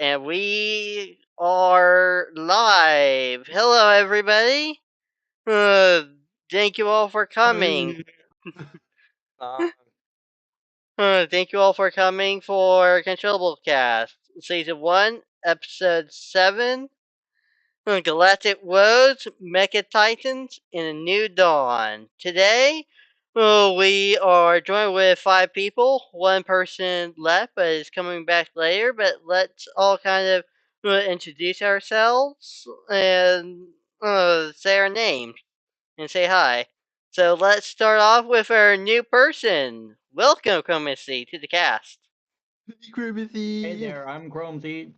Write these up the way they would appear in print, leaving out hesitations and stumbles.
And we are live. Hello, everybody. Uh, Thank you all for coming. Thank you all for coming for CtrlAble Cast, Season 1, Episode 7, Galactic Woes, Mecha Titans, and a New Dawn. Today, we are joined with 5 people. One person left, but is coming back later. But let's all kind of introduce ourselves and say our names and say hi. So let's start off with our new person. Welcome, Chromesy, to the cast. Chromesy. Hey there, I'm Chromesy.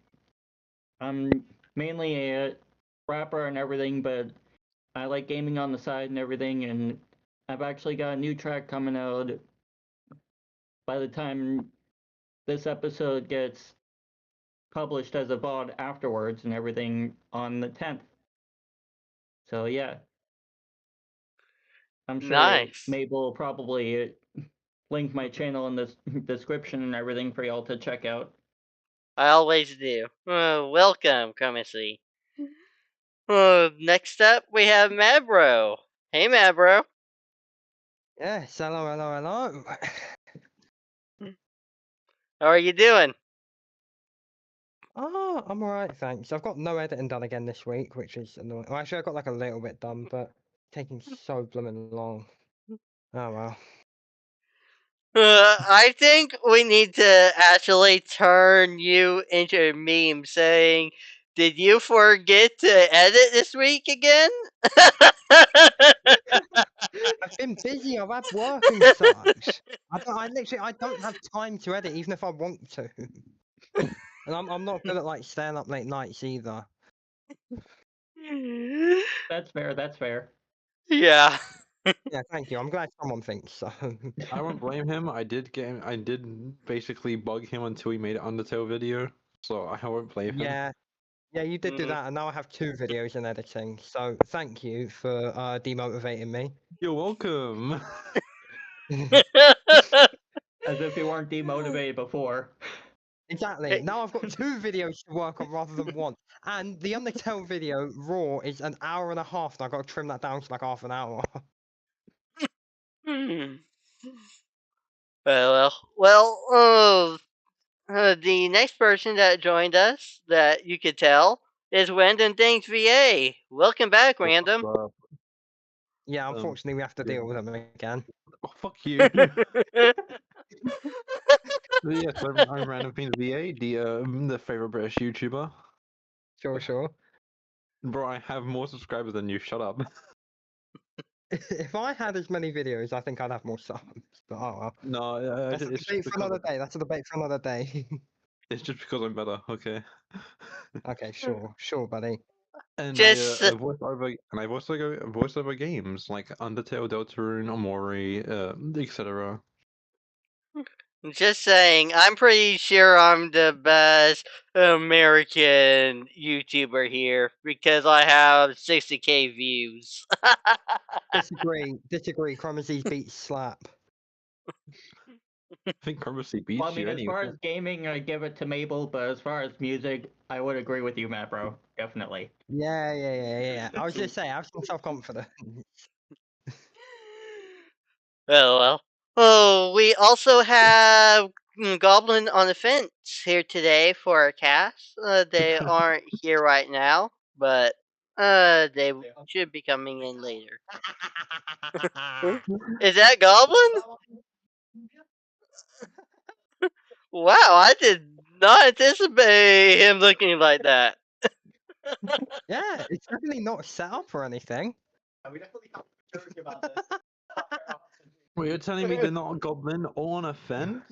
I'm mainly a rapper and everything, but I like gaming on the side and everything, and I've actually got a new track coming out by the time this episode gets published as a VOD afterwards and everything on the 10th. So yeah. I'm sure Nice. Mabel will probably link my channel in the description and everything for y'all to check out. I always do. Welcome, Chromesy. Next up, we have MadBro. Hey, MadBro. Yes, hello. How are you doing? Oh, I'm alright, thanks. I've got no editing done again this week, which is annoying. Well, actually, I got like a little bit done, but taking so blooming long. Oh well. I think we need to actually turn you into a meme saying, "Did you forget to edit this week again?" I've been busy. I've had work and such. I don't have time to edit, even if I want to. And I'm not good at like staying up late nights either. That's fair, that's fair. Yeah. Yeah, thank you. I'm glad someone thinks so. I won't blame him. I did basically bug him until he made an Undertale video, so I won't blame him. Yeah, you did do that, and now I have 2 videos in editing. So thank you for demotivating me. You're welcome. As if you weren't demotivated before. Exactly. Now I've got 2 videos to work on rather than 1. And the Undertale video, raw, is an hour and a half, and I've got to trim that down to like half an hour. Well, the next person that joined us that you could tell is RandomThingsVA. Welcome back, Random. Yeah, unfortunately, we have to deal with them again. Oh, fuck you. Yes, I'm RandomThingsVA, the favorite British YouTuber. Sure. Bro, I have more subscribers than you. Shut up. If I had as many videos, I think I'd have more subs. But oh well. No, That's a debate for another day. That's a debate for another day. It's just because I'm better. Okay. Okay, sure, buddy. And Just I voice over games like Undertale, Deltarune, Omori, etc. Just saying, I'm pretty sure I'm the best American YouTuber here because I have 60k views. Disagree. Chromazy's beats slap. I think Chromesy beats Well, I mean, you as anyway. far as gaming, I give it to Mabel, but as far as music, I would agree with you, Matt, bro. Definitely. Yeah. I was just saying, have some self-confidence. Well. Oh, we also have Goblinonafence here today for our cast. They aren't here right now, but they should be coming in later. Is that Goblin? Wow, I did not anticipate him looking like that. Yeah, it's definitely not set up or anything. We definitely have to joke about this. Wait, you're telling me they're not a goblin or on a fence?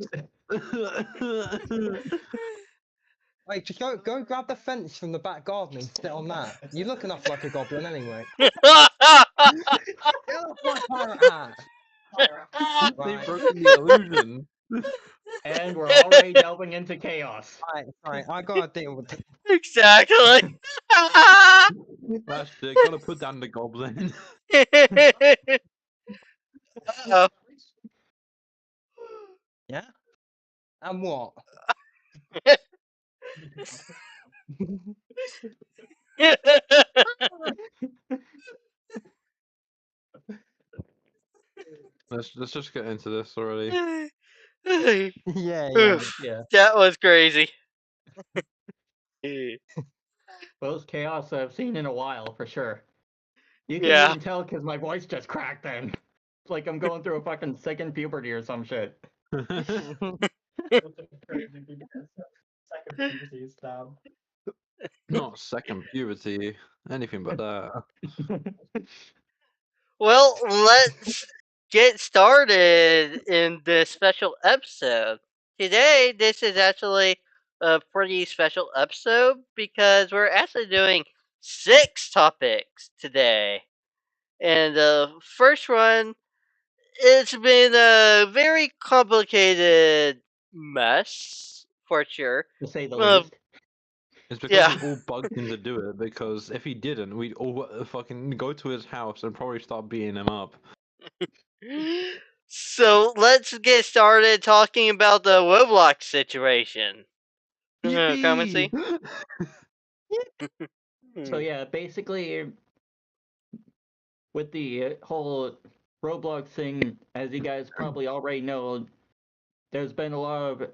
Wait, just go grab the fence from the back garden and sit on that. You look enough like a goblin anyway. Get off my pirate hat! They've Right. broken the illusion. And we're already delving into chaos. Alright, I gotta deal with it. Exactly. That's it, gotta put down the goblin. Uh-oh. Yeah? And what? Let's just get into this already. Yeah. Yeah. That was crazy. Most chaos I've seen in a while, for sure. You can Yeah. even tell because my voice just cracked then. It's like I'm going through a fucking second puberty or some shit. Second puberty is down. Not second puberty, anything but that. Well, let's get started in this special episode. Today, this is actually a pretty special episode because we're actually doing 6 topics today. And the first one, it's been a very complicated mess, for sure. To say the Uh, least. It's because yeah. we all bugged him to do it, because if he didn't, we'd all fucking go to his house and probably start beating him up. So let's get started talking about the Roblox situation. Chromesy? So yeah, basically, with the whole Roblox thing, as you guys probably already know, there's been a lot of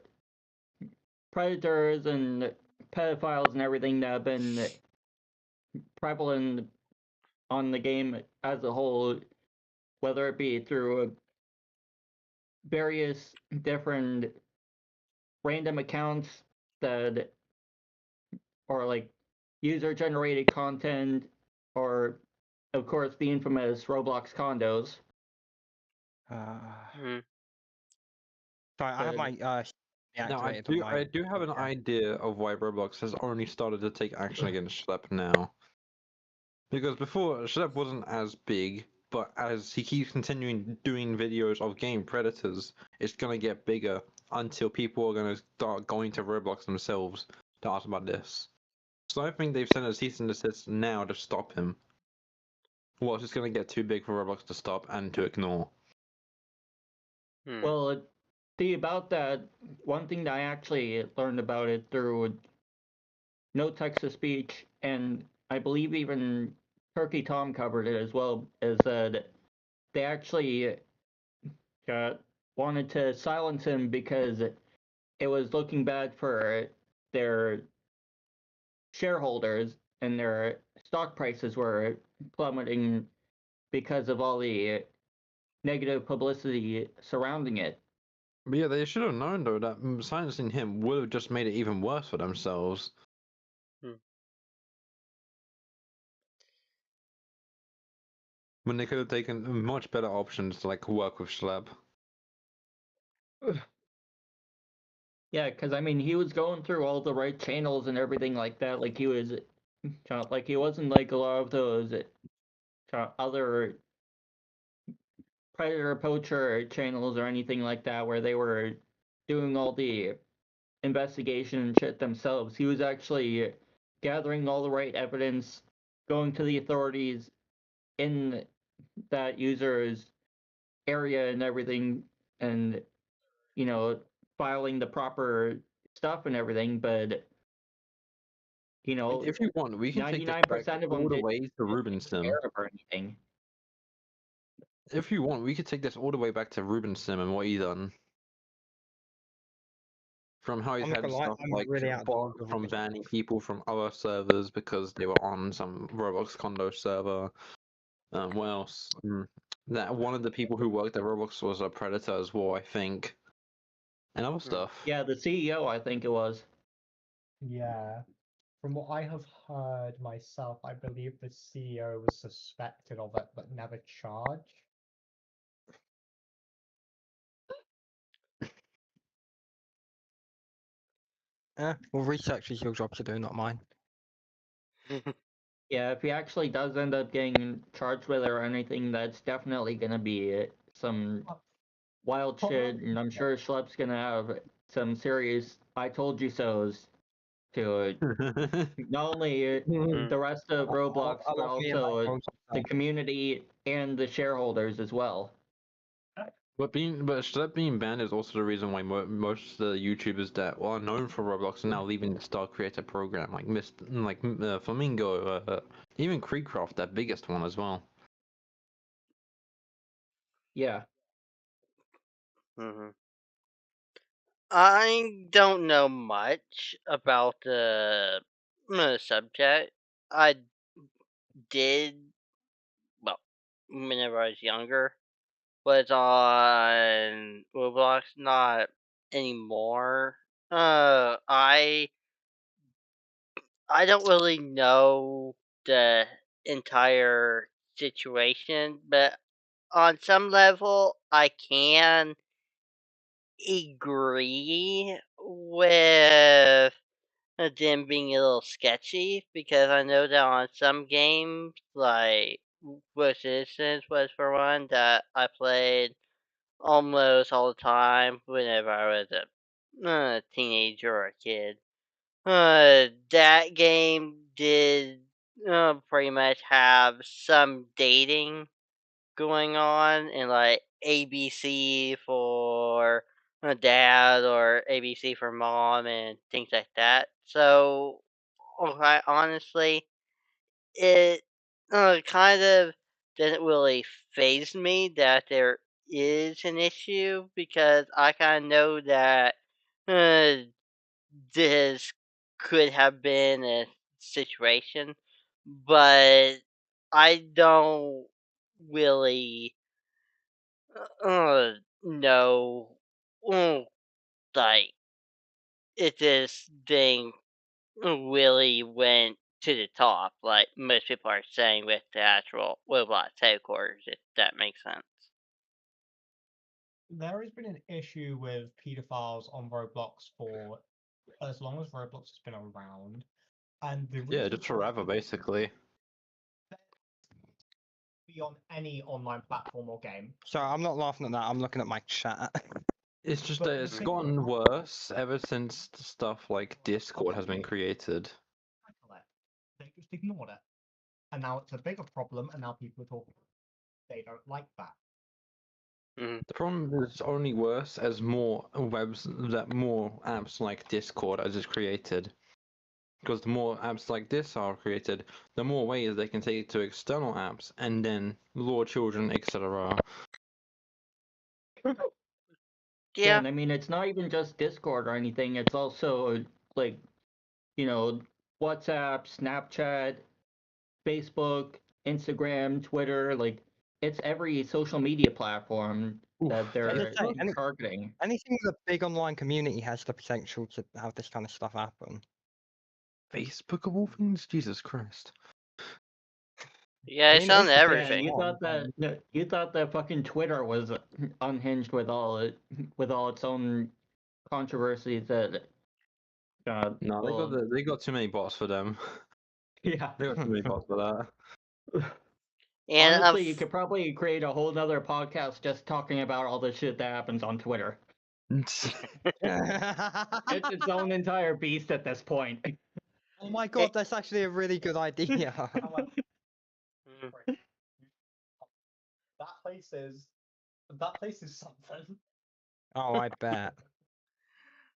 predators and pedophiles and everything that have been prevalent on the game as a whole, whether it be through various different random accounts that are like user generated content, or of course the infamous Roblox condos. Mhm. Sorry, I have But- my Now, deactivated on my. I do have an webcam. idea of why Roblox has only started to take action against Schlep now. Because before, Schlep wasn't as big, but as he keeps continuing doing videos of game predators, it's gonna get bigger until people are gonna start going to Roblox themselves to ask about this. So I think they've sent a cease and desist now to stop him. Well, it's just gonna get too big for Roblox to stop and to ignore. Hmm. Well, see about that, one thing that I actually learned about it through No Text to Speech, and I believe even Turkey Tom covered it as well, is that they actually wanted to silence him because it was looking bad for their shareholders, and their stock prices were plummeting because of all the negative publicity surrounding it. But yeah, they should have known though that silencing him would have just made it even worse for themselves. When they could have taken much better options to like work with Schlep. Yeah, because I mean, he was going through all the right channels and everything like that. Like he was, like he wasn't like a lot of those other predator poacher channels or anything like that, where they were doing all the investigation and shit themselves. He was actually gathering all the right evidence, going to the authorities in that user's area and everything, and filing the proper stuff and everything. But If you want, we can take this 99% back of them all the didn't way to Ruben Sim. care or anything. If you want, we could take this all the way back to Ruben Sim and what he done. From how he's I'm not had gonna lie, stuff I'm like really out of blocked touch from with banning people from other servers because they were on some Roblox condo server. What else? That one of the people who worked at Roblox was a predator as well, I think. And other stuff. Yeah, the CEO, I think it was. Yeah. From what I have heard myself, I believe the CEO was suspected of it but never charged. Well, research is your job to do, not mine. Yeah, if he actually does end up getting charged with it or anything, that's definitely gonna be some wild shit, and I'm sure Schlepp's gonna have some serious "I told you so's" to not only the rest of Roblox, but also the community and the shareholders as well. But Schlep being banned is also the reason why most of the YouTubers that are known for Roblox are now leaving the Star Creator program, like Flamingo, even Creekcraft, that biggest one as well. Yeah. Hmm. I don't know much about the subject. I did, well, whenever I was younger, was on Roblox, not anymore. I don't really know the entire situation, but on some level, I can agree with them being a little sketchy because I know that on some games, like Resistance was for one that I played almost all the time whenever I was a teenager or a kid. That game did pretty much have some dating going on, and like ABC for dad or ABC for mom and things like that. So, quite honestly, it kind of doesn't really phase me that there is an issue because I kind of know that uh, this could have been a situation, but I don't really know, like, if this thing really went to the top, like most people are saying with the actual Roblox headquarters, if that makes sense. There has been an issue with pedophiles on Roblox for as long as Roblox has been around, and the Yeah, reason just for forever, basically. be on any online platform or game. So I'm not laughing at that. I'm looking at my chat. It's just But that the it's thing gotten worse ever since stuff like Discord has been created. they just ignored it, and now it's a bigger problem, and now people are talking. They don't like that. The problem is only worse as more apps like Discord are just created. Because the more apps like this are created, the more ways they can take it to external apps and then lure children, etc. Yeah, Yeah, and I mean, it's not even just Discord or anything. It's also like, WhatsApp, Snapchat, Facebook, Instagram, Twitter. Like, it's every social media platform that I they're just say, targeting. anything with a big online community has the potential to have this kind of stuff happen. Facebook of all things? Jesus Christ. yeah, I it's mean, on it's the big everything. You thought that fucking Twitter was unhinged with all its own controversies that. No, they got too many bots for them. Yeah. They got too many bots for that. And Honestly, you could probably create a whole nother podcast just talking about all the shit that happens on Twitter. It's its own entire beast at this point. Oh my god, that's actually a really good idea. Mhm. That place is something. Oh, I bet.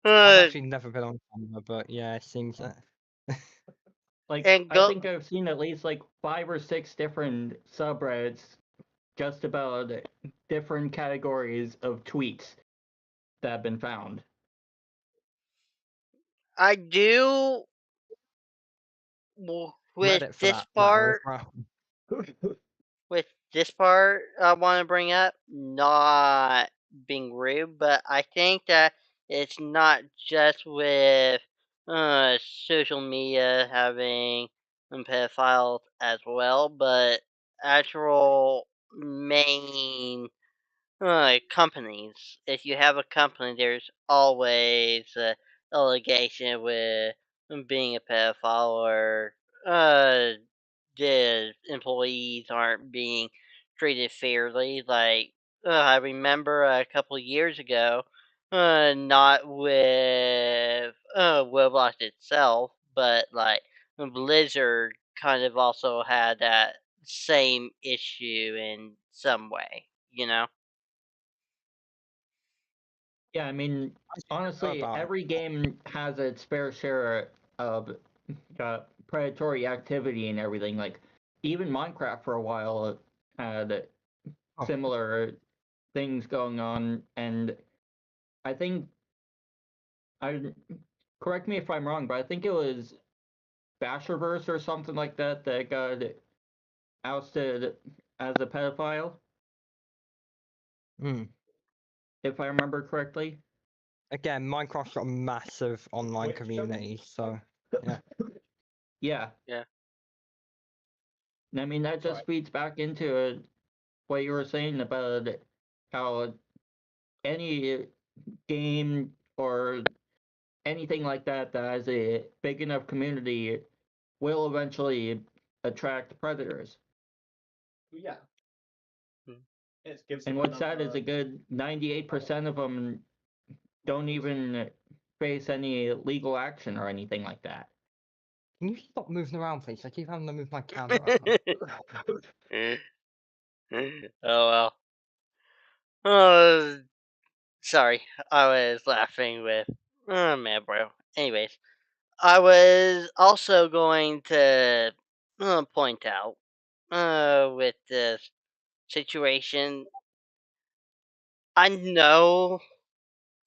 I've Uh, actually never been on Canva, but yeah, it seems that. Like, and I go. think I've seen at least like 5 or 6 different subreddits just about different categories of tweets that have been found. I do with Reddit for this that matter as part. well. With this part, I want to bring up, not being rude, but I think that it's not just with social media having pedophiles as well, but actual main companies. If you have a company, there's always allegation with being a pedophile or uh, the employees aren't being treated fairly. Like I remember a couple years ago, not with Roblox itself, but like Blizzard kind of also had that same issue in some way. You know. Yeah, I mean, honestly, about it. every game has its fair share of predatory activity and everything. Like, even Minecraft for a while had Oh. similar things going on, and I think correct me if I'm wrong, but I think it was Basherverse or something like that that got ousted as a pedophile, Hmm. if I remember correctly. Again, Minecraft's got a massive online Which community, so yeah. Yeah. Yeah. I mean, that just Right. feeds back into what you were saying about how any game or anything like that that has a big enough community will eventually attract predators. Yeah. Hmm. It gives And them what's sad is another. a good 98% of them don't even face any legal action or anything like that. Can you stop moving around, please? I keep having to move my camera. Oh well. Oh, sorry. I was laughing with MadBro. Anyways, I was also going to point out with this situation. I know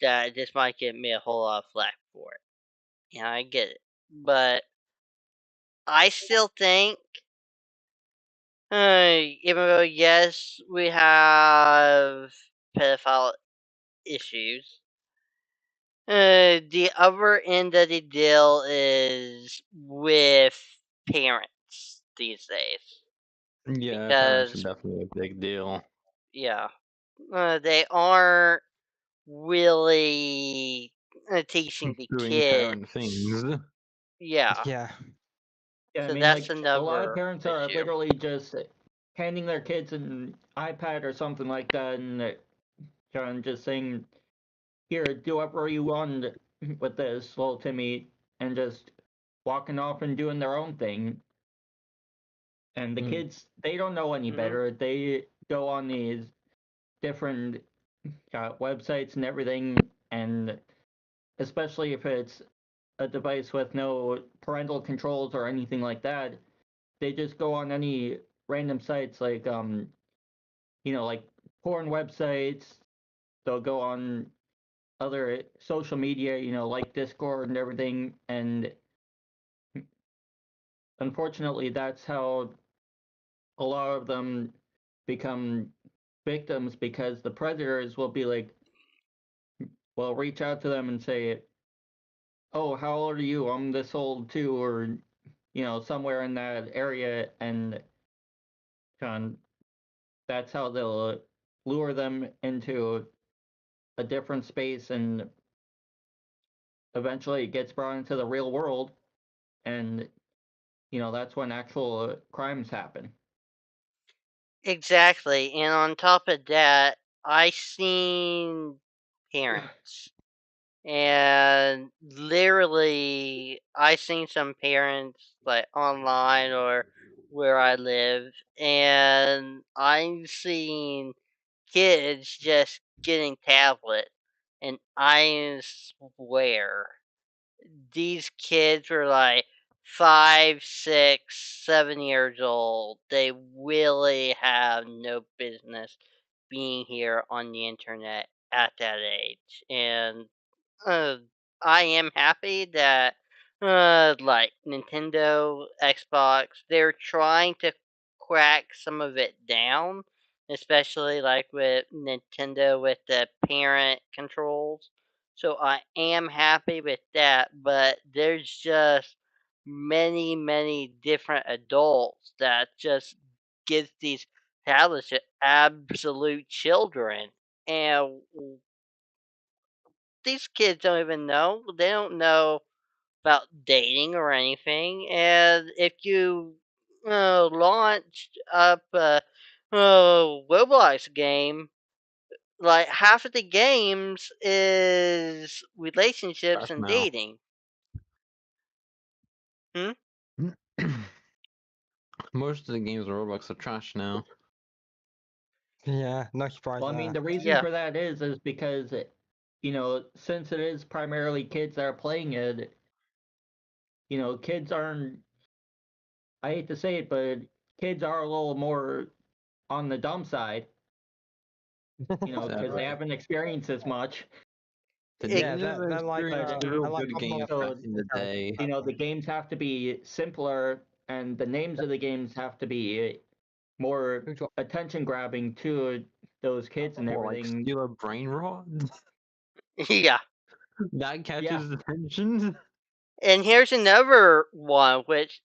that this might get me a whole lot of flack for it. Yeah, I get it, but I still think, even though yes, we have pedophile issues, the other end of the deal is with parents these days. Yeah, parents are Because, definitely a big deal. yeah, they aren't really teaching the Doing kids. parent things. Yeah, Yeah. Yeah, I so mean, that's like, a lot of another parents are issue. literally just handing their kids an iPad or something like that and just saying, here, do whatever you want with this little Timmy, and just walking off and doing their own thing. And the kids, they don't know any Mhm. better. They go on these different websites and everything, and especially if it's a device with no parental controls or anything like that, they just go on any random sites like like porn websites. They'll go on other social media, like Discord and everything, and unfortunately that's how a lot of them become victims, because the predators will be like, well, reach out to them and say, oh, how old are you? I'm this old too, or somewhere in that area, and um, that's how they'll lure them into a different space, and eventually it gets brought into the real world, and that's when actual crimes happen. Exactly, and on top of that, I seen parents, and literally, I seen some parents like online or where I live, and I'm seeing kids just getting tablet, and I swear these kids were like 5, 6, 7 years old. They really have no business being here on the internet at that age. And uh, I am happy that like Nintendo, Xbox, they're trying to crack some of it down, especially like with Nintendo with the parent controls. So I am happy with that, but there's just many, many different adults that just give these tablets to absolute children. And these kids don't even know. They don't know about dating or anything. And if you launched up a Roblox game, like half of the games is relationships Trash and now. dating. Hmm? Most of the games on Roblox are trash now. Yeah, no surprise Well, I mean, there. the reason Yeah. for that is because since it is primarily kids that are playing it, kids aren't. I hate to say it, but kids are a little more on the dumb side. Because they haven't experienced as much. Yeah, they're like experienced they're real like good Goblin games So, back in the day. the games have to be simpler, and the names of the games have to be more attention grabbing to those kids and What, like everything. steal a brain rot? Yeah. That catches attention? And here's another one which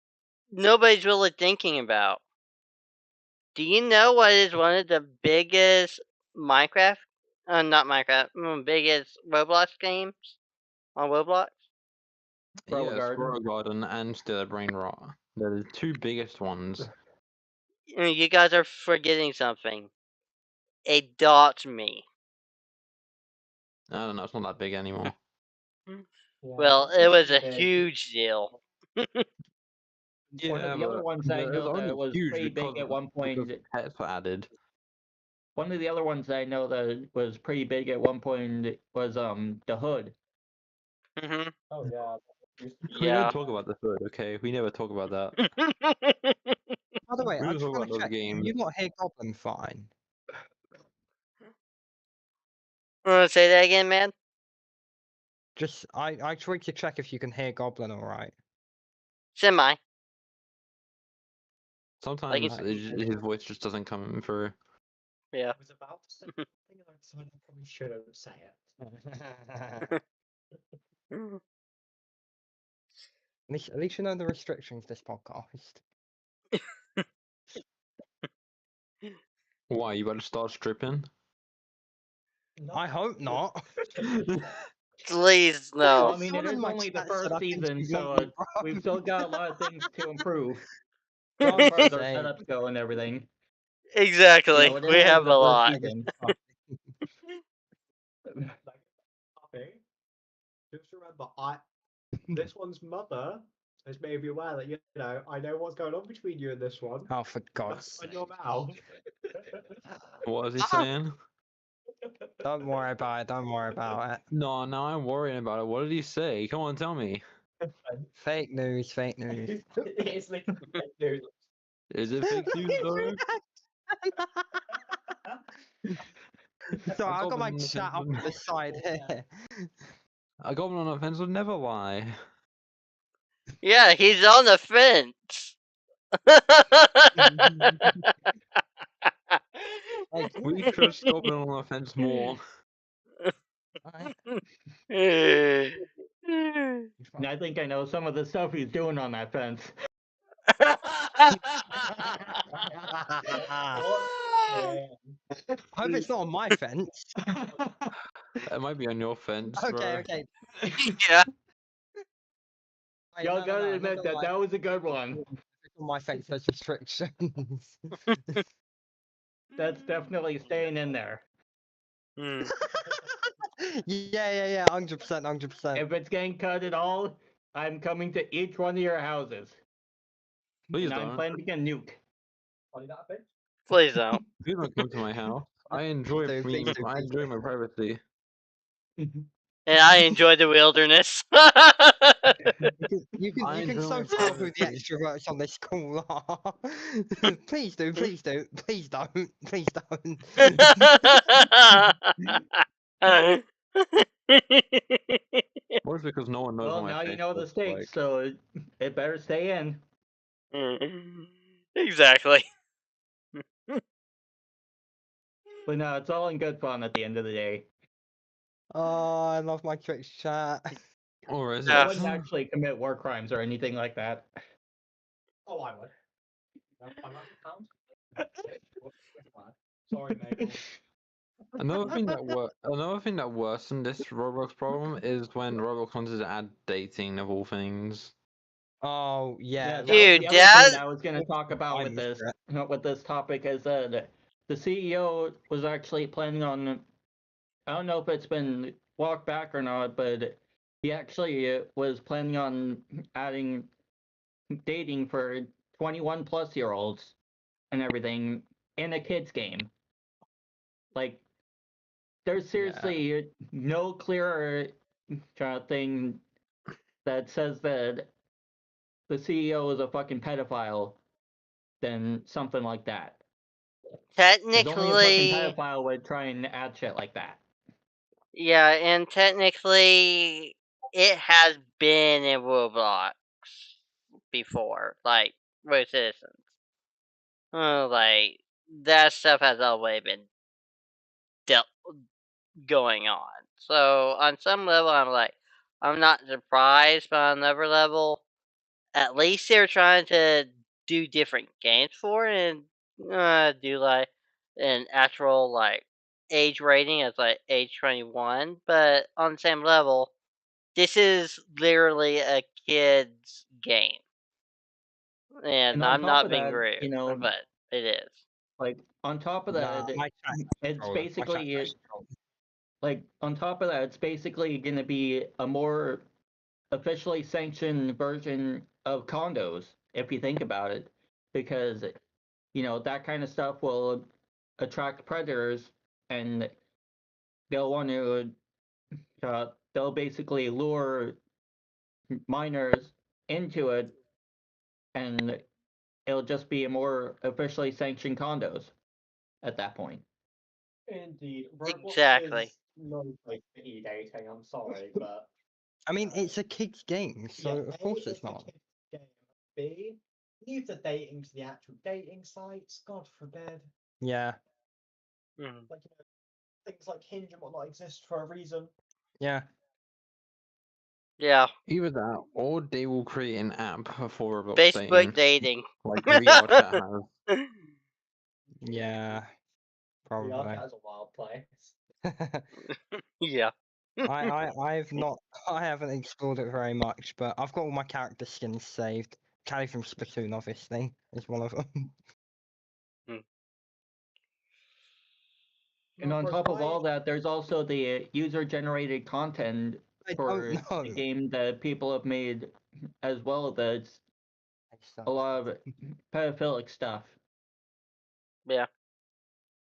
nobody's really thinking about. Do you know what is one of the biggest Minecraft? Not Minecraft. Biggest Roblox games on Roblox? Squirrel Yeah, Garden. Squirrel Garden and Steal a Brain Rot. They're the two biggest ones. You guys are forgetting something. Adopt Me. I don't know, it's not that big anymore. Well, it was a huge deal. One of the other ones I know that was pretty big at one point. Pets were added. One of the other ones I know that was pretty big at one point was The Hood. Mm-hmm. Oh yeah. We don't talk about the Hood, okay? We never talk about that. By the way, We I don't just talk want about to those check. games. You not hear Goblin fine? Say that again, man? Just I tried to check if you can hear Goblin all right. Semi. Sometimes his voice just doesn't come through. Yeah. I was about to say something and I decided I probably shouldn't say it. At least you know the restrictions of this podcast. Why, you about to start stripping? I hope not. Please, Well, no. I mean, it Someone is might only the stat first said I think season, you so want me, we've still got a lot of things to improve bro. as far as our Say. setups go and everything. Exactly. It is We only have the a first lot. season. Okay. Just remember, this one's mother has made me aware that I know what's going on between you and this one. Oh, for God's On sake. your mouth. What is he saying? Don't worry about it. Don't worry about it. No, now I'm worrying about it. What did he say? Come on, tell me. Fake news. Fake news. It's like fake news. Is it fake news though? So I got my Goblin chat up on the side here. A Goblinonafence would never lie. Yeah, he's on the fence. We trust Goblinonafence more. And I think I know some of the stuff he's doing on that fence. Hope it's not on my fence. It might be on your fence, Okay, bro. okay. Yeah. Wait, Y'all no, gotta I'm not admit gonna that lie. that was a good one. If it's on my fence, there's restrictions. That's definitely staying in there. Yeah, 100%, 100%. If it's getting cut at all, I'm coming to each one of your houses. Please And I'm don't. planning a nuke. Please don't. Please don't come to my house. I enjoy Please me. do, I please enjoy do. my privacy. And I enjoy the wilderness. You I can enjoy so my tell who the privacy. extroverts on this call are. Please do, please do, please don't, please don't. Or it's because no one knows Well, what my now you face know the looks stakes, like. so it better stay in. Exactly. But no, it's all in good fun at the end of the day. Oh, I love my Twitch chat. Or is I Yeah. it? wouldn't actually commit war crimes or anything like that. Oh, I would. Sorry, Mabel. Another thing that worsened this Roblox problem is when Roblox wanted to add dating of all things. Oh, yeah. that was Dude, the other that- thing that I was going to talk about with used this topic is that the CEO was actually planning on. I don't know if it's been walked back or not, but he actually was planning on adding dating for 21-plus-year-olds and everything in a kids game. Like, there's seriously no clearer thing that says that the CEO is a fucking pedophile than something like that. Because only a fucking Technically, pedophile would try and add shit like that. yeah, and technically, it has been in Roblox before, like Road Citizens. Like that stuff has always been dealt going on. So on some level, I'm not surprised, but on another level, at least they're trying to do different games for it and do like an actual like age rating as like age 21. But on the same level, this is literally a kid's game, and And on I'm top not of being that, rude, but it is. like on top of Nah, that, my chat it's controller. My chat basically controller. like on top of that, it's basically going to be a more officially sanctioned version of condos, if you think about it, because that kind of stuff will attract predators, and they'll want to they'll basically lure minors into it, and it'll just be a more officially sanctioned condos at that point. Indeed, Roblox Exactly. is no place for e-dating. I'm sorry, but I mean, it's a kid's game, so yeah, of course A, it's a not. kid's game. B, leave the dating to the actual dating sites. God forbid. Yeah, Mhm. Like things like Hinge and whatnot exist for a reason. yeah. Yeah, Either that, or they will create an app for Roblox Facebook dating, dating. like VR Chat has. Yeah, VR probably. Chat is a wild place. Yeah. I've not I haven't explored it very much, but I've got all my character skins saved. Callie from Splatoon, obviously, is one of them. And on Bro, top of all that, there's also the user-generated content I for don't know. the game that people have made as well. That's a lot of pedophilic stuff. Yeah.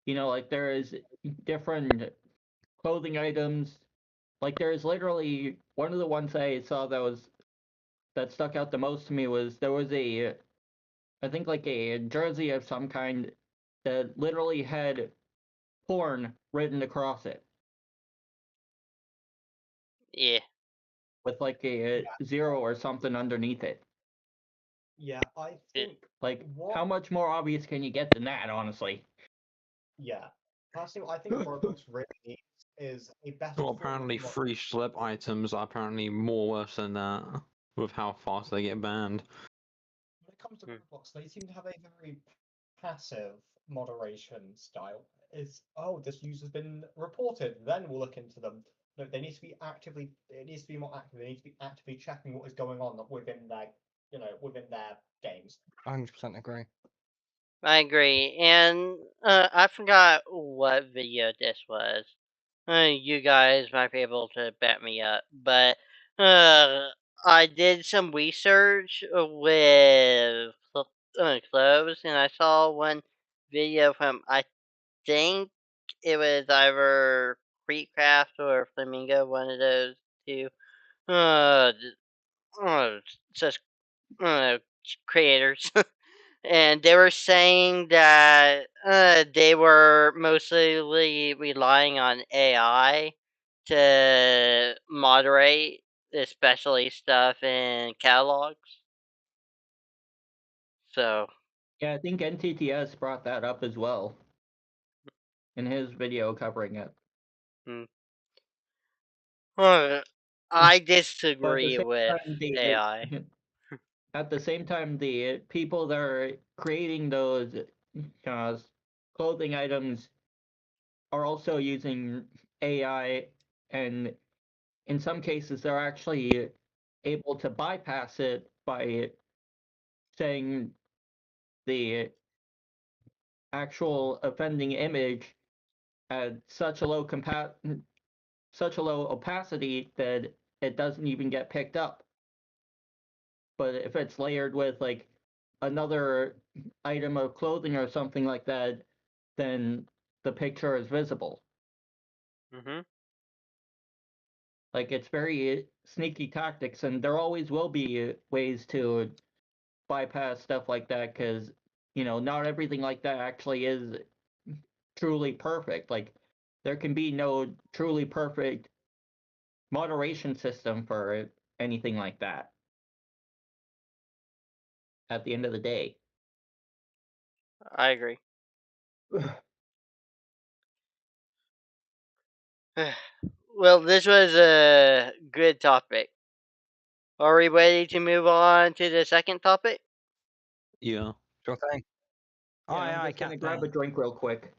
Like there is different clothing items. Like there's literally one of the ones I saw that stuck out the most to me was there was I think like a jersey of some kind that literally had porn written across it Yeah. with like a zero or something underneath it. Yeah, I think Like, what how much more obvious can you get than that, honestly? yeah. Personally, what I think Roblox really needs is a better Well, form of apparently free schlep items are apparently more worse than that, with how fast they get banned. when it comes to Roblox, they seem to have a very passive moderation style. Is this user's been reported, then we'll look into them. No, they need to be actively. It needs to be more active. They need to be actively checking what is going on within their games. 100% agree. I agree. And I forgot what video this was. You guys might be able to back me up, but I did some research with clothes, and I saw one video from, I think it was either Creepcraft or Flamingo, one of those two. Such creators. And they were saying that they were mostly relying on AI to moderate, especially stuff in catalogs. So, Yeah, I think NTTS brought that up as well in his video covering it. I But at the disagree same with time, AI. at the same time, the people that are creating those clothing items are also using AI, and in some cases, they're actually able to bypass it by saying the actual offending image at such a low opacity that it doesn't even get picked up. But if it's layered with like another item of clothing or something like that, then the picture is visible. Mm-hmm. Like, it's very sneaky tactics, and there always will be ways to bypass stuff like that, because, not everything like that actually is truly perfect. Like, there can be no truly perfect moderation system for anything like that at the end of the day. I agree. Well, this was a good topic. Are we ready to move on to the second topic? Yeah. Sure thing. Yeah, Aye, I'm aye, just gonna Captain. grab a drink real quick.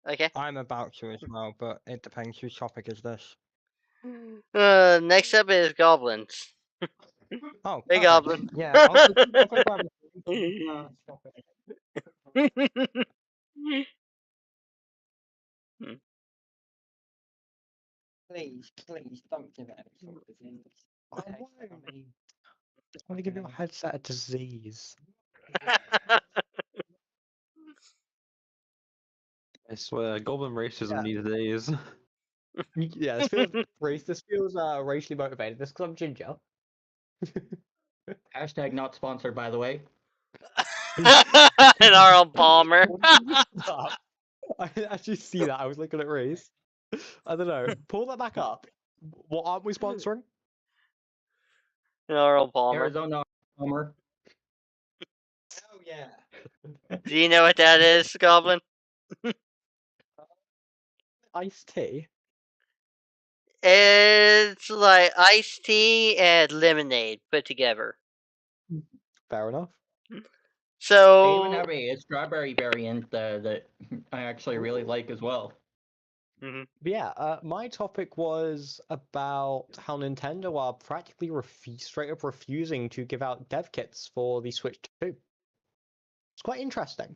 Okay. I'm about to as well, but it depends whose topic is this. Next up is goblins. Oh, Hey, perfect. goblin. Yeah, I'll go grab a drink. Stop it. Please, don't give it any sort of disease. I just want to give your headset a disease. I swear, goblin racism these days. Yeah, this feels This feels racially motivated. This because I'm ginger. Hashtag not sponsored, by the way. And Arnold Palmer. Stop. I didn't actually see that. I was looking at race. I don't know. Pull that back up. What aren't we sponsoring? And Arnold Palmer. Arizona Palmer. Oh yeah. Do you know what that is, Goblin? Iced tea. It's like iced tea and lemonade put together. Fair enough. They even So, have a strawberry variant that I actually really like as well. mhm. But yeah, my topic was about how Nintendo are practically straight up refusing to give out dev kits for the Switch 2. It's quite interesting.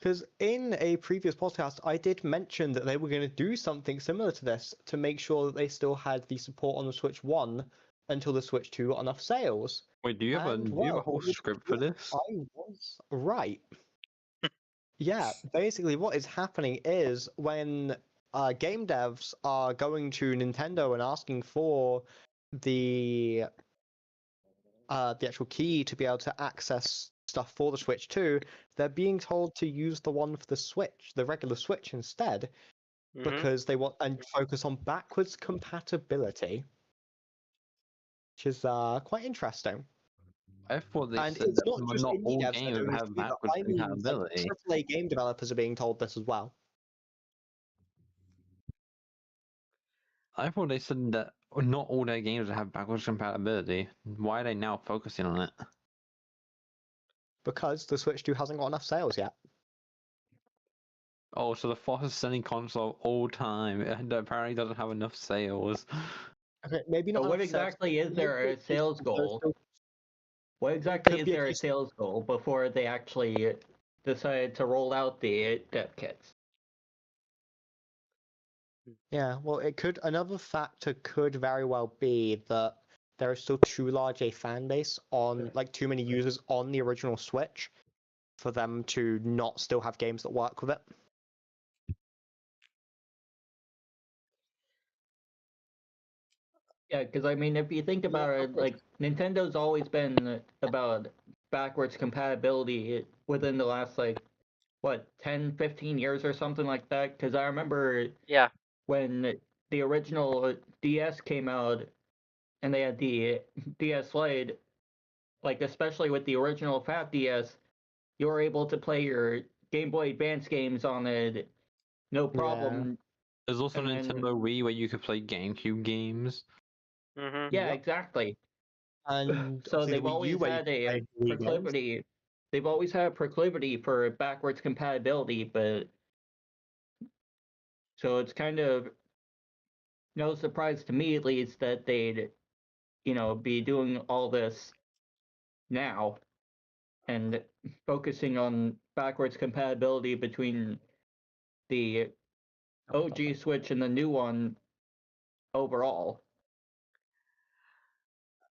Because in a previous podcast, I did mention that they were going to do something similar to this to make sure that they still had the support on the Switch 1 until the Switch 2 got enough sales. Wait, do you have a And, whole script for this? I was right. Yeah, basically what is happening is when game devs are going to Nintendo and asking for the actual key to be able to access stuff for the Switch 2, they're being told to use the one for the Switch, the regular Switch instead, because they want and focus on backwards compatibility, which is quite interesting. I thought they And said it's that not just not indie all devs that are games doing this have either. backwards I mean, like, compatibility. AAA game developers are being told this as well. I thought they said that not all their games have backwards compatibility. Why are they now focusing on it? Because the Switch 2 hasn't got enough sales yet. Oh, so the fastest selling console of all time and apparently doesn't have enough sales. Okay, maybe not. But what enough sales, exactly is their sales goal? What exactly could is be a their case- sales goal before they actually decide to roll out the dev kits? Yeah, well, another factor could very well be that there is still too large a fan base on, like, too many users on the original Switch for them to not still have games that work with it. Yeah, because I mean, if you think about it, like, Nintendo's always been about backwards compatibility within the last, like, what, 10, 15 years or something like that? Because I remember Yeah. when the original DS came out and they had the DS Lite, like, especially with the original Fat DS, you were able to play your Game Boy Advance games on it, no problem. There's also And then- Nintendo Wii where you could play GameCube games. Mm-hmm. Yeah, Yep. exactly. And So obviously they've the Wii U, always where you had can a play Wii games. proclivity. They've always had a proclivity for backwards compatibility, but so it's kind of no surprise to me, at least, that they'd, be doing all this now and focusing on backwards compatibility between the OG Switch and the new one overall.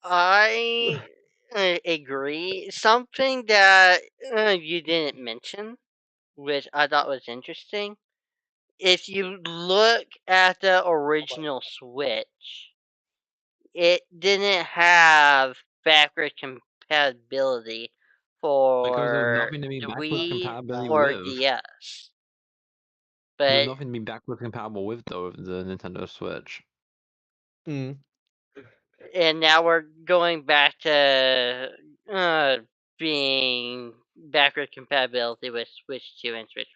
I agree. Something that you didn't mention, which I thought was interesting, if you look at the original Switch, it didn't have backward compatibility Because there was for nothing to be the backwards Wii compatibility or with. DS. There's But nothing to be backwards compatible with though of the Nintendo Switch. Mm. and now we're going back to being backward compatibility with Switch 2 and Switch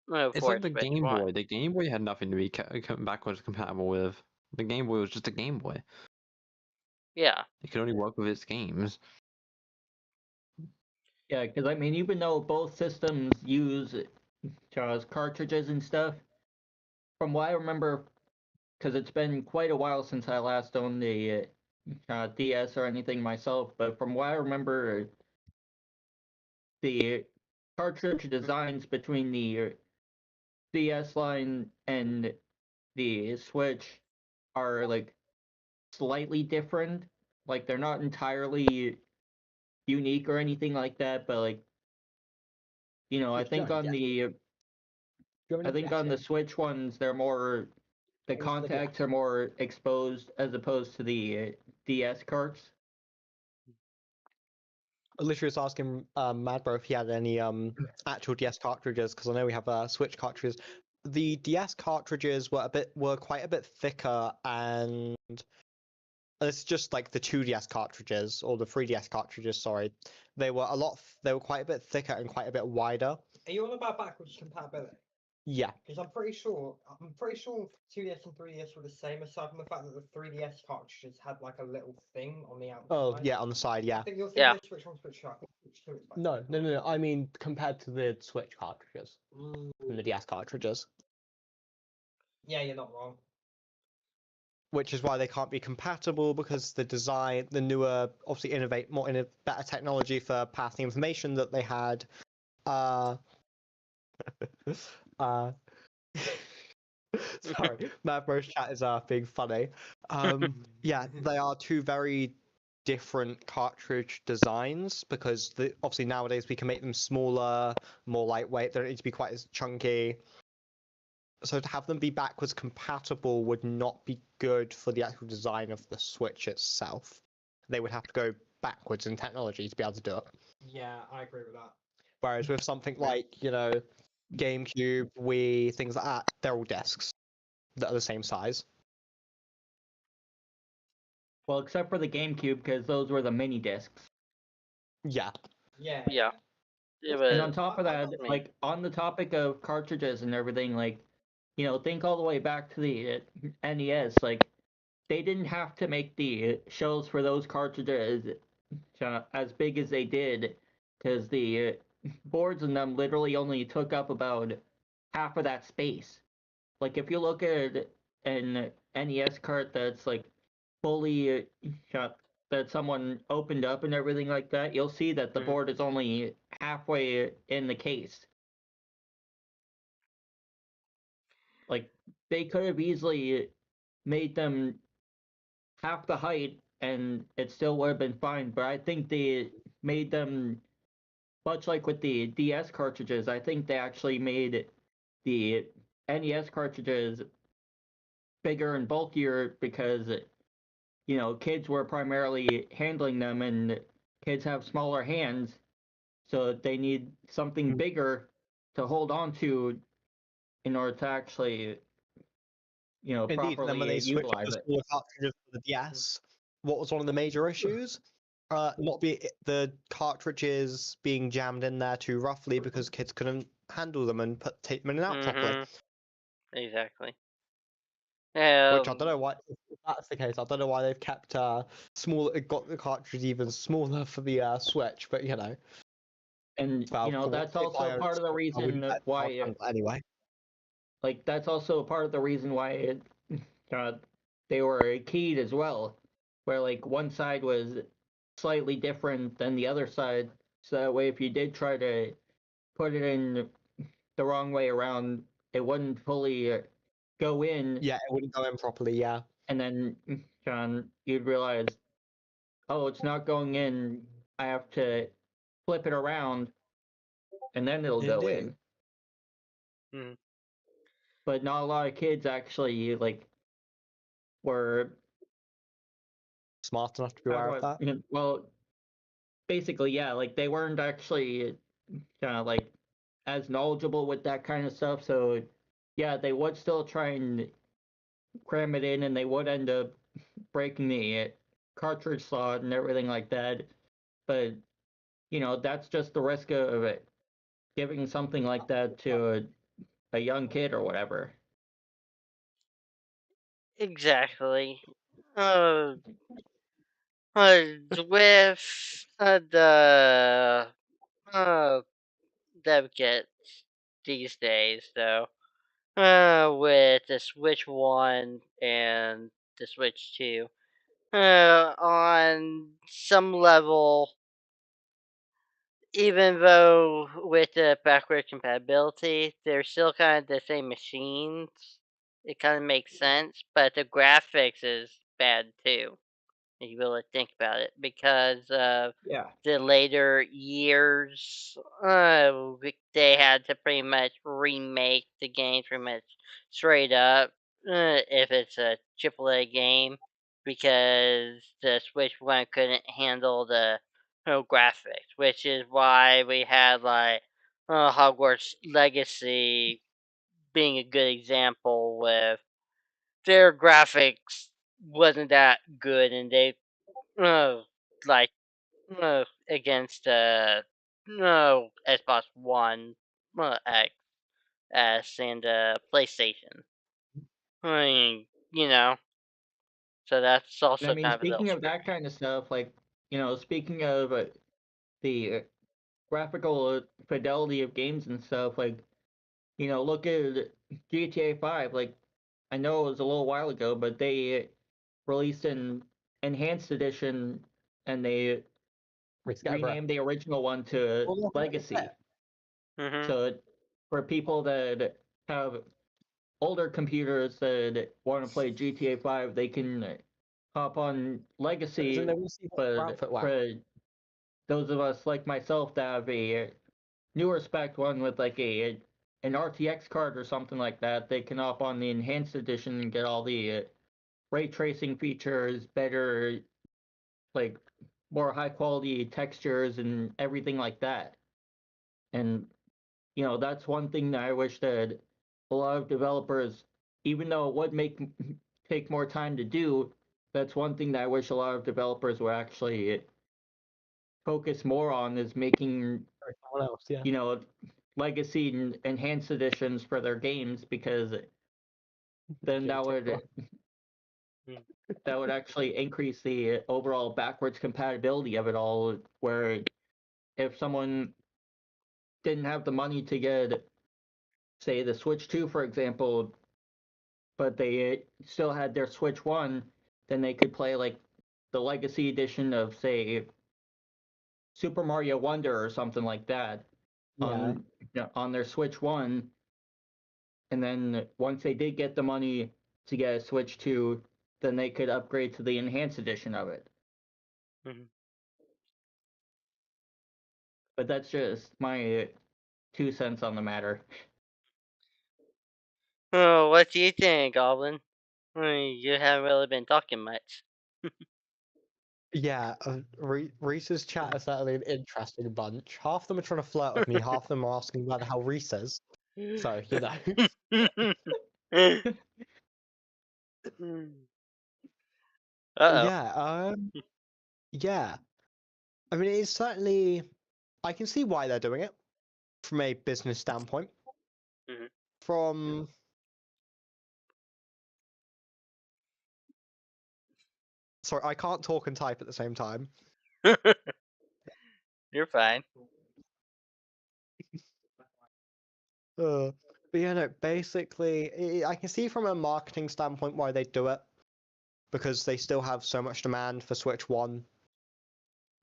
It's for like the Switch Game 1. Boy. The Game Boy had nothing to be backwards compatible with. The Game Boy was just a Game Boy. Yeah. It could only work with its games. Yeah, because I mean, even though both systems use cartridges and stuff, from what I remember, because it's been quite a while since I last owned the DS or anything myself, but from what I remember, the cartridge designs between the DS line and the Switch are like slightly different. Like they're not entirely unique or anything like that, but like I think on the Switch ones they're more the contacts are more exposed as opposed to the DS carts. I literally was asking Madbro if he had any actual DS cartridges because I know we have Switch cartridges. The DS cartridges were quite a bit thicker, and it's just like the 2DS cartridges or the 3DS cartridges. Sorry, they were quite a bit thicker and quite a bit wider. Are you on about backwards compatibility? Yeah. Because I'm pretty sure 2DS and 3DS were the same, aside from the fact that the 3DS cartridges had like a little thing on the outside. Oh yeah, on the side, yeah. I think you're thinking of Switch 1, Switch 2. Switch 2 is like No. I mean compared to the Switch cartridges and the DS cartridges. Yeah, you're not wrong. Which is why they can't be compatible, because the design, the newer, obviously better technology for passing information that they had. Sorry, MadBro's chat is being funny. Yeah, they are two very different cartridge designs, because obviously nowadays we can make them smaller, more lightweight. They don't need to be quite as chunky. So to have them be backwards compatible would not be good for the actual design of the Switch itself. They would have to go backwards in technology to be able to do it. Yeah, I agree with that. Whereas with something like, GameCube, Wii, things like that, they're all discs that are the same size. Well, except for the GameCube, because those were the mini discs. Yeah. Yeah. Yeah. And on top of that, like on the topic of cartridges and everything, like think all the way back to the NES. Like they didn't have to make the shells for those cartridges as big as they did, because the boards in them literally only took up about half of that space. Like if you look at an NES cart that's like fully that someone opened up and everything like that, you'll see that the board is only halfway in the case. Like they could have easily made them half the height and it still would have been fine, but I think they made them, much like with the DS cartridges, I think they actually made the NES cartridges bigger and bulkier because kids were primarily handling them, and kids have smaller hands, so they need something bigger to hold on to in order to actually Indeed, properly then when they switched utilize to it. smaller cartridges for the DS, what was one of the major issues? The cartridges being jammed in there too roughly because kids couldn't handle them and take them in and out properly. Exactly. Which I don't know why. If that's the case, I don't know why they've kept got the cartridge even smaller for the Switch, but And that's also part of the reason why anyway. Like that's also part of the reason why they were keyed as well, where like one side was slightly different than the other side, so that way if you did try to put it in the wrong way around, it wouldn't fully go in. Yeah, it wouldn't go in properly. Yeah. And then you'd realize, oh, it's not going in. I have to flip it around, and then it'll go in. but not a lot of kids actually like were Smart enough to be aware of that. well, basically, yeah, like they weren't actually kind of like as knowledgeable with that kind of stuff. So, yeah, they would still try and cram it in, and they would end up breaking the cartridge slot and everything like that. But that's just the risk of it, giving something like that to a young kid or whatever. Exactly. Uh, with the dev kits these days, though, with the Switch 1 and the Switch 2, on some level, even though with the backward compatibility, they're still kind of the same machines. It kind of makes sense, but the graphics is bad too, if you really think about it, because of Yeah. the later years. They had to pretty much remake the game pretty much straight up, if it's a AAA game, because the Switch 1 couldn't handle the graphics, which is why we had like Hogwarts Legacy being a good example with their graphics wasn't that good, and they like against Xbox One X S and PlayStation. I mean, so that's And I also mean, kind of a little speaking of scary. that kind of stuff, like, speaking of the graphical fidelity of games and stuff, like, look at GTA 5. Like, I know it was a little while ago, but they released an enhanced edition and they renamed the original one to Legacy. Mm-hmm. So for people that have older computers that want to play GTA 5, they can hop on Legacy. But for those of us like myself that have a newer spec one with like an RTX card or something like that, they can hop on the enhanced edition and get all the ray tracing features, better, like more high quality textures and everything like that. And that's one thing that I wish that a lot of developers, even though it would take more time to do, that's one thing that I wish a lot of developers would actually focus more on, is making legacy and enhanced editions for their games, because then that would actually increase the overall backwards compatibility of it all, where if someone didn't have the money to get, say, the Switch 2, for example, but they still had their Switch 1, then they could play like the Legacy edition of, say, Super Mario Wonder or something like that on their Switch 1. And then once they did get the money to get a Switch 2, then they could upgrade to the enhanced edition of it. Mm-hmm. But that's just my 2 cents on the matter. Oh, what do you think, Goblin? I mean, you haven't really been talking much. Yeah, Reese's chat is certainly an interesting bunch. Half of them are trying to flirt with me, half of them are asking about how Reese is. So, Uh-oh. Yeah, I mean, it's certainly, I can see why they're doing it from a business standpoint. Mm-hmm. From Sorry, I can't talk and type at the same time. You're fine. But yeah, no, basically, I can see from a marketing standpoint why they do it, because they still have so much demand for Switch 1.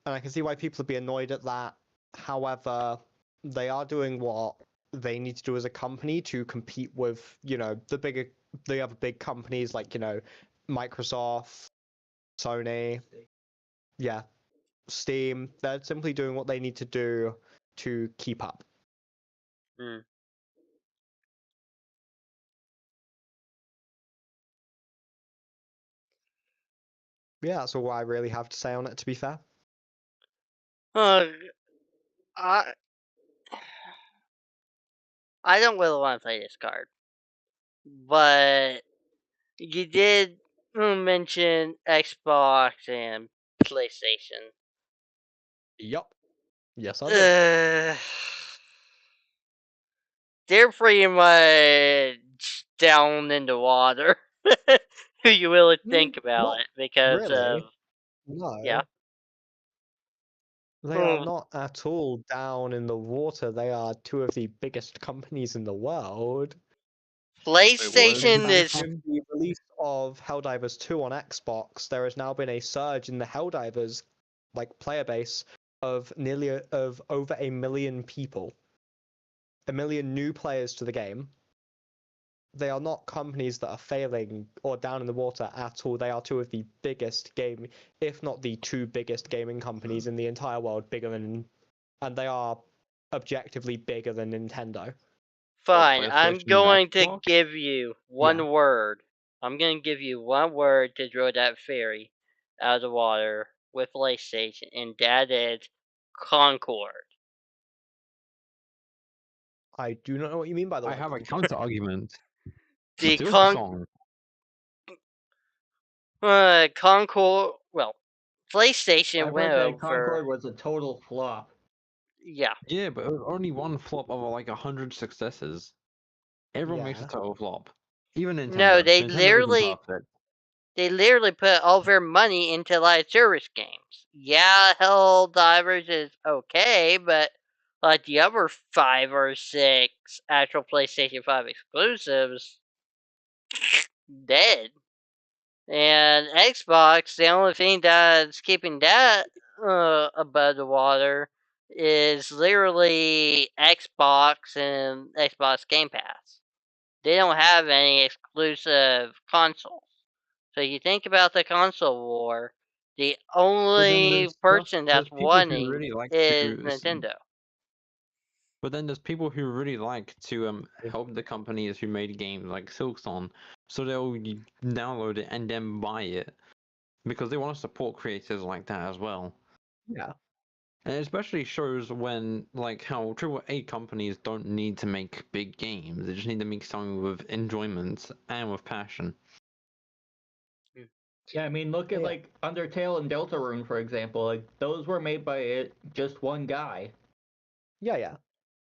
And I can see why people would be annoyed at that. However, they are doing what they need to do as a company to compete with, the other big companies like, Microsoft, Sony, Steam. They're simply doing what they need to do to keep up. Mm. Yeah, that's all I really have to say on it, to be fair. I I don't really want to play this card, but you did mention Xbox and PlayStation. Yup. Yes, I did. They're pretty much down in the water. Who you really think about Not it, because really. of No. yeah. They are not at all down in the water. They are two of the biggest companies in the world. PlayStation is With the release of Helldivers 2 on Xbox, there has now been a surge in the Helldivers player base of over 1 million people. 1 million new players to the game. They are not companies that are failing or down in the water at all. They are two of the biggest if not the two biggest gaming companies in the entire world, and they are objectively bigger than Nintendo. fine. I'm PlayStation, going to Xbox? give you one word. I'm going to give you one word to throw that fairy out of the water with PlayStation, and that is Concord. I do not know what you mean by the I word have a Concord. counter argument. The Silksong. Concord. Well, PlayStation I went read that over. Concord was a total flop. Yeah. Yeah, but it was only one flop over like 100 successes. Everyone makes a Yeah. total flop. Even Nintendo. No, they Nintendo literally- isn't perfect. They literally put all their money into live service games. Yeah, Helldivers is okay, but like the other 5 or 6 actual PlayStation 5 exclusives, dead. And Xbox, the only thing that's keeping that above the water is literally Xbox and Xbox Game Pass. They don't have any exclusive consoles. So you think about the console war, the only person that's winning really like is to Nintendo. But then there's people who really like to help the companies who made games like Silksong, so they'll download it and then buy it because they want to support creators like that as well. Yeah. And it especially shows when how AAA companies don't need to make big games; they just need to make something with enjoyment and with passion. Yeah, I mean, look at Undertale and Deltarune, for example. Like those were made by just one guy. Yeah.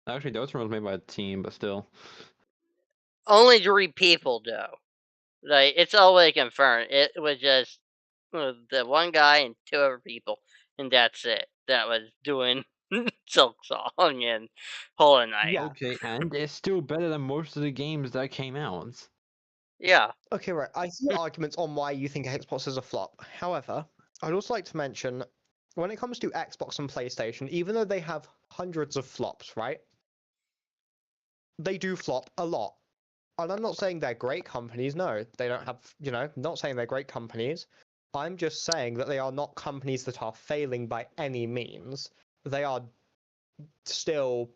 Actually, Deltarune was made by a team, but still. Only 3 people though. Like it's already confirmed. It was just the one guy and 2 other people, and that's it. That was doing Silksong and Hollow Knight. Yeah. Okay, and it's still better than most of the games that came out. Yeah. Okay, right. I see arguments on why you think Xbox is a flop. However, I'd also like to mention, when it comes to Xbox and PlayStation, even though they have hundreds of flops, right? They do flop a lot. And I'm not saying they're great companies. No, they don't have, not saying they're great companies. I'm just saying that they are not companies that are failing by any means. They are still,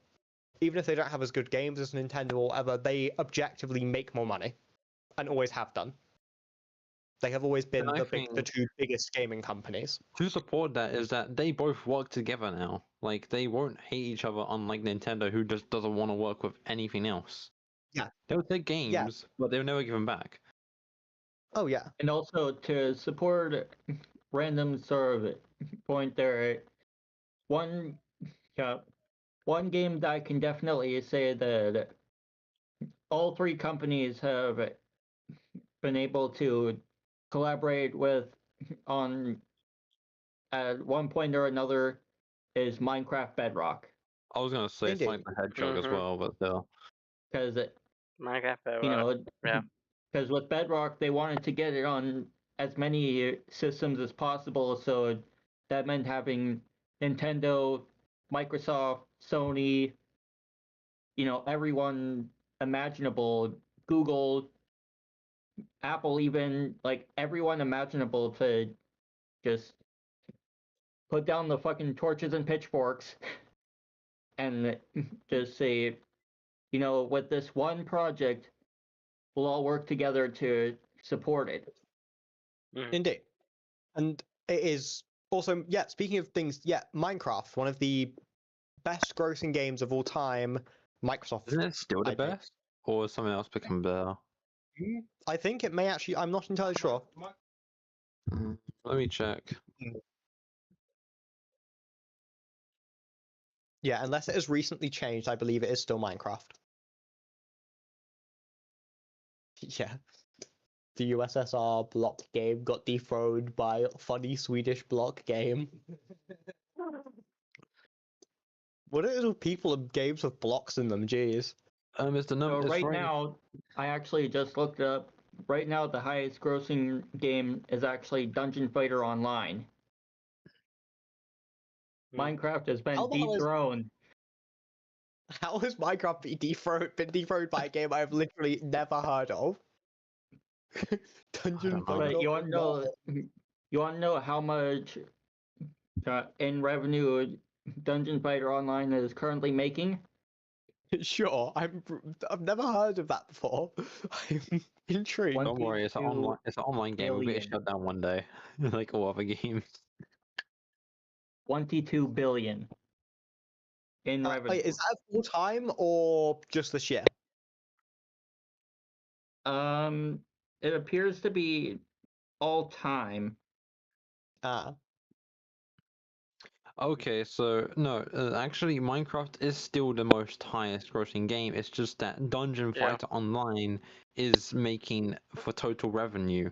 even if they don't have as good games as Nintendo or whatever, they objectively make more money. And always have done. They have always been the 2 biggest gaming companies. To support that is that they both work together now. Like, they won't hate each other, unlike Nintendo, who just doesn't want to work with anything else. Yeah. They'll take games, but they'll never give them back. Oh, yeah. And also to support random sort of point there, one game that I can definitely say that all 3 companies have been able to collaborate with on at one point or another is Minecraft Bedrock. I was gonna say Sonic the Hedgehog as well, but still. Because Minecraft Bedrock. Yeah. Because with Bedrock they wanted to get it on as many systems as possible, so that meant having Nintendo, Microsoft, Sony, everyone imaginable, Google, Apple, even everyone imaginable to just put down the fucking torches and pitchforks and just say, with this one project, we'll all work together to support it. Indeed. And it is also, yeah, speaking of things, yeah, Minecraft, one of the best grossing games of all time. Microsoft. Isn't it still the IP. best? Or has something else become better? I think it may actually, I'm not entirely sure. Let me check. Yeah, unless it has recently changed, I believe it is still Minecraft. Yeah. The USSR block game got dethroned by funny Swedish block game. What is it with people and games with blocks in them? Jeez. It's the So number. right now, I actually just looked up. Right now, the highest grossing game is actually Dungeon Fighter Online. Minecraft has been How the hell is- dethroned. How has Minecraft been dethroned by a game I've literally never heard of? Dungeon don't know. Fighter. But you want to know how much in revenue Dungeon Fighter Online is currently making? Sure, I've never heard of that before. I'm intrigued. Don't worry, it's an 22 online. It's an online game. We'll get it billion. shut down one day, like all other games. 22 billion in revenue. Wait, is that full time or just this year? It appears to be all time. Okay, so no, actually, Minecraft is still the most highest grossing game. It's just that Dungeon Yeah. Fighter Online is making for total revenue.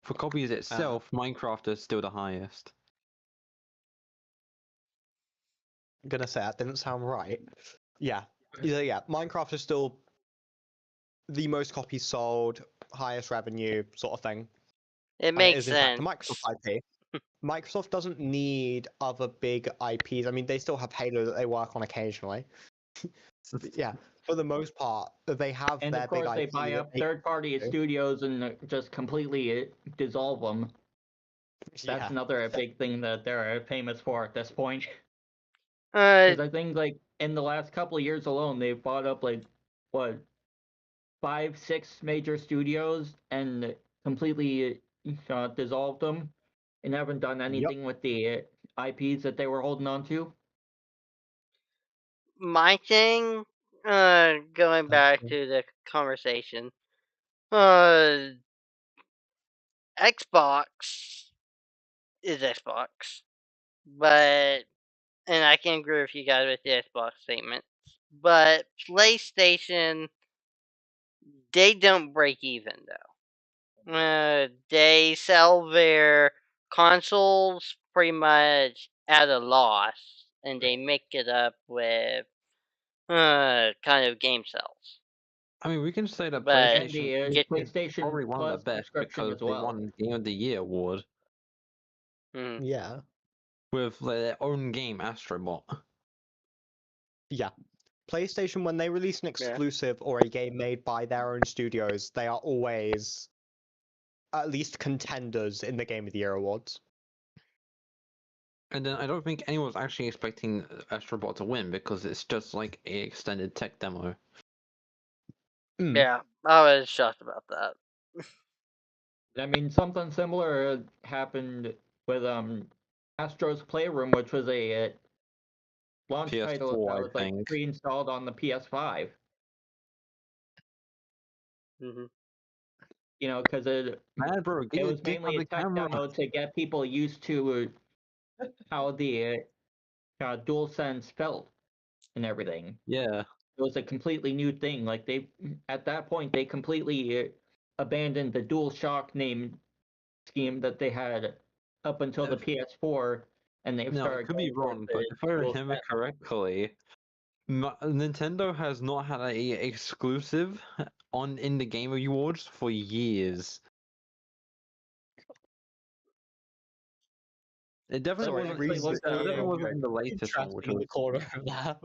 For copies itself, Minecraft is still the highest. I'm gonna say that didn't sound right. Yeah, yeah. Minecraft is still the most copies sold, highest revenue sort of thing. It And it makes is in fact sense. a Microsoft IP. Microsoft doesn't need other big IPs. I mean, they still have Halo that they work on occasionally. Yeah, for the most part, they have And their of course, big they IP buy that up third-party do. studios and just completely dissolve them. That's Yeah. another big thing that they're famous for at this point. Uh, Because I think, like, in the last couple of years alone, they've bought up, like, what, 5, 6 major studios and completely dissolved them and haven't done anything with the IPs that they were holding on to. my thing, going back to the conversation, Xbox is Xbox, but, and I can agree with you guys with the Xbox statement, but PlayStation, they don't break even though. They sell their consoles pretty much at a loss, and they make it up with kind of game sales. I mean, we can say that But And PlayStation the is PlayStation probably one of Plus the best subscription because as they well. won Game of the Year award Yeah. with their own game, Astrobot. Yeah. PlayStation, when they release an Yeah. exclusive or a game made by their own studios, they are always at least contenders in the Game of the Year awards. And then I don't think anyone's actually expecting Astrobot to win because it's just like a extended tech demo. yeah, I was shocked about that. I mean, something similar happened with Astro's Playroom, which was a launch title that PS4, I was like think. pre-installed on the PS5. Mm-hmm. You know, because it MadBro, get it your was dick on mainly the a tech camera. demo to get people used to how the DualSense felt and everything. Yeah. It was a completely new thing. Like they, at that point, they completely abandoned the DualShock name scheme that they had up until the PS4, and they've No, I started could be going towards wrong, the but if I DualSense. remember correctly, Nintendo has not had a exclusive in the Game Awards for years. It definitely Sorry, wasn't. Reese look is at It definitely it. wasn't in the latest one, Interesting which in the was. corner of that.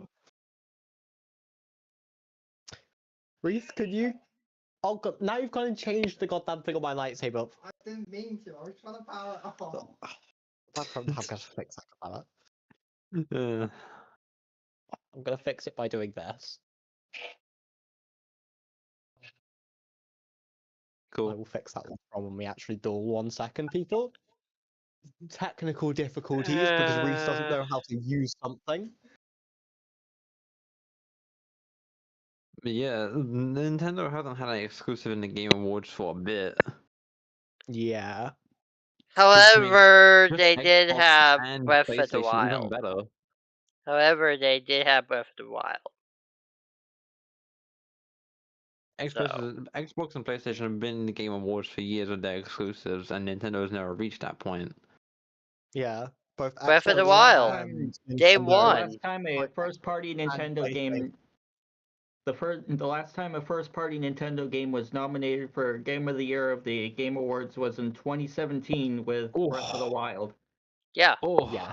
Reese, could you? Oh god, now you've gone and changed the goddamn thing on my lightsaber. I didn't mean to. I was trying to power it off. I'm gonna fix that. Uh, I'm gonna fix it by doing this. I cool. will fix that one when we actually duel 1 second, people. technical difficulties because Reese doesn't know how to use something. But yeah, Nintendo hasn't had an exclusive in the Game Awards for a bit. Yeah. However, Just they did Xbox have and Breath of the PlayStation, even Wild. better. However, they did have Breath of the Wild. Xbox and PlayStation have been in the Game Awards for years with their exclusives, and Nintendo has never reached that point. Yeah. Both Breath of the Xbox Wild. and They Nintendo won. The last time a first-party Nintendo game, the last time a first-party Nintendo game was nominated for Game of the Year of the Game Awards was in 2017 with Breath of the Wild. Yeah. Oh, Yeah.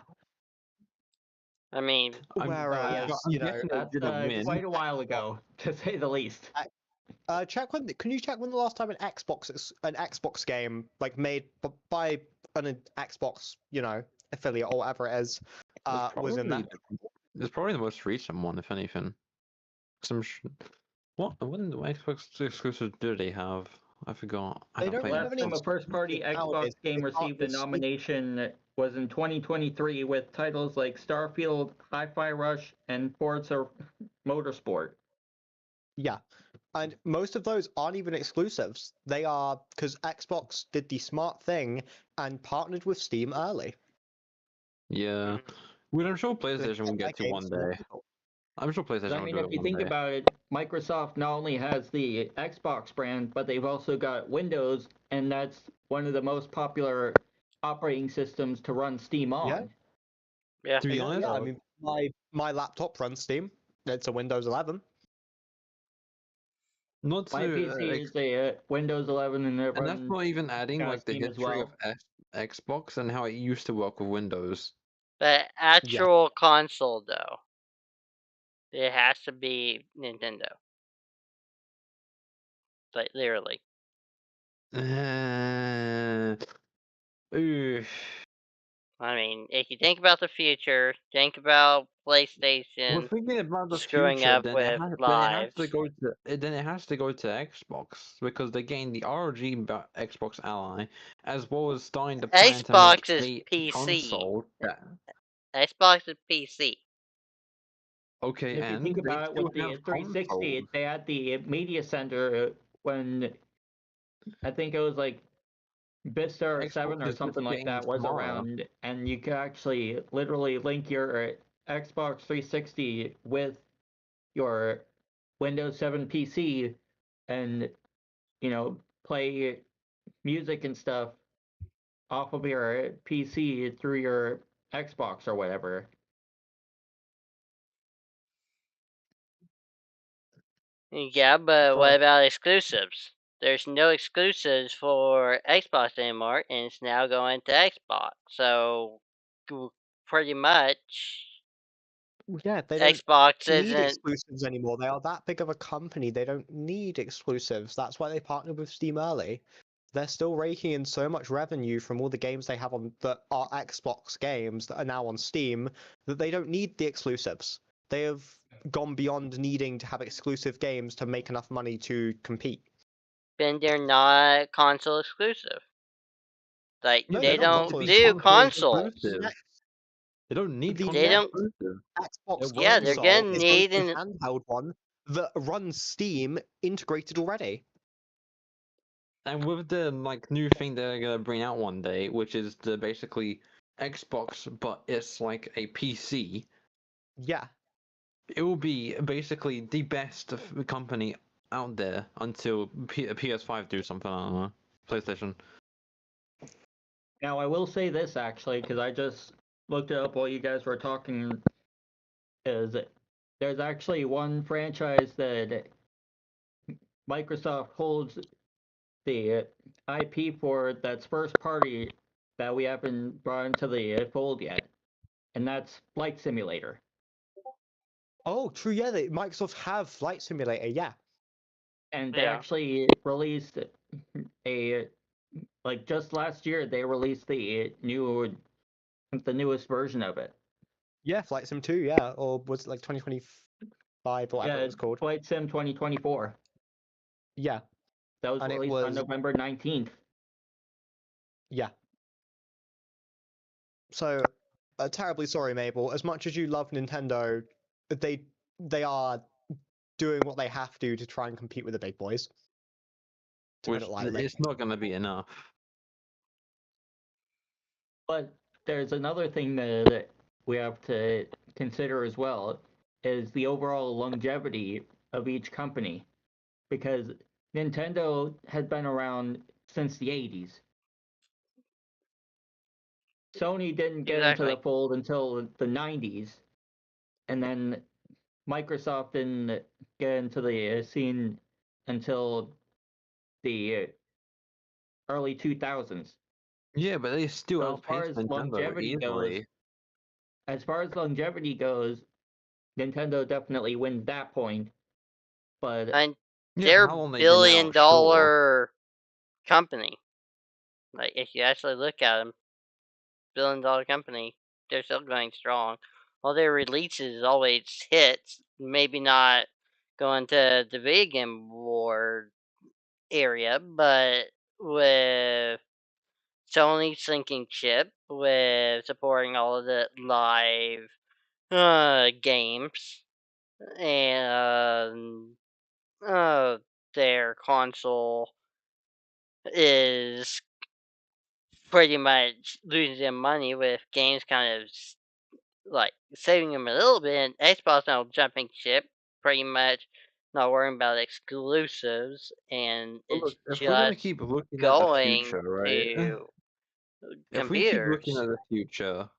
I mean, Whereas, yes, you know, guessing it That's didn't win. quite a while ago, to say the least. can you check when the last time an Xbox game like made by an Xbox, you know, affiliate or whatever it is, was in that? It's probably the most recent one, if anything. What Xbox exclusives do they have? I forgot. I They don't don't play have Last any time a first-party exclusives Xbox nowadays, game they can't received a exclusive- nomination was in 2023 with titles like Starfield, Hi-Fi Rush, and Forza Motorsport. Yeah. And most of those aren't even exclusives. They are because Xbox did the smart thing and partnered with Steam early. Yeah. Well, I'm sure So they PlayStation will get get to their one games to more day. people. I'm sure PlayStation I will mean, do if it you one think day. about it, Microsoft not only has the Xbox brand, but they've also got Windows, and that's one of the most popular operating systems to run Steam on. Yeah. yeah. To be Exactly, honest, yeah. I mean, my laptop runs Steam. It's a Windows 11. not My to PC is a Windows 11, and it and that's runs not even adding like the Steam as history well. of Xbox and how it used to work with Windows. The actual console, though, it has to be Nintendo. Like, literally. Oof. I mean, if you think about the future, think about Well, PlayStation thinking about the screwing future, up with then it has to lives. go to then it has to go to Xbox because they gained the ROG Xbox Ally, as well as starting to plan to make Xbox is a PC. console. Xbox is PC. Okay, If you and think they about it, still with the have 360, consoles. they had the media center when I think it was like Vista or Xbox 7 or is just something like getting that was smarter. around, and you could actually literally link your Xbox 360 with your Windows 7 PC and, you know, play music and stuff off of your PC through your Xbox or whatever. Yeah, but Bro. what about exclusives? There's no exclusives for Xbox anymore, and it's now going to Xbox. So, pretty much, Yeah, they don't Xbox need isn't. exclusives anymore. They are that big of a company. They don't need exclusives. That's why they partnered with Steam early. They're still raking in so much revenue from all the games they have on that are Xbox games that are now on Steam that they don't need the exclusives. They have gone beyond needing to have exclusive games to make enough money to compete. Then they're not console exclusive. Like, No, they they're not don't console do consoles. exclusive. They don't need The console They don't. exclusive. Xbox Yeah, they're console gonna is going need to be an. a handheld one that runs Steam integrated already. And with the like new thing they're gonna bring out one day, which is the basically Xbox, but it's like a PC. Yeah. It will be basically the best company out there until PS5 do something. I don't know. PlayStation. Now, I will say this actually, because I just looked it up while you guys were talking, is there's actually one franchise that Microsoft holds the IP for that's first party that we haven't brought into the fold yet, and that's Flight Simulator. Oh, true. Yeah, Microsoft have Flight Simulator. Yeah. And they Yeah. actually released a like just last year they released the newest version of it. Yeah, Flight Sim 2. Yeah, or was it like 2025 or whatever it was called? Flight Sim 2024. Yeah. That was And it released on was November 19th. yeah. So, terribly sorry, Mabel. As much as you love Nintendo, they are doing what they have to try and compete with the big boys. To put Which it lightly. it's not going to be enough. But there's another thing that we have to consider as well, is the overall longevity of each company. Because Nintendo has been around since the 80s. Sony didn't get into the fold until the 90s, and then Microsoft didn't get into the scene until the early 2000s. Yeah, but they still So as far outpace as Nintendo longevity easily. goes, Nintendo definitely wins that point. But And Yeah, they're how long they've been billion out, dollar company. Like if you actually look at them, $1 billion company, they're still going strong. All their releases always hits. Maybe not going to the video game award area, but with Sony sinking ship, with supporting all of the live games, and their console is pretty much losing their money, with games kind of like saving them a little bit. And Xbox now jumping ship, pretty much not worrying about exclusives, and Well, it's look, if we're going to just keep looking at the going future, right? to If we keep looking computers. at the future,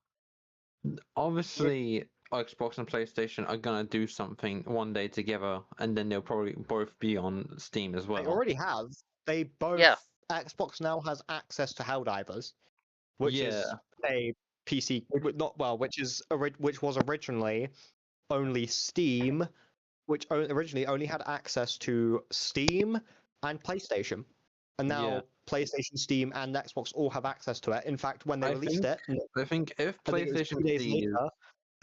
obviously Xbox and PlayStation are going to do something one day together, and then they'll probably both be on Steam as well. They already have. They both. Yeah. Xbox now has access to Helldivers, which Yeah. is a PC, which was originally only Steam, which originally only had access to Steam and PlayStation, and now Yeah. PlayStation, Steam, and Xbox all have access to it. In fact, when they released it, I think if I think it was PlayStation 2 days sees, later,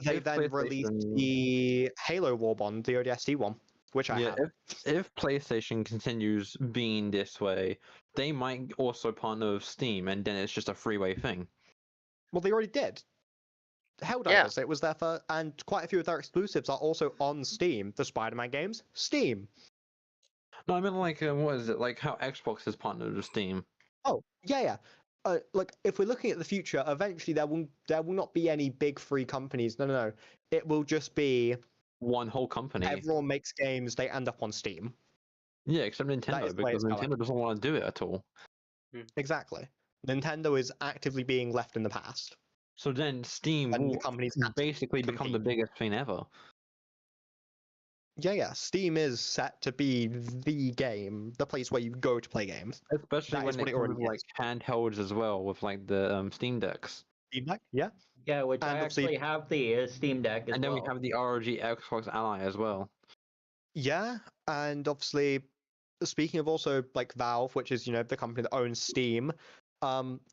they if then released PlayStation- the Halo Warbond, the ODST one, which I have. if PlayStation continues being this way, they might also partner with Steam, and then it's just a three-way thing. Well, they already did. Helldivers, it was their first, and quite a few of their exclusives are also on Steam. The Spider-Man games, Steam. No, I mean like, what is it? Like how Xbox has partnered with Steam. Oh, yeah. Like if we're looking at the future, eventually there will not be any big free companies. No. It will just be one whole company. Everyone makes games, they end up on Steam. Yeah, except Nintendo, because Nintendo doesn't want to do it at all. Exactly. Nintendo is actively being left in the past. So then Steam And will the companies basically become the biggest thing ever. Yeah. Steam is set to be the game, the place where you go to play games. Especially when it comes with like handhelds as well, with like the Steam Decks. Steam Deck, yeah. Yeah, which I actually have the Steam Deck as well. And then we have the ROG Xbox Ally as well. Yeah, and obviously, speaking of also like Valve, which is the company that owns Steam.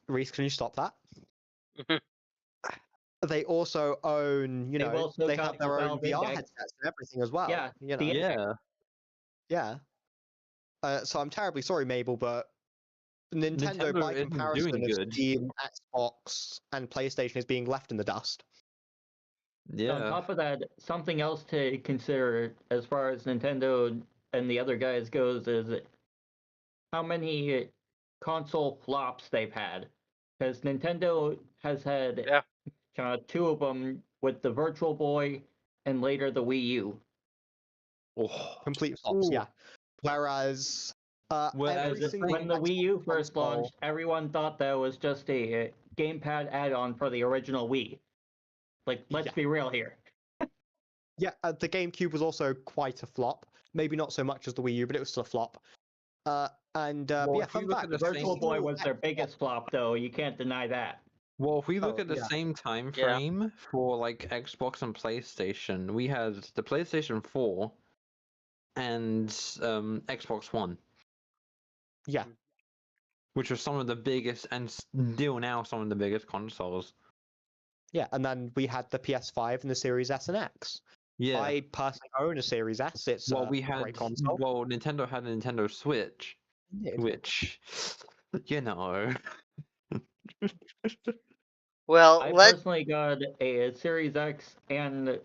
Reese, can you stop that? They also own, they have their own VR headsets and everything as well. Yeah. So I'm terribly sorry, Mabel, but Nintendo by comparison of Steam, Xbox, and PlayStation is being left in the dust. Yeah. On top of that, something else to consider as far as Nintendo and the other guys goes is how many console flops they've had. Because Nintendo has had two of them with the Virtual Boy and later the Wii U. Complete flops, yeah. Whereas when the Wii U first launched, everyone thought that was just a gamepad add-on for the original Wii. Like, let's be real here. Yeah, the GameCube was also quite a flop. Maybe not so much as the Wii U, but it was still a flop. Fun fact, the Virtual Boy was their biggest flop, though. You can't deny that. Well, if we look at the same time frame for like Xbox and PlayStation, we had the PlayStation 4 and Xbox One. Yeah. Which was some of the biggest, and still now some of the biggest consoles. Yeah, and then we had the PS5 and the Series S and X. Yeah. I personally own a Series S. It's a great console. Well, Nintendo had a Nintendo Switch, which, Well, I let personally got a Series X and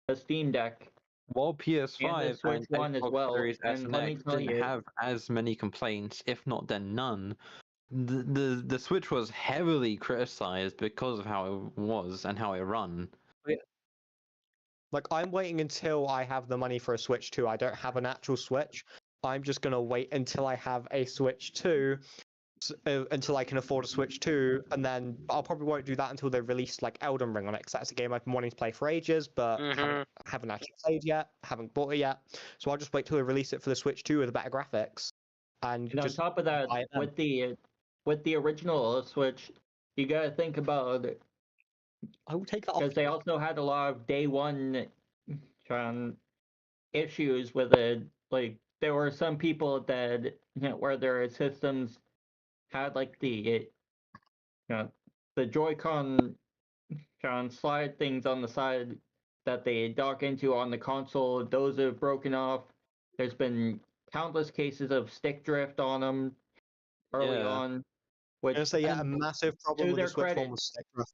a Steam Deck While and PS5 a Switch and One as Xbox well, Series S and and let me X tell didn't you, have as many complaints, if not then none, the Switch was heavily criticized because of how it was and how it run. Like, I'm waiting until I have the money for a Switch 2. I don't have an actual Switch. I'm just gonna wait until I have a Switch 2, until I can afford a Switch 2, and then I'll probably won't do that until they release like Elden Ring on it, because that's a game I've been wanting to play for ages, but haven't actually played yet, haven't bought it yet. So I'll just wait till they release it for the Switch 2 with the better graphics, and and on just top of that, buy it then. with the original Switch, you gotta think about I will take that off. because they also had a lot of day one issues with it. Like there were some people that where their systems had like the Joy-Con slide things on the side that they dock into on the console. Those have broken off. There's been countless cases of stick drift on them early Yeah. on, I'm which gonna say, yeah, a massive problem to with the their Switch credit, One was stick drift.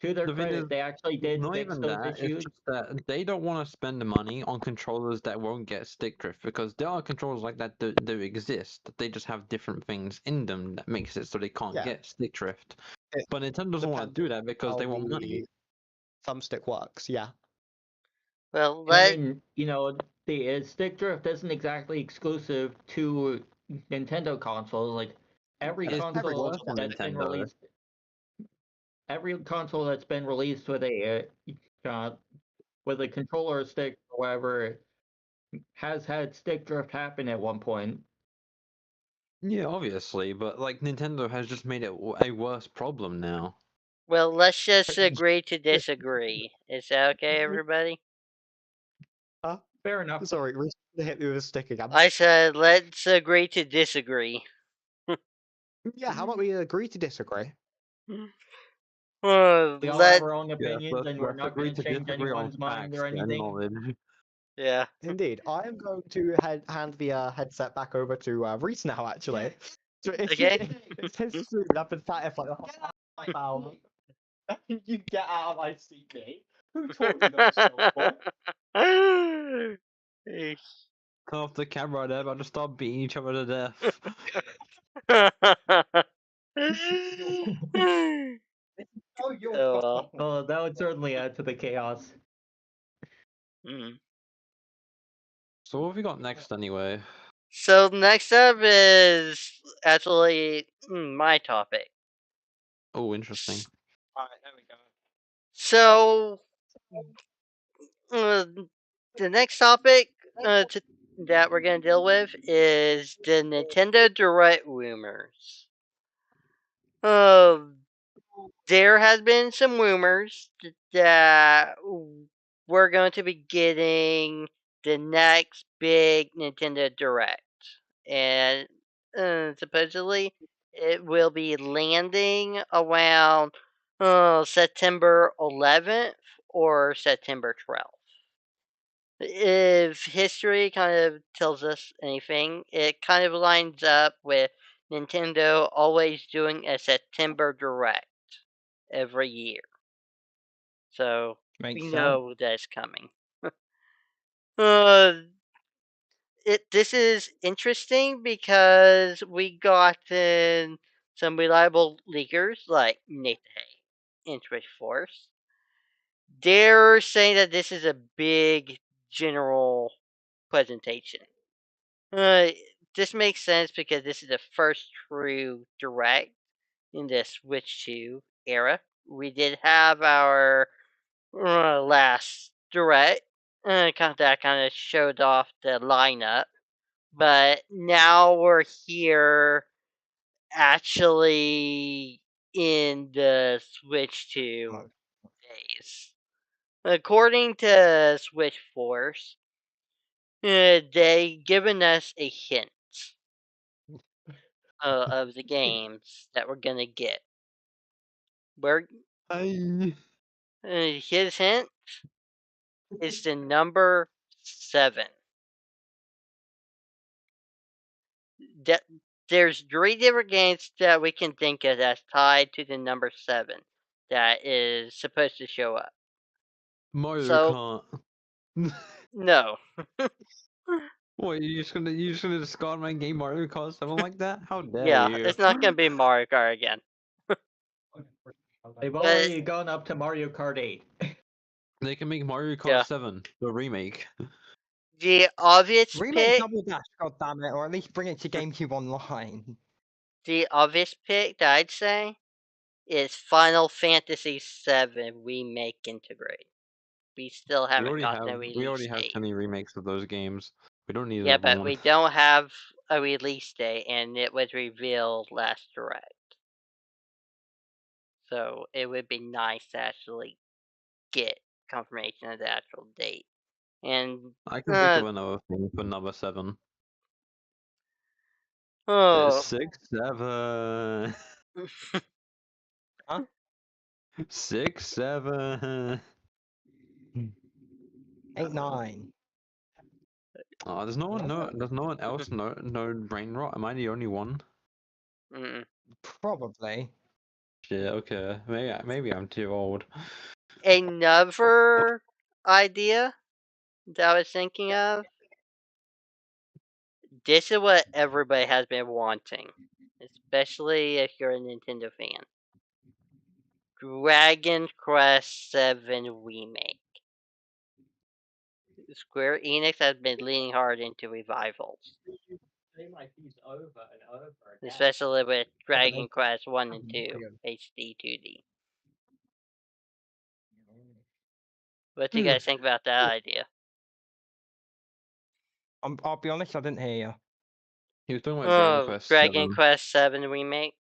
to their The thing is, credit, they actually did not fix even those that, it's issues. just that they don't want to spend the money on controllers that won't get stick drift, because there are controllers like that do exist. They just have different things in them that makes it so they can't Yeah. get stick drift. It But Nintendo doesn't want to do that because how they want money. the thumbstick works, yeah. well I let mean, the stick drift isn't exactly exclusive to Nintendo consoles. Like every It's console worse than that's been Nintendo. released, every console that's been released with a controller stick or whatever has had stick drift happen at one point. Yeah, obviously, but like Nintendo has just made it a worse problem now. well let's just agree to disagree. Is that okay, everybody? Fair enough. Sorry, Reese hit me with a stick again. I said let's agree to disagree. Yeah, how about we agree to disagree? We all have Let our own opinions, and we're let's not agree going to change disagree on anyone's mind facts or and anything. knowledge. yeah. Indeed. I am going to hand the headset back over to Reese now, actually. So if Okay. it's his stream, I've been sat here for like a You get out of my seat, mate. Who told you that was so Cut off the camera, they're about to start beating each other to death. Oh, your Oh, well. Oh, that would certainly add to the chaos. Mm. So what have we got next anyway? So next up is actually my topic. Oh, interesting. Alright, there we go. So the next topic that we're going to deal with is the Nintendo Direct rumors. There has been some rumors that we're going to be getting the next big Nintendo Direct, and supposedly it will be landing around September 11th or September 12th. If history kind of tells us anything, it kind of lines up with Nintendo always doing a September Direct every year. So Makes we sense. know that's coming. This is interesting because we gotten some reliable leakers like Nathan Hay, Interest Force. They're saying that this is a big general presentation. This makes sense because this is the first true direct in the Switch 2 era. We did have our last direct that kind of showed off the lineup, but now we're here actually in the Switch 2 days. According to Switch Force, they given us a hint of the games that we're gonna get. We're his hint is the number 7. There's 3 different games that we can think of that's tied to the number 7. that is supposed to show up. Mario So- Kart. No. What, you just gonna discard my game Mario Kart 7 like that? How dare Yeah, you? it's not gonna be Mario Kart again. They've But- already gone up to Mario Kart 8. They can make Mario Kart Yeah. 7, the remake. The obvious Remake pick. Double Dash, goddammit, or at least bring it to GameCube Online. The obvious pick that I'd say is Final Fantasy VII Remake Integrate. We still We haven't already gotten have a release we already have date. 20 remakes of those games. We don't need Yeah, another but one. we don't have a release date, and it was revealed last Direct. So it would be nice to actually get confirmation of the actual date. And I can think of another thing for number 7. oh, 6, 7. Huh? 6, 7. 8, 9. Oh, there's no one else no brain rot. Am I the only one? mm. Probably. Shit. Okay. Maybe I'm too old. Another idea that I was thinking of. This is what everybody has been wanting, especially if you're a Nintendo fan. Dragon Quest VII Remake. Square Enix has been leaning hard into revivals, especially with Dragon Quest 1 and 2 HD 2D. What do you guys think about that idea? I'll be honest, I didn't hear you. He was talking about Dragon Quest 7. Dragon Quest 7 Remake.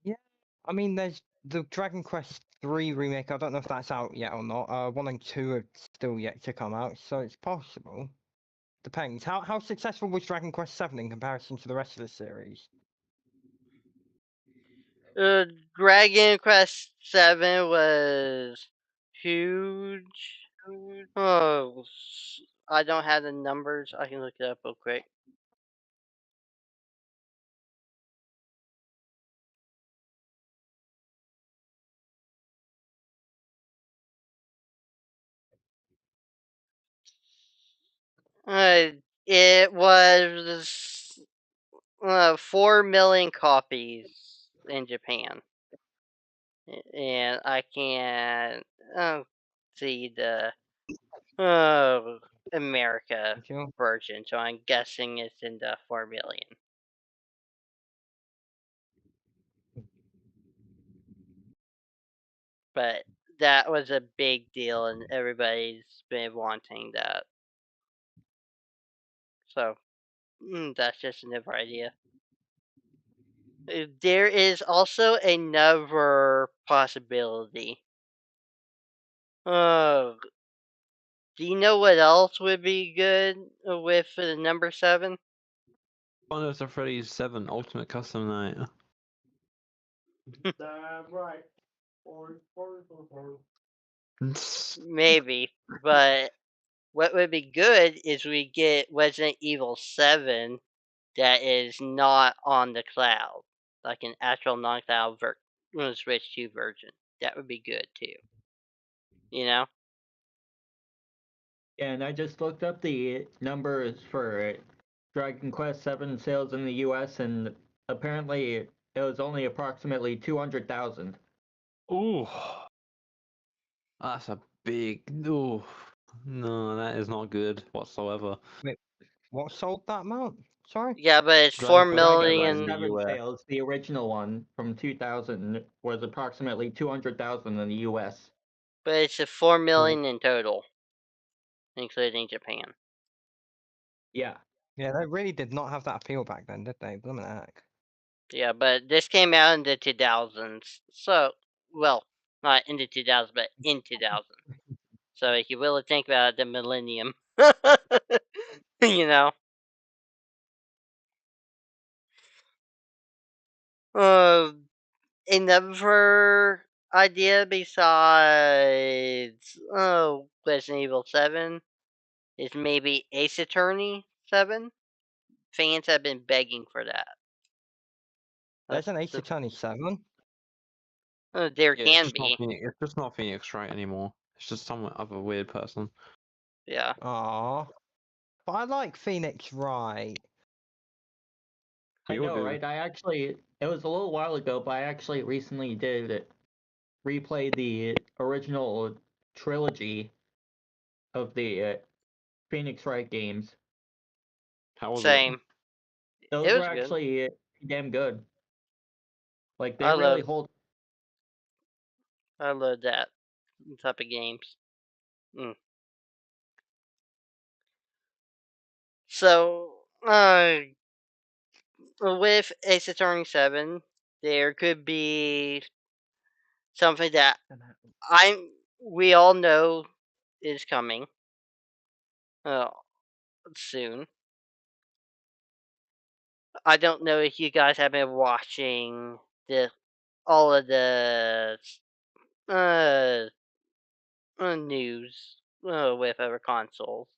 Yeah. I mean, there's the Dragon Quest 3 remake. I don't know if that's out yet or not. 1 and 2 are still yet to come out, so it's possible. Depends. How successful was Dragon Quest 7 in comparison to the rest of the series? Dragon Quest 7 was huge. Oh, I don't have the numbers. I can look it up real quick. It was 4 million copies in Japan. And I can see the America Sure. version, so I'm guessing it's in the 4 million. But that was a big deal, and everybody's been wanting that. So that's just another idea. There is also another possibility. Do you know what else would be good with the number 7? Final Fantasy Freddy's 7 Ultimate Custom Night. Right. Maybe, but what would be good is we get Resident Evil 7 that is not on the cloud, like an actual non-cloud Switch 2 version. That would be good too. You know? And I just looked up the numbers for Dragon Quest 7 sales in the US, and apparently it was only approximately 200,000. Ooh. That's a big. Ooh. No, that is not good whatsoever. What sold that amount? Sorry? Yeah, but it's Dragon 4 Quest million. Dragon- 7 US. sales, the original one from 2000 was approximately 200,000 in the US. But it's a 4 million in total, including Japan. Yeah. Yeah, they really did not have that appeal back then, did they? Blimmin' heck. Yeah, but this came out in the 2000s. So, well, not in the 2000s, but in 2000. So if you really think about it, the millennium. You know? Another idea besides Resident Evil 7 is maybe Ace Attorney 7. Fans have been begging for that. There's an Ace So- Attorney 7? There Yeah, can be. It's just not Phoenix Wright anymore. It's just some other weird person. Yeah. Aw. But I like Phoenix Wright. I We all know, do. right? It was a little while ago, but I actually recently did replay the original trilogy of the Phoenix Wright games. How was it? Same. Those It were was good. actually damn good. Like, they I really love hold. that type of games. So, with Ace Attorney 7, there could be something that we all know is coming soon. I don't know if you guys have been watching all of the news with other consoles.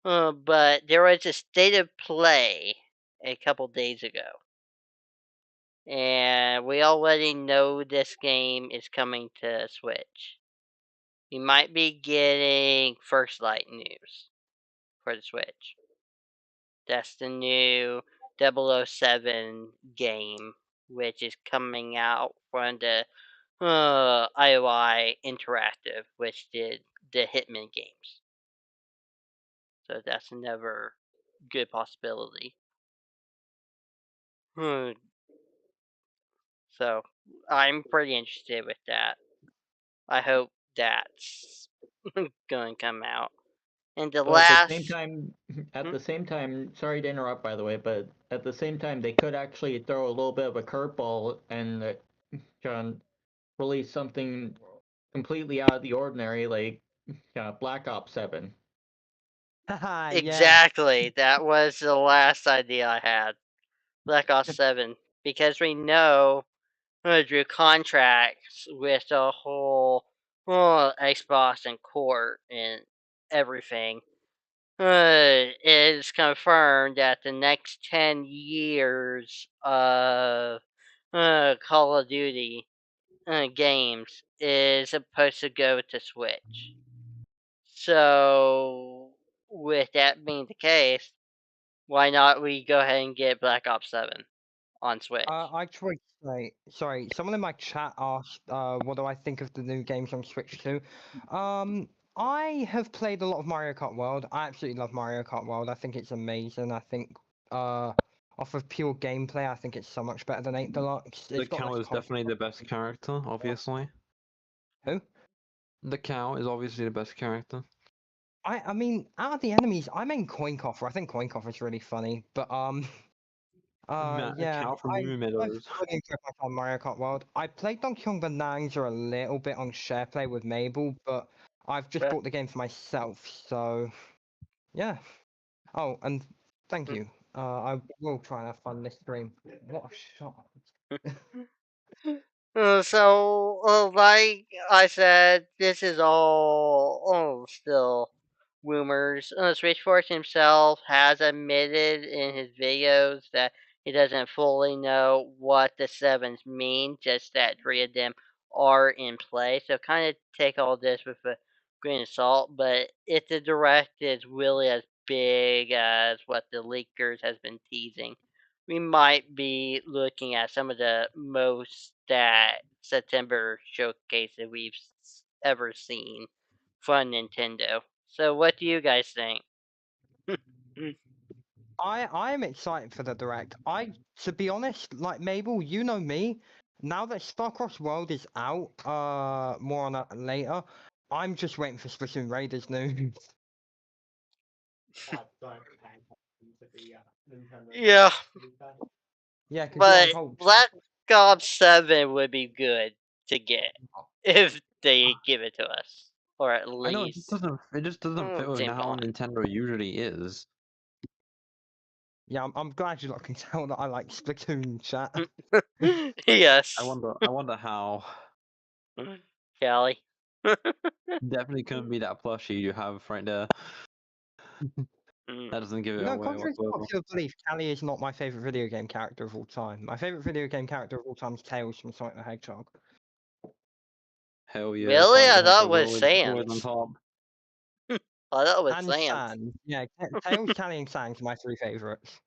But there was a state of play a couple days ago. And we already know this game is coming to Switch. You might be getting First Light news for the Switch. That's the new 007 game, which is coming out from the IOI Interactive, which did the Hitman games. So that's another good possibility. So I'm pretty interested with that. I hope that's going to come out. And the But last. at the same time, sorry to interrupt, by the way, but at the same time, they could actually throw a little bit of a curveball and release something completely out of the ordinary, like Black Ops 7. Haha, yeah. Exactly. That was the last idea I had. Black Ops 7. Because we know through contracts with the whole Xbox and court and everything, it is confirmed that the next 10 years of Call of Duty games is supposed to go to Switch. So, with that being the case, why not we go ahead and get Black Ops 7 on Switch? I tried to say, sorry, someone in my chat asked, what do I think of the new games on Switch 2? I have played a lot of Mario Kart World. I absolutely love Mario Kart World. I think it's amazing. I think, off of pure gameplay, I think it's so much better than 8 Deluxe. The cow is definitely the best character, obviously. Who? The cow is obviously the best character. I mean, out of the enemies, I main Coin Coffer. I think Coin Coffer is really funny, but A yeah, cow from Moo I've Meadows. really enjoyed my time in Mario Kart World. I played Donkey Kong Bonanza a little bit on SharePlay with Mabel, but I've just bought the game for myself, so yeah. Oh, and thank you. I will try and have fun this stream. What a shot. So, like I said, this is all still rumors. Switchforce himself has admitted in his videos that he doesn't fully know what the sevens mean, just that 3 of them are in play. So kind of take all this with a grain of salt. But if the direct is really as big as what the leakers has been teasing, we might be looking at some of the most that September showcases we've ever seen from Nintendo. So, what do you guys think? I'm excited for the direct. To be honest, like Mabel, you know me. Now that Starcross World is out, more on that later. I'm just waiting for Splatoon Raiders news. Yeah, Yeah, because but you're on hold. Black Ops 7 would be good to get if they give it to us, or at I know it just least doesn't fit with same how time. Nintendo usually is. Yeah, I'm glad you lot can tell that I like Splatoon chat. Yes. I wonder how. Callie. Definitely couldn't be that plushie you have right there. That doesn't give it You know, away contrary to whatsoever. popular belief, Callie is not my favorite video game character of all time. My favorite video game character of all time is Tails from Sonic the Hedgehog. Hell yeah. Really? It's I like thought a it was rolling on Sans. top. I thought it was And Sans. Sans. Yeah, Tails, Tally, and Sans are my 3 favourites.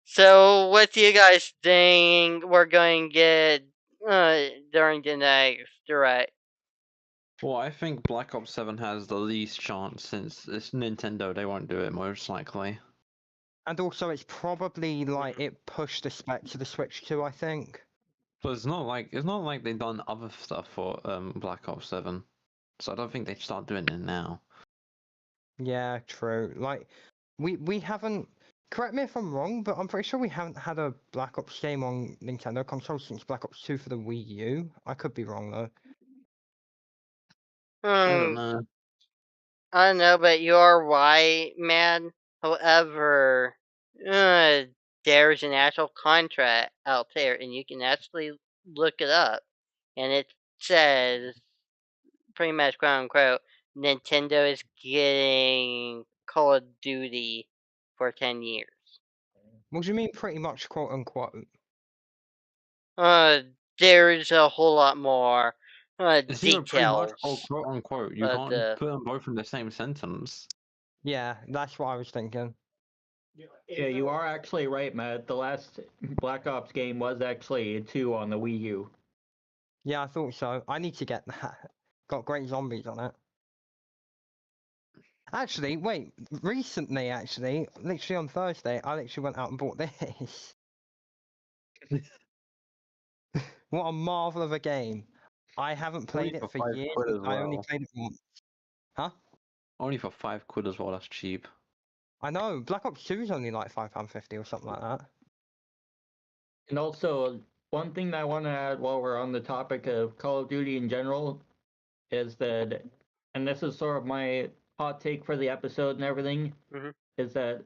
So, what do you guys think we're going to get during the next direct? Well, I think Black Ops 7 has the least chance since it's Nintendo. They won't do it most likely. And also, it's probably like it pushed the spec to the Switch 2, I think. But it's not like they've done other stuff for Black Ops 7. So I don't think they'd start doing it now. Yeah, true. Like, we haven't. Correct me if I'm wrong, but I'm pretty sure we haven't had a Black Ops game on Nintendo console since Black Ops 2 for the Wii U. I could be wrong though. I don't know. I don't know, but you're right, man. However, there's an actual contract out there, and you can actually look it up, and it says pretty much quote unquote Nintendo is getting Call of Duty for 10 years. What do you mean, pretty much, quote unquote? There's a whole lot more It's either pretty much or details. quote unquote. You can't put them both in the same sentence. Yeah, that's what I was thinking. Yeah, you are actually right, Matt. The last Black Ops game was actually 2 on the Wii U. Yeah, I thought so. I need to get that. Got great zombies on it. Actually, wait. Recently, literally on Thursday, I literally went out and bought this. What a marvel of a game. I haven't played Only it for for 5 years. quid as I only well. played it once. Huh? Only for 5 quid as well. That's cheap. I know. Black Ops 2 is only like £5.50 or something like that. And also, one thing that I want to add while we're on the topic of Call of Duty in general is that, and this is sort of my hot take for the episode and everything, is that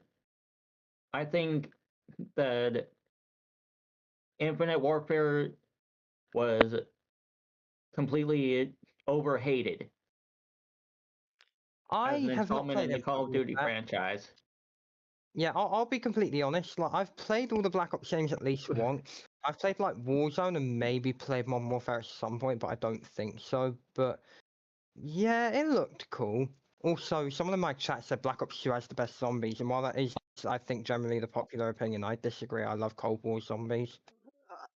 I think that Infinite Warfare was completely overhated I as an have not installment played in the anything Call of with Duty that. franchise. Yeah, I'll be completely honest. Like, I've played all the Black Ops games at least once. I've played like Warzone and maybe played Modern Warfare at some point, but I don't think so. But yeah, it looked cool. Also, someone in my chat said Black Ops 2 has the best zombies, and while that is, I think, generally the popular opinion, I disagree. I love Cold War zombies.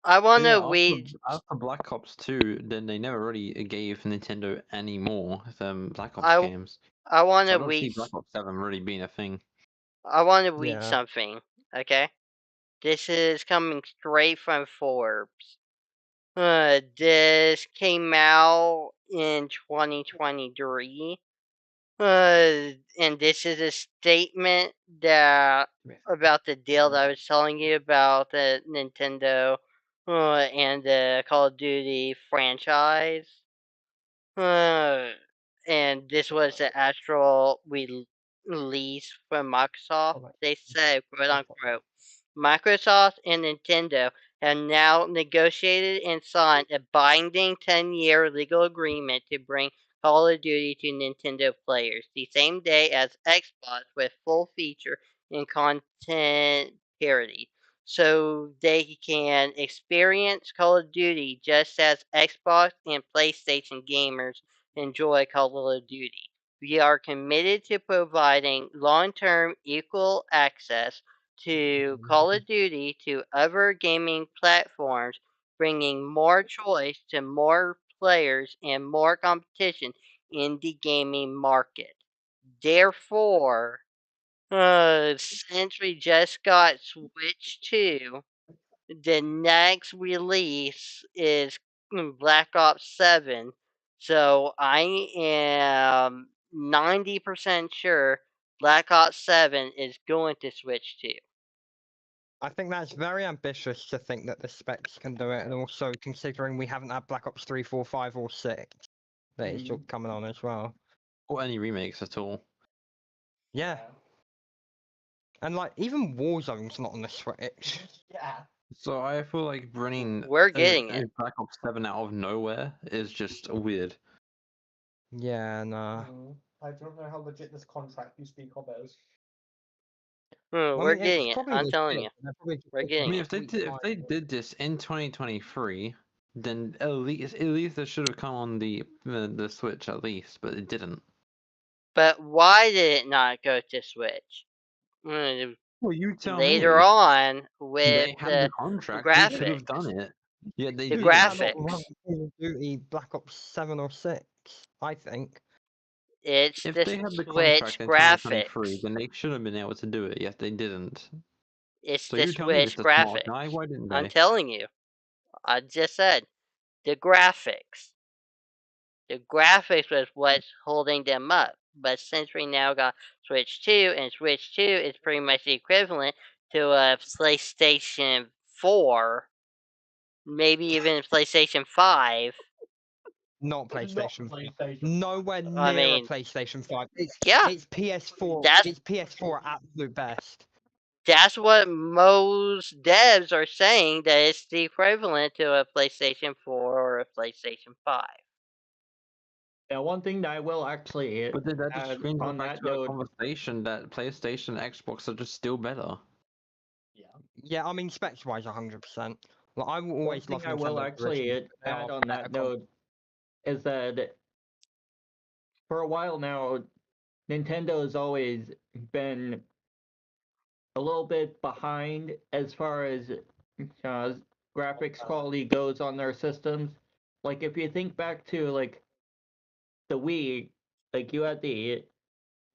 I want Yeah, to wait. after Black Ops 2, then they never really gave Nintendo any more Black Ops I games. I want So I to don't see wait. Black Ops 7 really being a thing. I want to read Yeah. something. Okay, this is coming straight from Forbes. This came out in 2023. And this is a statement that about the deal that I was telling you about the Nintendo and the Call of Duty franchise. And this was the actual release from Microsoft. They said, quote unquote, Microsoft and Nintendo have now negotiated and signed a binding 10-year legal agreement to bring Call of Duty to Nintendo players the same day as Xbox with full feature and content parity, so they can experience Call of Duty just as Xbox and PlayStation gamers enjoy Call of Duty. We are committed to providing long-term equal access to Call of Duty to other gaming platforms, bringing more choice to more players and more competition in the gaming market. Therefore, since we just got Switch 2, the next release is Black Ops 7. So I am 90% sure Black Ops 7 is going to Switch 2. I think that's very ambitious to think that the specs can do it, and also considering we haven't had Black Ops 3, 4, 5, or 6, that it's still coming on as well. Or any remakes at all. Yeah. And like, even Warzone's not on the Switch. Yeah. So I feel like bringing We're getting it. Black Ops 7 out of nowhere is just weird. Yeah, nah. I don't know how legit this contract you speak of is. We're getting it. I'm telling you. We're I getting mean, it. if they did this in 2023, then at least it should have come on the Switch at least, but it didn't. But why did it not go to Switch? Mm, Well, you tell Later me. on, with They had the the contract. They should have graphics. done it. Yeah, they The didn't. You cannot run graphics. Call of Duty Black Ops 7 or 6, I think. It's If the they had the Switch contract in 2023, graphics. then they should have been able to do it. Yet they didn't. It's So the you tell me, Switch Mr. Smart graphics. Guy, why didn't I'm they? telling you. I just said the graphics. The graphics was what's holding them up. But since we now got Switch 2, and Switch 2 is pretty much the equivalent to a PlayStation 4, maybe even PlayStation 5. Not Not PlayStation. PlayStation. Nowhere near I mean, a PlayStation 5. yeah, It's PS4. that's It's PS4 at absolute best. that's what most devs are saying, that it's the equivalent to a PlayStation 4 or a PlayStation 5. Now, one thing that I will actually But then that just add brings us on back that to a note, conversation that PlayStation and Xbox are just still better. Yeah. Yeah, I mean, specs wise, 100%. Like, I will one always thing love I will Nintendo actually originals, but they add are on better that note is that for a while now, Nintendo has always been a little bit behind as far as graphics quality goes on their systems. Like if you think back to like the Wii, like you had the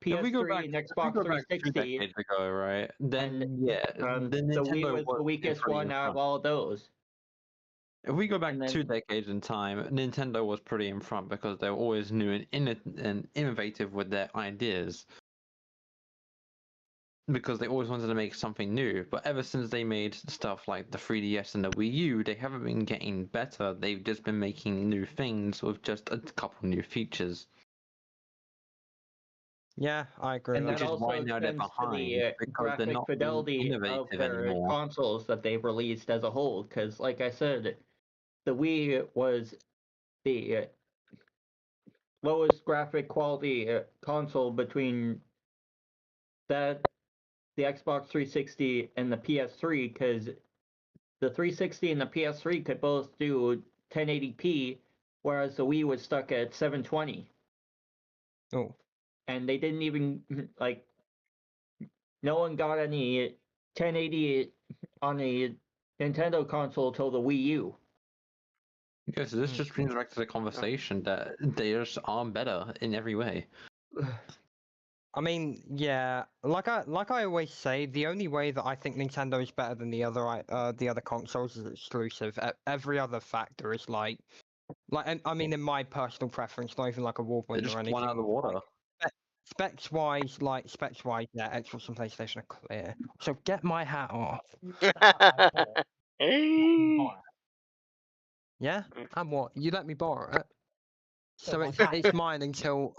If we go PS3 back, and if we Xbox go back 2 360, decades ago, right? Then and yeah, the the Wii Nintendo was the was weakest pretty one in out of front. all of those. If we go back And then 2 decades in time, Nintendo was pretty in front because they were always new and innovative with their ideas. Because they always wanted to make something new, but ever since they made stuff like the 3DS and the Wii U, they haven't been getting better. They've just been making new things with just a couple new features. Yeah, I agree and with that Which that. is why also now they're extends to behind, the because they're graphic not being fidelity of innovative their anymore. consoles that they've released as a whole. Because, like I said, the Wii was the lowest graphic quality console between that, the Xbox 360, and the PS3. Because the 360 and the PS3 could both do 1080p, whereas the Wii was stuck at 720. Oh, And they didn't even like. No one got any 1080 on a Nintendo console till the Wii U. Okay, so this just brings back to the conversation that they just are better in every way. I mean, yeah, like I always say, the only way that I think Nintendo is better than the other consoles is exclusive. Every other factor is like, and I mean, in my personal preference, not even like a war They're point just or anything. one out of the water. Specs wise, yeah, Xbox and PlayStation are clear. So get my hat off. Yeah, and what? You let me borrow it, so my it's hat. it's mine until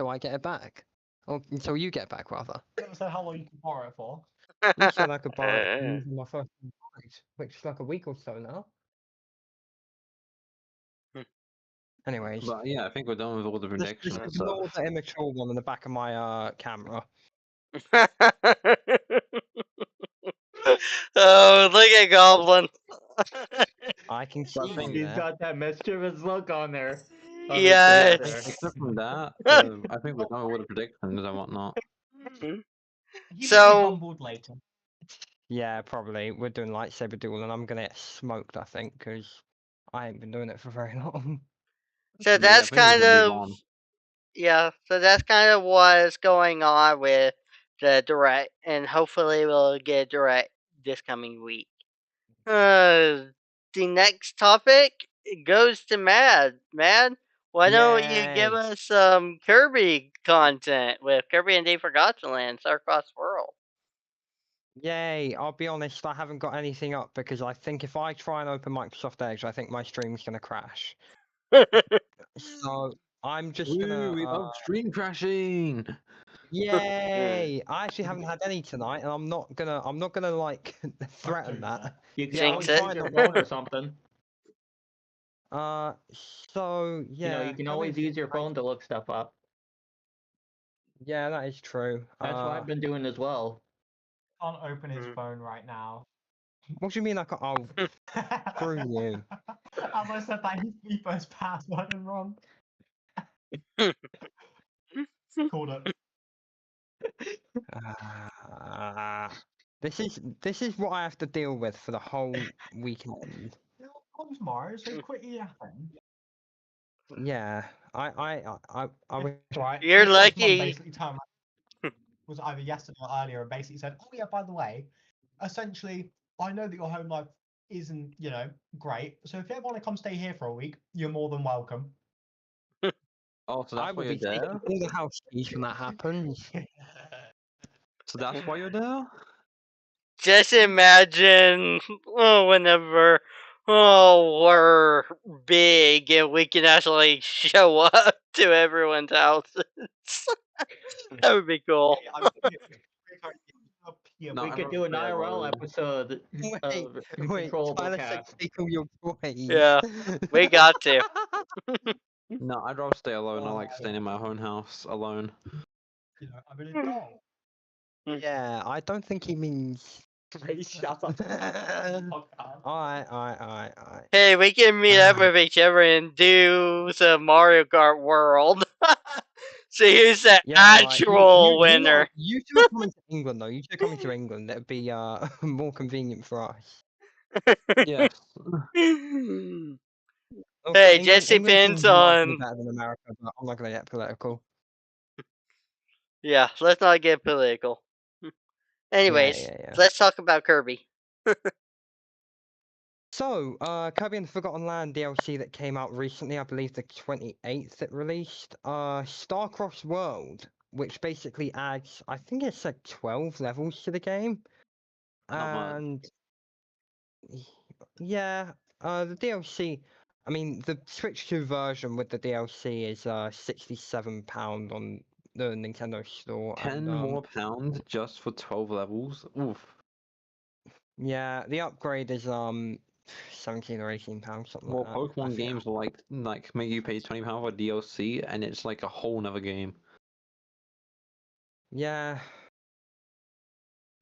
I get it back, or until you get it back rather. Never said how long you can borrow it for. You said I could borrow it using my first night, which is like a week or so now. Anyways, But yeah, I think we're done with all the just predictions. ignore the immature one in the back of my camera. Oh, look at Goblin. I can But I see think you He's there. got that mischievous look on there. On his face Yes. there. except from that, I think we're done with all the predictions and whatnot. He will be So- humbled later. Yeah, probably. We're doing lightsaber duel, and I'm gonna get smoked, I think, because I ain't been doing it for very long. So But yeah, I that's think we kind can move of on. so that's kind of what's going on with the direct, and hopefully we'll get a direct this coming week. The next topic goes to Mad. Mad, why don't you give Yay. us some Kirby content with Kirby and They Forgot to Land, Starcross World? Yay! I'll be honest, I haven't got anything up because I think if I try and open Microsoft Edge, I think my stream's gonna crash. So I'm just Woo, we gonna. love stream crashing. Yay! I actually haven't had any tonight, and I'm not gonna like threaten that. You can Yeah, always Jinx it. use your phone or something. So yeah. You can come always in- use your phone to look stuff up. Yeah, that is true. That's what I've been doing as well. Can't open his Mm. phone right now. What do you mean I can't? Oh, screw you. As I said that his first password and wrong. Called it. This is what I have to deal with for the whole weekend. Comes tomorrow, so quit yapping. Yeah, I was Right. You're Nicole's mum lucky. basically turned around, was either yesterday or earlier, and basically said, "Oh yeah, by the way, essentially, I know that your home life isn't, great. So if you ever want to come stay here for a week, you're more than welcome." Oh, so I that's why will you're be taking there? all the house keys when that happens. So that's why you're there? Just imagine, whenever, we're big and we can actually show up to everyone's houses. That would be cool. No, We I'd could rather do an stay IRL alone. episode of Wait, CtrlAble Tyler said Cast. take all your toys. Yeah, we got to. No, I'd rather stay alone. I like Oh. staying in my own house alone. I'm an adult. Yeah, I don't think he means. Please shut up. Podcast. Alright. Hey, we can meet up with each other and do some Mario Kart World. So here's the Yeah, right. actual winner. You two are coming to England though. You two are coming to England. That'd be more convenient for us. Yes. Also, Hey, England, just England depends seems markedly on. better than America, but I'm not gonna get political. Yeah, let's not get political. Anyways, Yeah. let's talk about Kirby. So, Kirby and the Forgotten Land DLC that came out recently, I believe the 28th it released. Starcross World, which basically adds, I think it's like 12 levels to the game. Not much. And yeah, the DLC, I mean, the Switch 2 version with the DLC is £67 on the Nintendo Store. 10 and, more pounds just for 12 levels? Oof. Yeah, the upgrade is 17 or 18 pounds, something Well, like that. I Pokemon think. games like make you pay £20 for DLC, and it's like a whole nother game. Yeah.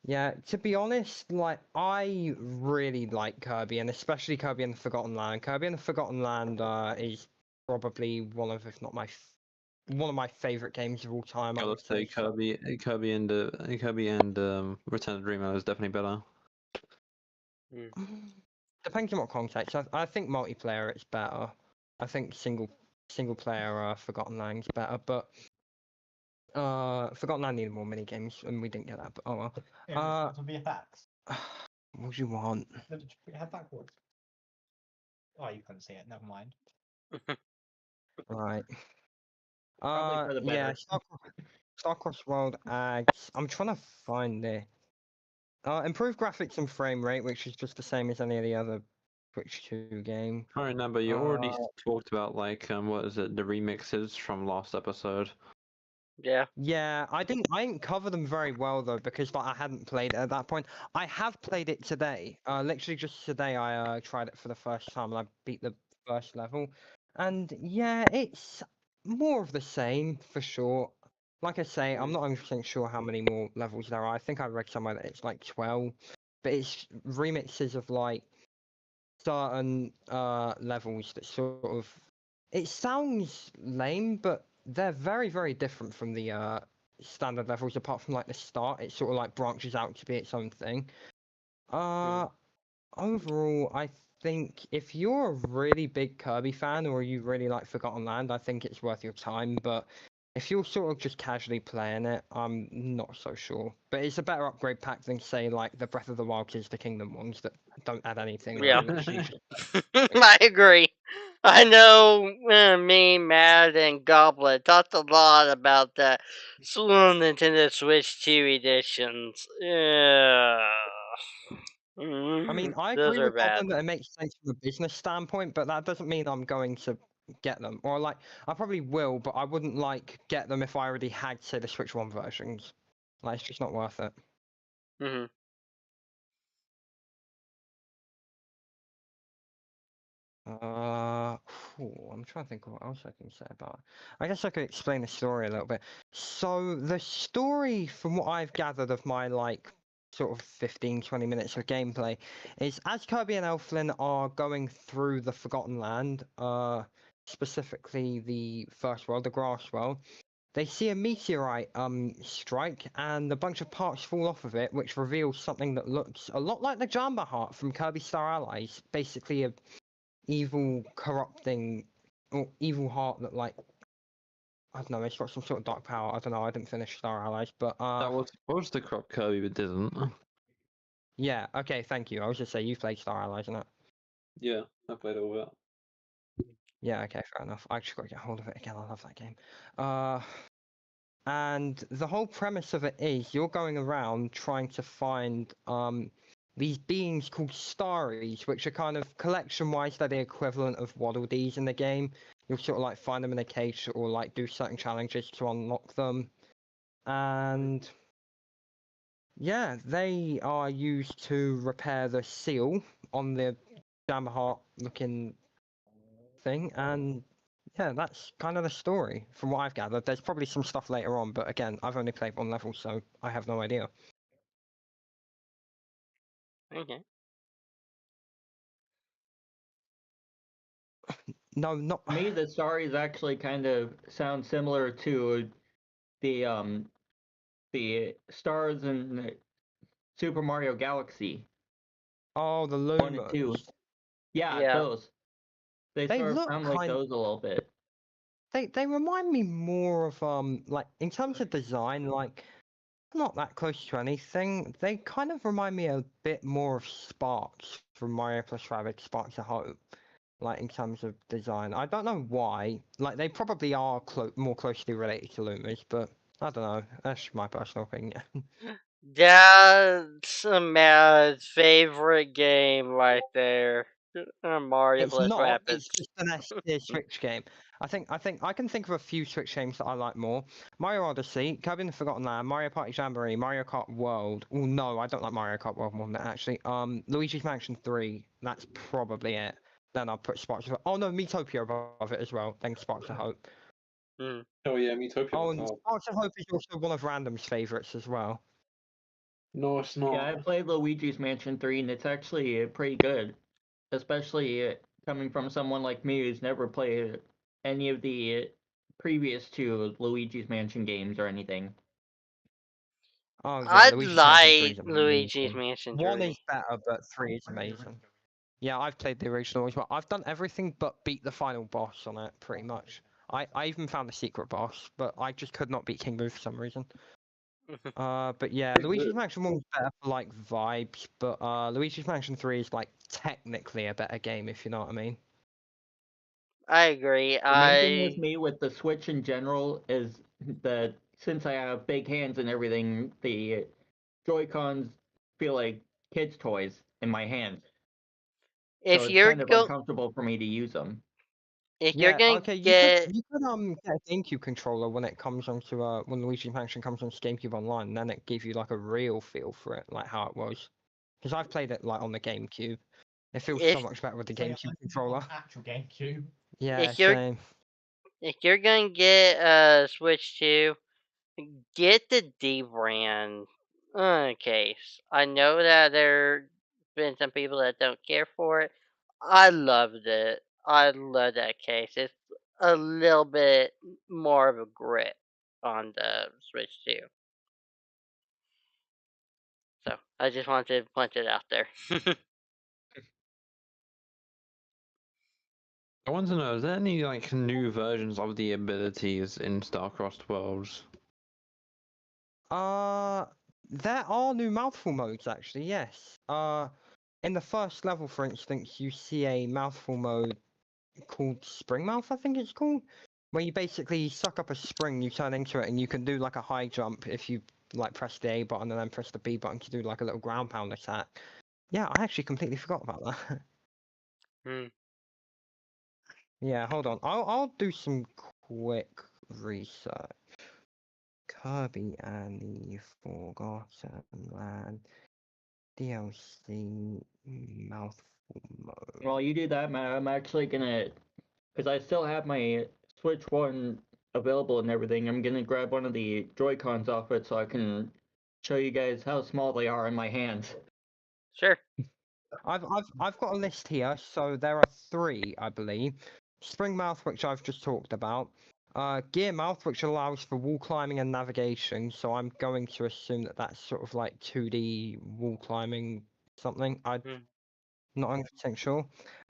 Yeah, to be honest, like I really like Kirby, and especially Kirby and the Forgotten Land. Kirby and the Forgotten Land is probably one of, if not one of my favorite games of all time. I Gotta would say, say. So. Kirby and Return of the Dreamland is definitely better. Depends on what context. I think multiplayer it's better. I think single player Forgotten Land is better, but Forgotten Land needed more mini games, and we didn't get that. But oh well. Yeah, it'll be effects. What do you want? No, just put your head backwards. Oh, you couldn't see it. Never mind. Right. Probably for the Yeah, better. Starcross World adds. I'm trying to find it. Improved graphics and frame rate, which is just the same as any of the other Switch 2 game. I remember you already Uh, talked about what is it, the remixes from last episode. Yeah. Yeah, I didn't cover them very well though because like, I hadn't played it at that point. I have played it today. Literally just today I tried it for the first time and I beat the first level. And yeah, it's more of the same for sure. Like I say, I'm not 100% sure how many more levels there are. I think I read somewhere that it's like 12, but it's remixes of like certain levels that sort of. It sounds lame, but they're very, very different from the standard levels. Apart from like the start, it sort of like branches out to be its own thing. Overall, I think if you're a really big Kirby fan or you really like Forgotten Land, I think it's worth your time. But if you're sort of just casually playing it, I'm not so sure. But it's a better upgrade pack than say like the Breath of the Wild Tears of the Kingdom ones that don't add anything. Yeah. Literally just I agree. I know me, Matt, and Goblin talked a lot about the Nintendo Switch 2 editions. Yeah. I mean, I Those agree are with bad. Goblin that it makes sense from a business standpoint, but that doesn't mean I'm going to get them. Or like, I probably will, but I wouldn't like get them if I already had, say, the Switch 1 versions. Like, it's just not worth it. Mm-hmm. I'm trying to think of what else I can say about it. I guess I could explain the story a little bit. So the story, from what I've gathered of my like sort of 15-20 minutes of gameplay is as Kirby and Elflin are going through the Forgotten Land, specifically the first world, the grass world, they see a meteorite strike and a bunch of parts fall off of it, which reveals something that looks a lot like the Jamba Heart from Kirby Star Allies, basically a evil corrupting or evil heart that, like, I don't know, it's got some sort of dark power. I don't know, I didn't finish Star Allies, but That was supposed to crop Kirby, but didn't. yeah, okay, thank you. I was just saying you've played Star Allies, innit? Yeah, I played all that. Yeah, okay, fair enough. I just got to get hold of it again. I love that game. And the whole premise of it is you're going around trying to find these beings called Starries, which are kind of collection-wise they're the equivalent of Waddle Dees in the game. You'll sort of like find them in a cage or like do certain challenges to unlock them. And yeah, they are used to repair the seal on the Jamba Heart looking thing, and yeah, that's kind of the story from what I've gathered. There's probably some stuff later on, but again, I've only played one level, so I have no idea. Okay. No, not To me, the stories actually kind of sound similar to the stars in Super Mario Galaxy oh, the 1 and 2. Lumos. Yeah, Yeah. those. They They sort of look sound like kind. those a little bit. They remind me more of like in terms of design, like not that close to anything. They kind of remind me a bit more of Sparks from Mario plus Rabbids Sparks of Hope. Like in terms of design, I don't know why. Like they probably are more closely related to Lumas, but I don't know. That's my personal opinion. That's Matt's favorite game right there. Mario It's plus not. Rapids. It's just an S-tier Switch game. I think I can think of a few Switch games that I like more. Mario Odyssey, Kirby and the Forgotten Land, Mario Party Jamboree, Mario Kart World. Oh no, I don't like Mario Kart World more than that actually. Luigi's Mansion 3. That's probably it. Then I'll put Sparks of. Oh no, Miitopia above it as well. Then Sparks of Hope. Hmm. Oh yeah, Metopia. Oh, and Sparks of Hope is also one of Random's favorites as well. No, it's not. Yeah, I played Luigi's Mansion 3, and it's actually pretty good. Especially coming from someone like me who's never played any of the previous two Luigi's Mansion games or anything. Oh yeah, I Luigi's Mansion 3 like is Luigi's amazing. Mansion 1 3. is better, but 3 is amazing. Yeah, I've played the original as well. I've done everything but beat the final boss on it, pretty much. I even found the secret boss, but I just could not beat King Boo for some reason. But yeah, Luigi's Mansion 1 was better for like vibes, but Luigi's Mansion 3 is like technically a better game, if you know what I mean. I agree. The main thing with me with the Switch in general is that since I have big hands and everything, the Joy-Cons feel like kids' toys in my hands. If So it's you're kind of go, uncomfortable for me to use them. if you're Yeah, gonna okay, you get, could get a GameCube controller when it comes onto when Luigi's Mansion comes on GameCube Online, and then it gives you like a real feel for it, like how it was. Because I've played it like on the GameCube. It feels so if much better with the Play it GameCube on controller. actual GameCube. Yeah, if you're same. if you're gonna get a Switch 2, get the D-brand case. I know that there been some people that don't care for it. I loved it. I love that case. It's a little bit more of a grip on the Switch 2. So I just wanted to point it out there. I want to know, is there any like new versions of the abilities in Starcrossed Worlds? There are new mouthful modes actually, yes. In the first level, for instance, you see a mouthful mode called Springmouth, I think it's called, where you basically suck up a spring, you turn into it, and you can do like a high jump if you like press the A button and then press the B button to do like a little ground pound attack. Yeah, I actually completely forgot about that. Hmm. Yeah, hold on. I'll do some quick research. Kirby and the Forgotten Land DLC mouthful mode. While you do that, Matt, I'm actually gonna, because I still have my Switch 1 available and everything, I'm gonna grab one of the Joy-Cons off it so I can show you guys how small they are in my hands. Sure. I've got a list here, so there are 3, I believe. Spring mouth, which I've just talked about. Gear mouth, which allows for wall climbing and navigation. So I'm going to assume that that's sort of like 2D wall climbing something. I'm not 100% sure.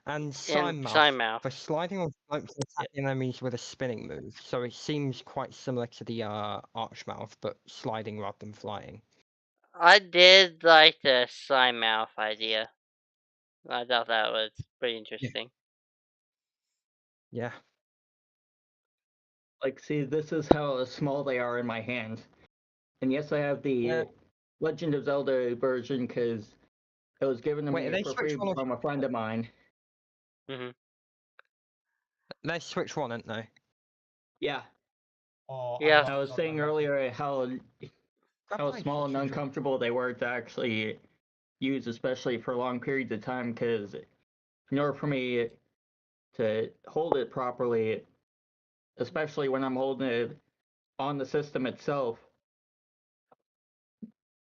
And sign mouth for sliding on slopes and attacking enemies with a spinning move. So it seems quite similar to the arch mouth, but sliding rather than flying. I did like the sign mouth idea. I thought that was pretty interesting. Yeah. Like, see, this is how small they are in my hands. And yes, I have the Legend of Zelda version because it was given to me for free from a friend of mine. They Switch 1, aren't they? Yeah. Oh, Yeah. I was saying earlier how small and uncomfortable they were to actually use, especially for long periods of time, because in order for me to hold it properly, especially when I'm holding it on the system itself,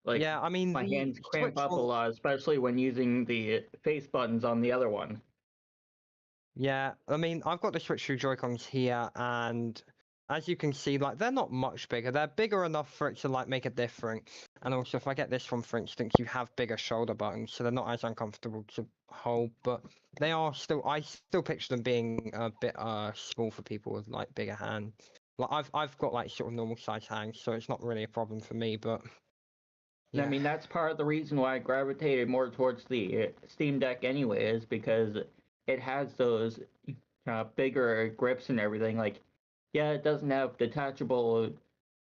like, yeah, I mean, my hands cramp Switch up a 1... lot, especially when using the face buttons on the other one. Yeah, I mean, I've got the Switch 2 Joy-Cons here, and as you can see, like, they're not much bigger. They're bigger enough for it to, like, make a difference. And also, if I get this one, for instance, you have bigger shoulder buttons, so they're not as uncomfortable to hold, but they are still... I still picture them being a bit small for people with, like, bigger hands. Like, I've got, like, sort of normal-sized hands, so it's not really a problem for me, but... Yeah. I mean, that's part of the reason why I gravitated more towards the Steam Deck anyway, is because it has those bigger grips and everything. Like, yeah, it doesn't have detachable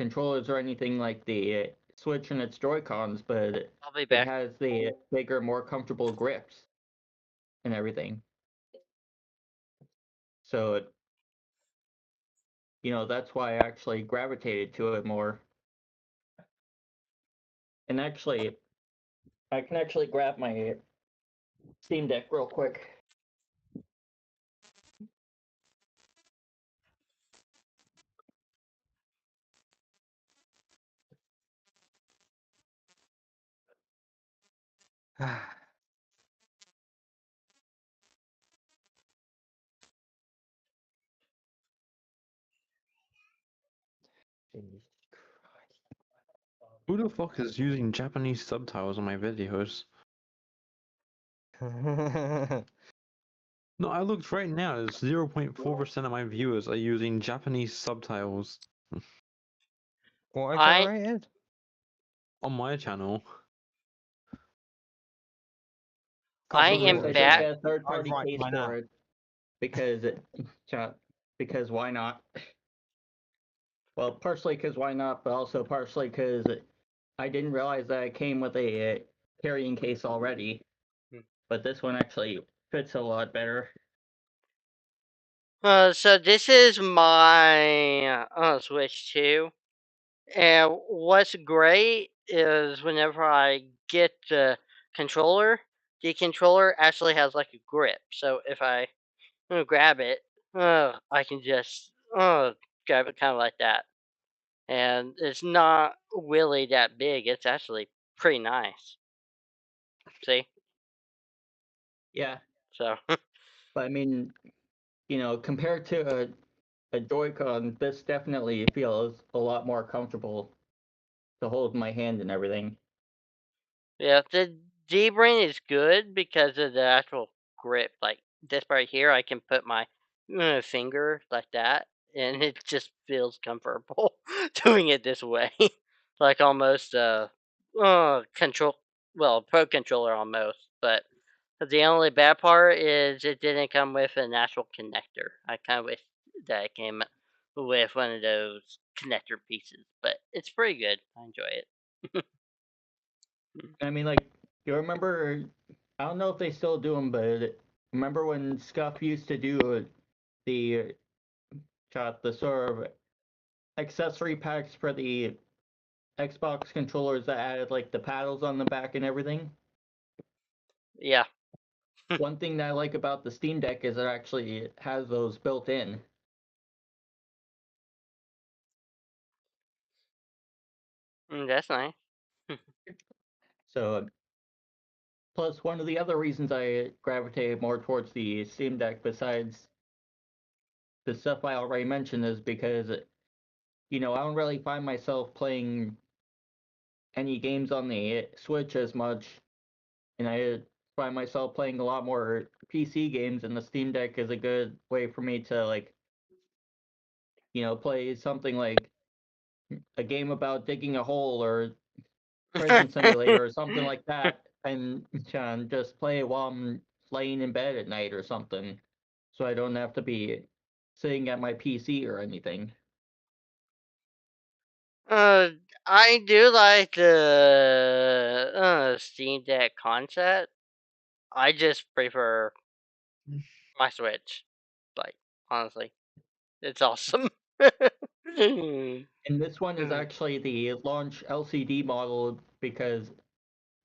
controllers or anything like the Switch and its Joy-Cons, but I'll be it back. has the bigger, more comfortable grips and everything. So, that's why I actually gravitated to it more. And actually, I can actually grab my Steam Deck real quick. Who the fuck is using Japanese subtitles on my videos? No, I looked right now. It's 0.4% of my viewers are using Japanese subtitles. What I generated? On my channel. I am I did back. get a third-party case for it because why not? Well, partially because why not, but also partially because I didn't realize that it came with a carrying case already. But this one actually fits a lot better. So this is my Switch 2. And what's great is whenever I get the controller actually has like a grip. So if I grab it, I can just grab it kind of like that. And it's not really that big. It's actually pretty nice. See? Yeah. So. But I mean, compared to a Joy-Con, this definitely feels a lot more comfortable to hold in my hand and everything. Yeah, the D-Brain is good because of the actual grip. Like this right here, I can put my finger like that, and it just feels comfortable doing it this way. Like almost control, well, Pro Controller almost. But the only bad part is it didn't come with an actual connector. I kind of wish that it came with one of those connector pieces, but it's pretty good. I enjoy it. I mean, like, you remember, I don't know if they still do them, but remember when Scuff used to do the sort of accessory packs for the Xbox controllers that added like the paddles on the back and everything? Yeah. One thing that I like about the Steam Deck is it actually has those built in. That's nice. So, plus one of the other reasons I gravitate more towards the Steam Deck, besides the stuff I already mentioned, is because I don't really find myself playing any games on the Switch as much, and I find myself playing a lot more PC games, and the Steam Deck is a good way for me to play something like a game about digging a hole or prison simulator or something like that, and just play it while I'm laying in bed at night or something, so I don't have to be sitting at my PC or anything. I do like the Steam Deck concept. I just prefer my Switch. Like, honestly, it's awesome. And this one is actually the launch LCD model, because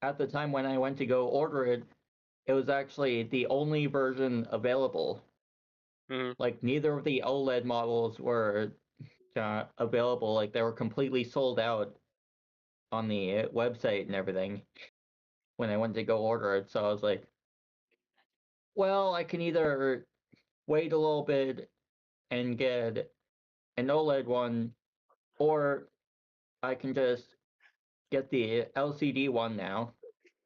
at the time when I went to go order it, it was actually the only version available. Like, neither of the OLED models were available. Like, they were completely sold out on the website and everything when I went to go order it. So I was like, well, I can either wait a little bit and get an OLED one, or I can just get the LCD one now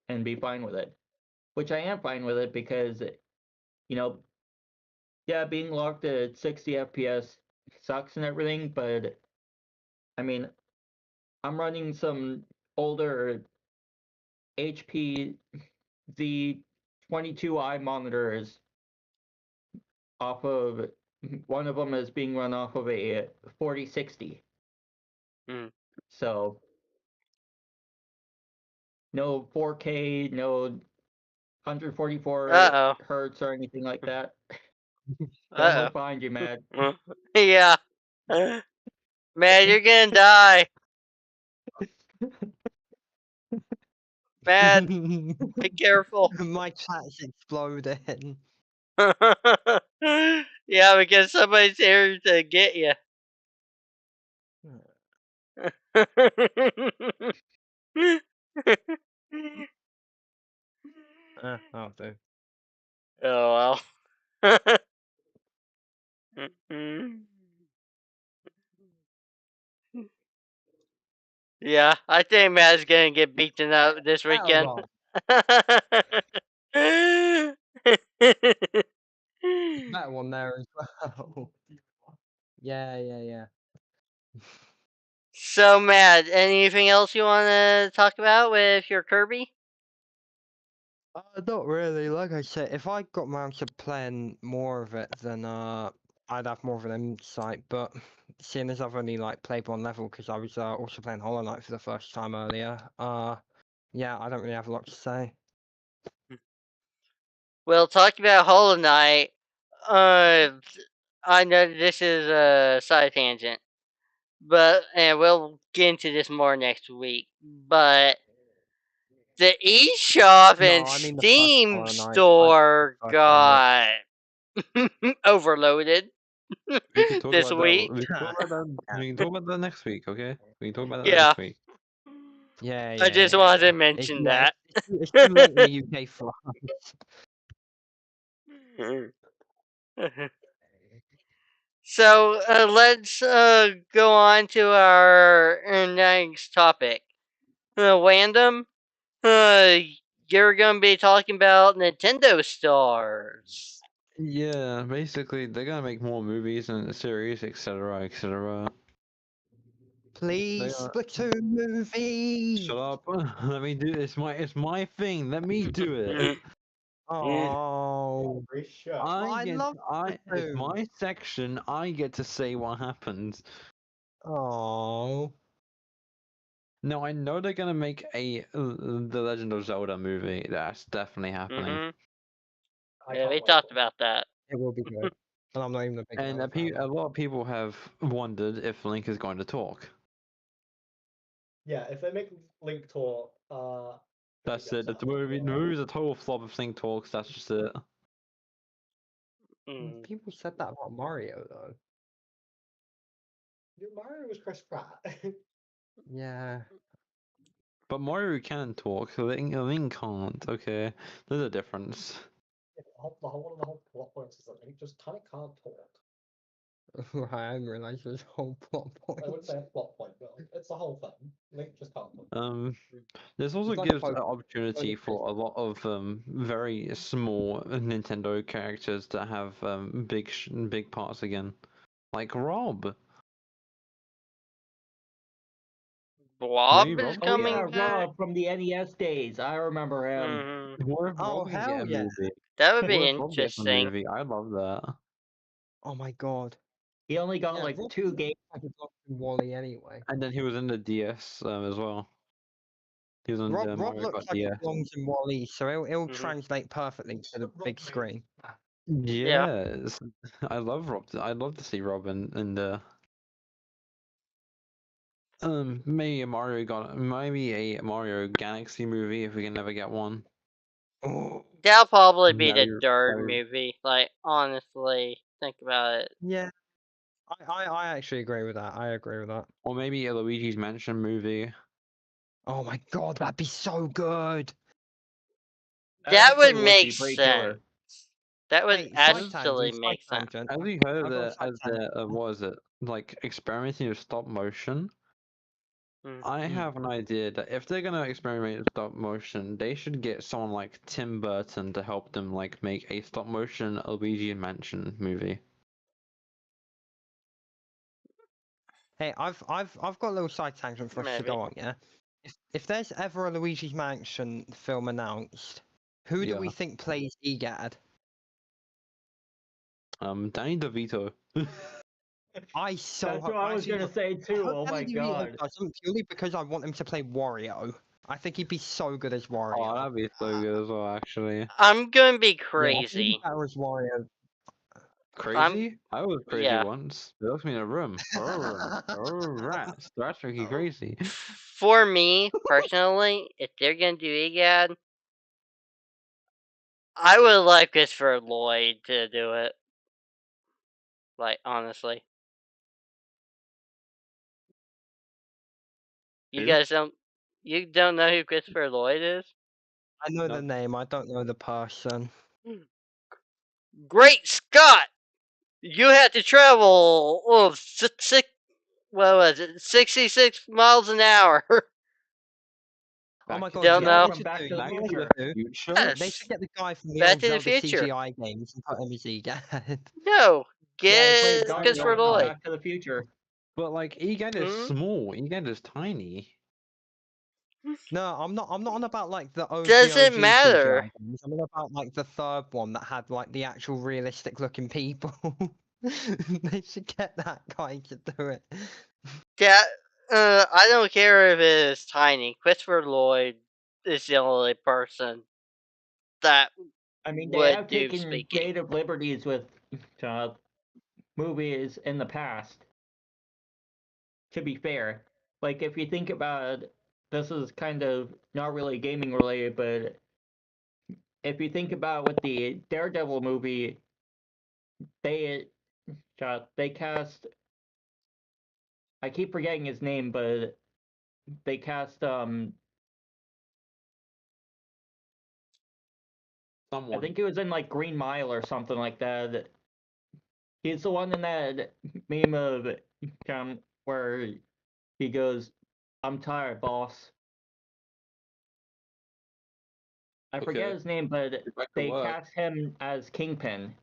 and be fine with it. Which I am fine with it, because, yeah, being locked at 60 FPS sucks and everything, but I mean, I'm running some older HP Z22i monitors off of, one of them is being run off of a 4060. So no 4K, no 144 hertz or anything like that. Don't look behind you, Mad. Yeah. Mad, you're gonna die. Mad, be careful. My chat's exploding. Yeah, because somebody's here to get you. I'll do. Oh well. Yeah, I think Matt's gonna get beaten up this weekend. That one there as well. Yeah. So, Matt, anything else you want to talk about with your Kirby? Not really. Like I said, if I got around to playing more of it, then I'd have more of an insight. But seeing as I've only played one level, because I was also playing Hollow Knight for the first time earlier, yeah, I don't really have a lot to say. Well, talking about Hollow Knight, I know this is a side tangent, and we'll get into this more next week. But the eShop and Steam store got overloaded We can talk this about week. that. We can talk about that. We can talk about that next week, okay? We can talk about that Yeah. next week. Yeah. I just wanted to mention that. It's too late in the UK for us. So let's go on to our next topic. Random. You're gonna be talking about Nintendo stars. Yeah, basically they're gonna make more movies and series, etc., etc. Please, Splatoon movie. Shut up! Let me do this. It's my thing. Let me do it. Oh, It's love my section. I get to say what happens. Oh. No, I know they're gonna make a The Legend of Zelda movie. That's definitely happening. Yeah, we talked about that. It will be good. And I'm not even a big And a lot of people have wondered if Link is going to talk. Yeah, if they make Link talk, That's it. The movie's a total flop if Link talks. That's just it. People said that about Mario though. Mario was Chris Pratt. Yeah. But Mario can talk, Link can't. Okay, there's a difference. One of the whole plot points is that Link just kind of can't talk. Right, I didn't realise there's whole plot I wouldn't points. say a plot point, but it's the whole thing. Link just can't talk. This also It's like gives Pokemon. an opportunity for a lot of very small Nintendo characters to have big parts again, like Rob. Blob Maybe is Rob Oh can yeah, coming back. Rob from the NES days. I remember him. Mhm. What if Oh, Rob can get hell a yeah. movie? That would What be if Rob gets a interesting. movie? I love that. Oh my god. He only got Yeah, like Rob 2 games. like a Dr. Wally anyway. And then he was in the DS as well. He was on Rob the Mario looks Kart like DS. he belongs in Wally, so it'll Mhm. translate perfectly to the Rob big made- screen. Yeah. Yes, I love Rob. I'd love to see Rob in the maybe a Mario Galaxy movie if we can never get one. Oh, That'll probably be the Very- third very- movie. Like, honestly, think about it. yeah. I actually agree with that. I agree with that. Or maybe a Luigi's Mansion movie. Oh my god, that'd be so good. That That would actually make be pretty sense. killer. That would Wait, side actually tangent, make side sense. tangent. Have you heard I've got a of side tangent. what is it? Like experimenting with stop motion? Mm. I have an idea that if they're gonna experiment with stop motion, they should get someone like Tim Burton to help them like make a stop motion Luigi Mansion movie. Hey, I've got a little side tangent for us to Maybe. go on, yeah? If there's ever a Luigi's Mansion film announced, who do we Yeah. think plays Egad? Danny DeVito. I so That's hope what I was actually, gonna say I too. hope Oh my Danny DeVito god. doesn't, purely because I want him to play Wario. I think he'd be so good as Oh, Wario. that'd be so good as well, actually. I'm gonna be Yeah, I think he'd be crazy. better as Wario. Crazy? I was crazy yeah. once. They locked me in a room. Rats. Rats freaking crazy. For me, personally, if they're gonna do EGAD, I would like Christopher Lloyd to do it. Like, honestly. You Who? guys don't know who Christopher Lloyd is? I know No. the name, I don't know the person. Great Scott! You had to travel what was it, 66 miles an hour. Oh my Back to god, the Don't you know what know. they should Back do? to the You know what they Future. should do? Future? Yes. They should get the guy from the Back old to the Zelda Future. CGI games and put him as Egad. No, Yeah, he played get Donkey Christopher Kong in Lloyd. Back to the Future. But like Egad is Hmm? small. Egad is tiny. No, I'm not on about like the OG Doesn't OG matter. CGI games. I'm on about like the third one that had like the actual realistic looking people. They should get that guy to do it. That I don't care if it is tiny. Christopher Lloyd is the only person that I mean, they would have do taken speaking. creative liberties with movies in the past. To be fair, like if you think about it, this is kind of not really gaming related, but if you think about with the Daredevil movie, they cast. I keep forgetting his name, but they cast I Someone. think it was in like Green Mile or something like that. He's the one in that meme of where he goes, "I'm tired, boss." I forget Okay. his name, but Get back to they work. cast him as Kingpin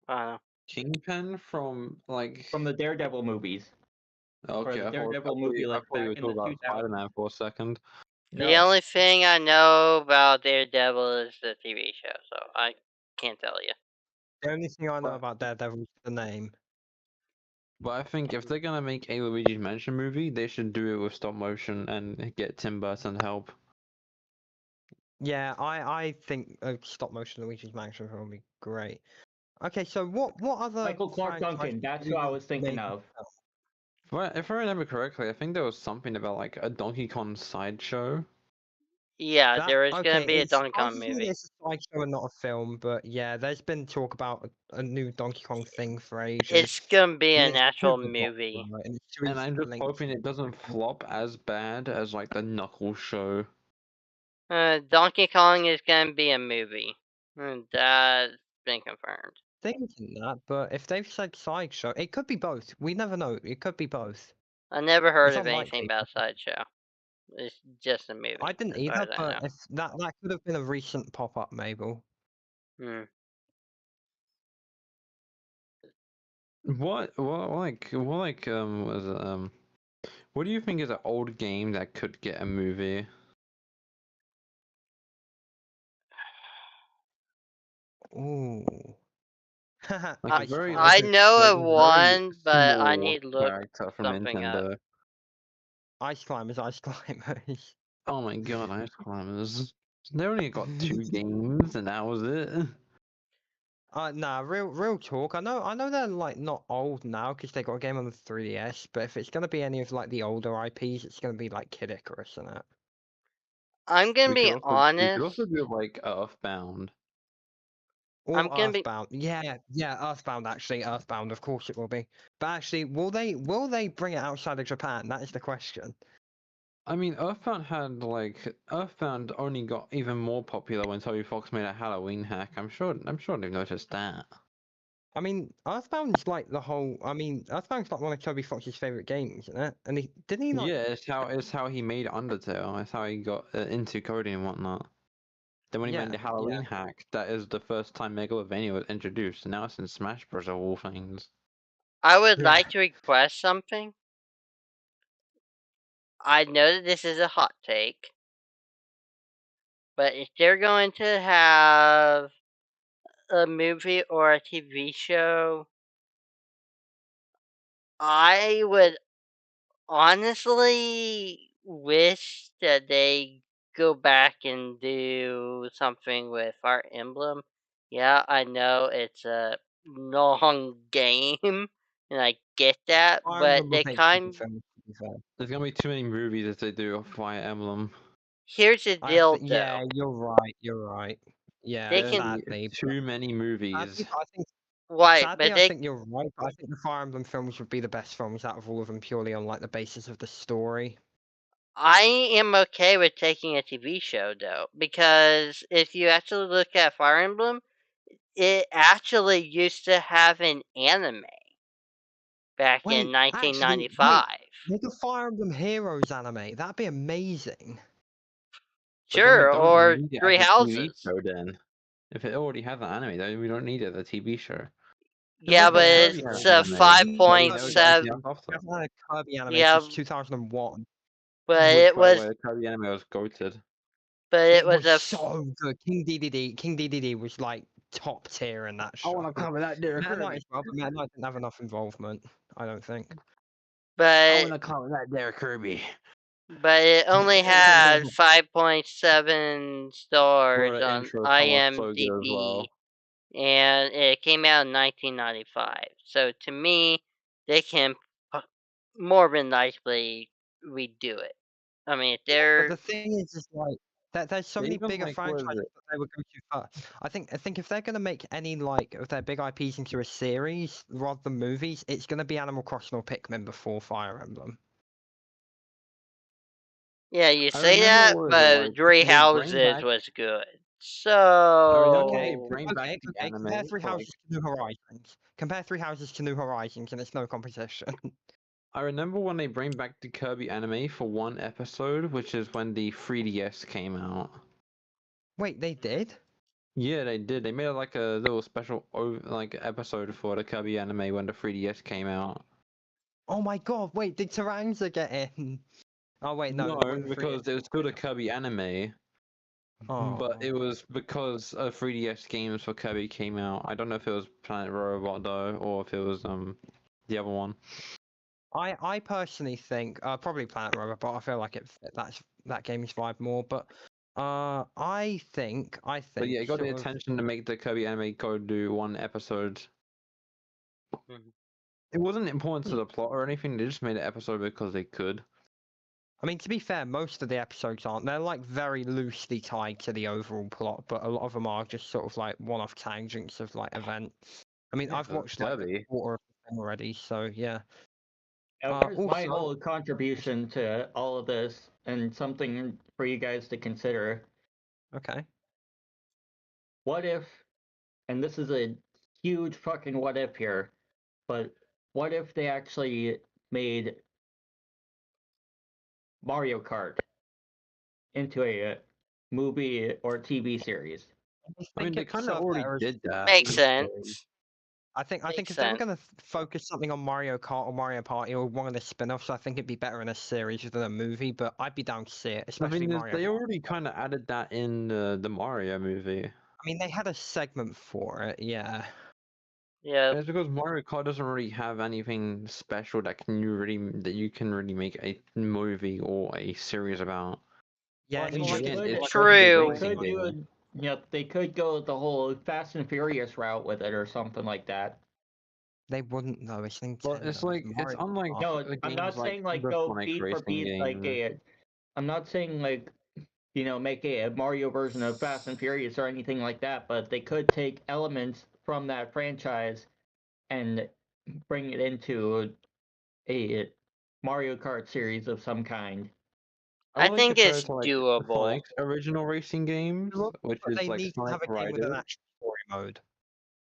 I don't know. Kingpin from like. from the Daredevil movies. Okay, the I Daredevil movie, like, thought you were back in the talking about 2000s. Spider-Man for a second. The No. only thing I know about Daredevil is the TV show, so I can't tell you. The only thing I know But- about Daredevil is the name. But I think if they're gonna make a Luigi's Mansion movie, they should do it with stop motion and get Tim Burton to help. Yeah, I think a stop motion Luigi's Mansion film would be great. Okay, so what other Michael Clark Duncan, franchises that's do who I you was thinking make of. If I remember correctly, I think there was something about like a Donkey Kong sideshow. Yeah, That there is gonna okay? be a It's Donkey Kong obviously movie. it's a sideshow and not a film, but yeah, there's been talk about a new Donkey Kong thing for ages. It's gonna be And an it's actual super movie. popular, and it's And I'm just linked hoping to it doesn't flop as bad as like the Knuckles show. Donkey Kong is gonna be a movie. That's been confirmed. thinking that, but if they've said sideshow, it could be both. We never know. It could be both. I never heard It's of anything unlikely. about Sideshow. It's just a movie. I didn't as far either, as I but know. if that could have been a recent pop-up, Mabel. Hmm. What was it, what do you think is an old game that could get a movie? Ooh. Like a very I know like of a very one, but I small need to look character from something up. Nintendo. Ice Climbers, Ice Climbers. Oh my god, Ice Climbers. They only got 2 games and that was it. Nah, real talk. I know they're like not old now because they got a game on the 3DS, but if it's gonna be any of like the older IPs, it's gonna be like Kid Icarus and that. I'm gonna be We could honest. also do like Earthbound. Or I'm gonna be. Earthbound. Yeah, Earthbound actually. Earthbound, of course it will be. But actually, will they bring it outside of Japan? That is the question. I mean, Earthbound only got even more popular when Toby Fox made a Halloween hack. I'm sure they've noticed that. I mean, Earthbound's like Earthbound's like one of Toby Fox's favorite games, isn't it? And didn't he not? Yeah, it's how he made Undertale. It's how he got into coding and whatnot. Then when he made the Halloween hack, that is the first time Megalovania was introduced, and now it's in Smash Bros. Of all things. I would Yeah. like to request something. I know that this is a hot take, but if they're going to have a movie or a TV show, I would honestly wish that they go back and do something with Fire Emblem. Yeah, I know it's a long game, and I get that, Fire but Emblem they will make kind. good films, to be fair. There's gonna be too many movies if they do a Fire Emblem. Here's the deal, though. Yeah, you're right. Yeah, They There's can- sadly. too many movies. I think Right, sadly, but I they. think you're right. But I think the Fire Emblem films would be the best films out of all of them, purely on like the basis of the story. I am okay with taking a TV show though, because if you actually look at Fire Emblem, it actually used to have an anime back in Wait, actually, 1995. make a Fire Emblem Heroes anime. That'd be amazing. But then we Sure, don't or need it Three as a TV Houses. show then. If it already has an anime, then we don't need it as a TV show. Yeah, Look but at it's Kirby a anime. 5.7. We haven't had a Kirby anime Yeah, since 2001. but Which, it by the was. way, the Kirby anime was goated. But it was a. so good. King DDD was like top tier in that show. I want to cover that there, Meta Knight Kirby. as well, but Meta Knight didn't have enough involvement, I don't think. But to cover that there, Kirby. it only had 5.7 stars Bro, the on intro song was so good as IMDb, well. and it came out in 1995. So to me, they can more than likely redo it. I mean, if But they're. the thing is like that there's so They many even, bigger like, what is franchises it? that they would go to first. I think if they're gonna make any like of their big IPs into a series rather than movies, it's gonna be Animal Crossing or Pikmin before Fire Emblem. Yeah, you I say remember that, what was it, but like, Three they bring Houses back- was good. I remember So. they bring back Okay, the anime. compare Three for, like, Houses to New Horizons. Compare Three Houses to New Horizons, and it's no competition. I remember when they bring back the Kirby anime for one episode, which is when the 3DS came out. Wait, they did? Yeah, they did. They made like a little special episode for the Kirby anime when the 3DS came out. Oh my god, wait, did Taranza get in? Oh wait, no. No, because it was still the Kirby anime, Oh. but it was because 3DS games for Kirby came out. I don't know if it was Planet Robot though, or if it was the other one. I personally think probably Planet Robot. I feel like that game's vibe more, but I think. But yeah, it got the sort of- attention to make the Kirby anime go do one episode. Mhm. It wasn't important to the plot or anything. They just made an episode because they could. I mean, to be fair, most of the episodes aren't. They're like very loosely tied to the overall plot, but a lot of them are just sort of like one-off tangents of like events. I mean, Yeah, I've watched like a Kirby. quarter of them already, so yeah. Now, here's my also- whole contribution to all of this, and something for you guys to consider. Okay. What if, and this is a huge fucking what if here, but what if they actually made Mario Kart into a movie or TV series? I mean, they it kind of served already better as did that. Makes TV sense. series. I think Makes if they were sense. gonna focus something on Mario Kart or Mario Party or one of the spin-offs, I think it'd be better in a series than a movie. But I'd be down to see it, I especially mean, Mario. they Kart. already kind of added that in the Mario movie. I mean, they had a segment for it, yeah. Yeah. And it's because Mario Kart doesn't really have anything special that you can really make a movie or a series about. Yeah, Well, I it's mean, more they like could, it's True. They could do it. You know, they could go the whole Fast and Furious route with it or something like that. They wouldn't though. It's Nintendo. Well, it's like it's Mario unlike Kart. No, the I'm not games like saying like the go Sonic beat for racing beat like games. I'm not saying like, you know, make a Mario version of Fast and Furious or anything like that, but they could take elements from that franchise and bring it into a Mario Kart series of some kind. I would think compare it's it to, like, doable. Sonic's original racing games, which But is they like need to Sonic have a game with an Riders. actual story mode.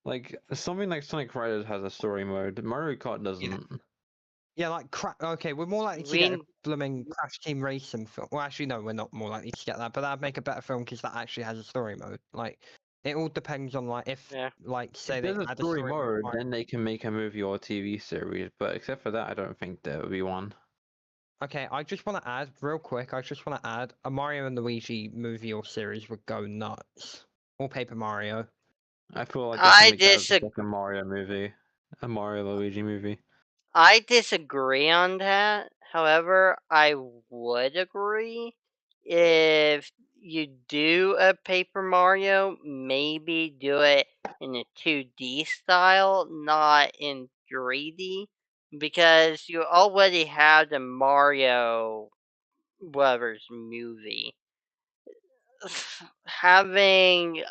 Like something like Sonic Riders has a story mode. Mario Kart doesn't. Yeah, like okay, we're more likely to get a blooming Crash Team Racing film. Well, actually, no, we're not more likely to get that, but that'd make a better film because that actually has a story mode. Like, it all depends on like if, Yeah. like, say If they there's a add story mode, mode. then they can make a movie or a TV series. But except for that, I don't think there would be one. Okay, I just want to add real quick. I just want to add a Mario and Luigi movie or series would go nuts. Or Paper Mario. I feel like I they can make that as a disagree. second Mario movie, a Mario Luigi movie. I disagree on that. However, I would agree if you do a Paper Mario, maybe do it in a 2D style, not in 3D, because you already have the Mario Brothers movie. Having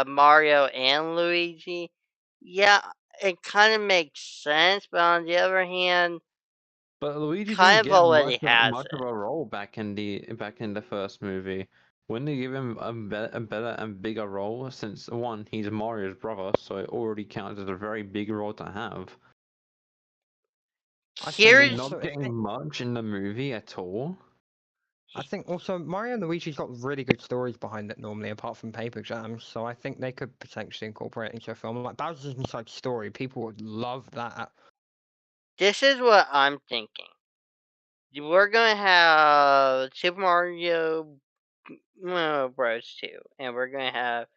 Mario and Luigi, yeah, it kind of makes sense, but on the other hand, But Luigi kind didn't of get already much has of a role back in the first movie. When they give him a better and bigger role, since one, he's Mario's brother, so it already counts as a very big role to have. Here's Not getting much in the movie at all. I think also Mario and Luigi's got really good stories behind it normally, apart from Paper Jams. So I think they could potentially incorporate it into a film like Bowser's Inside Story. People would love that. This is what I'm thinking. We're gonna have Super Mario Bros. 2, and we're gonna have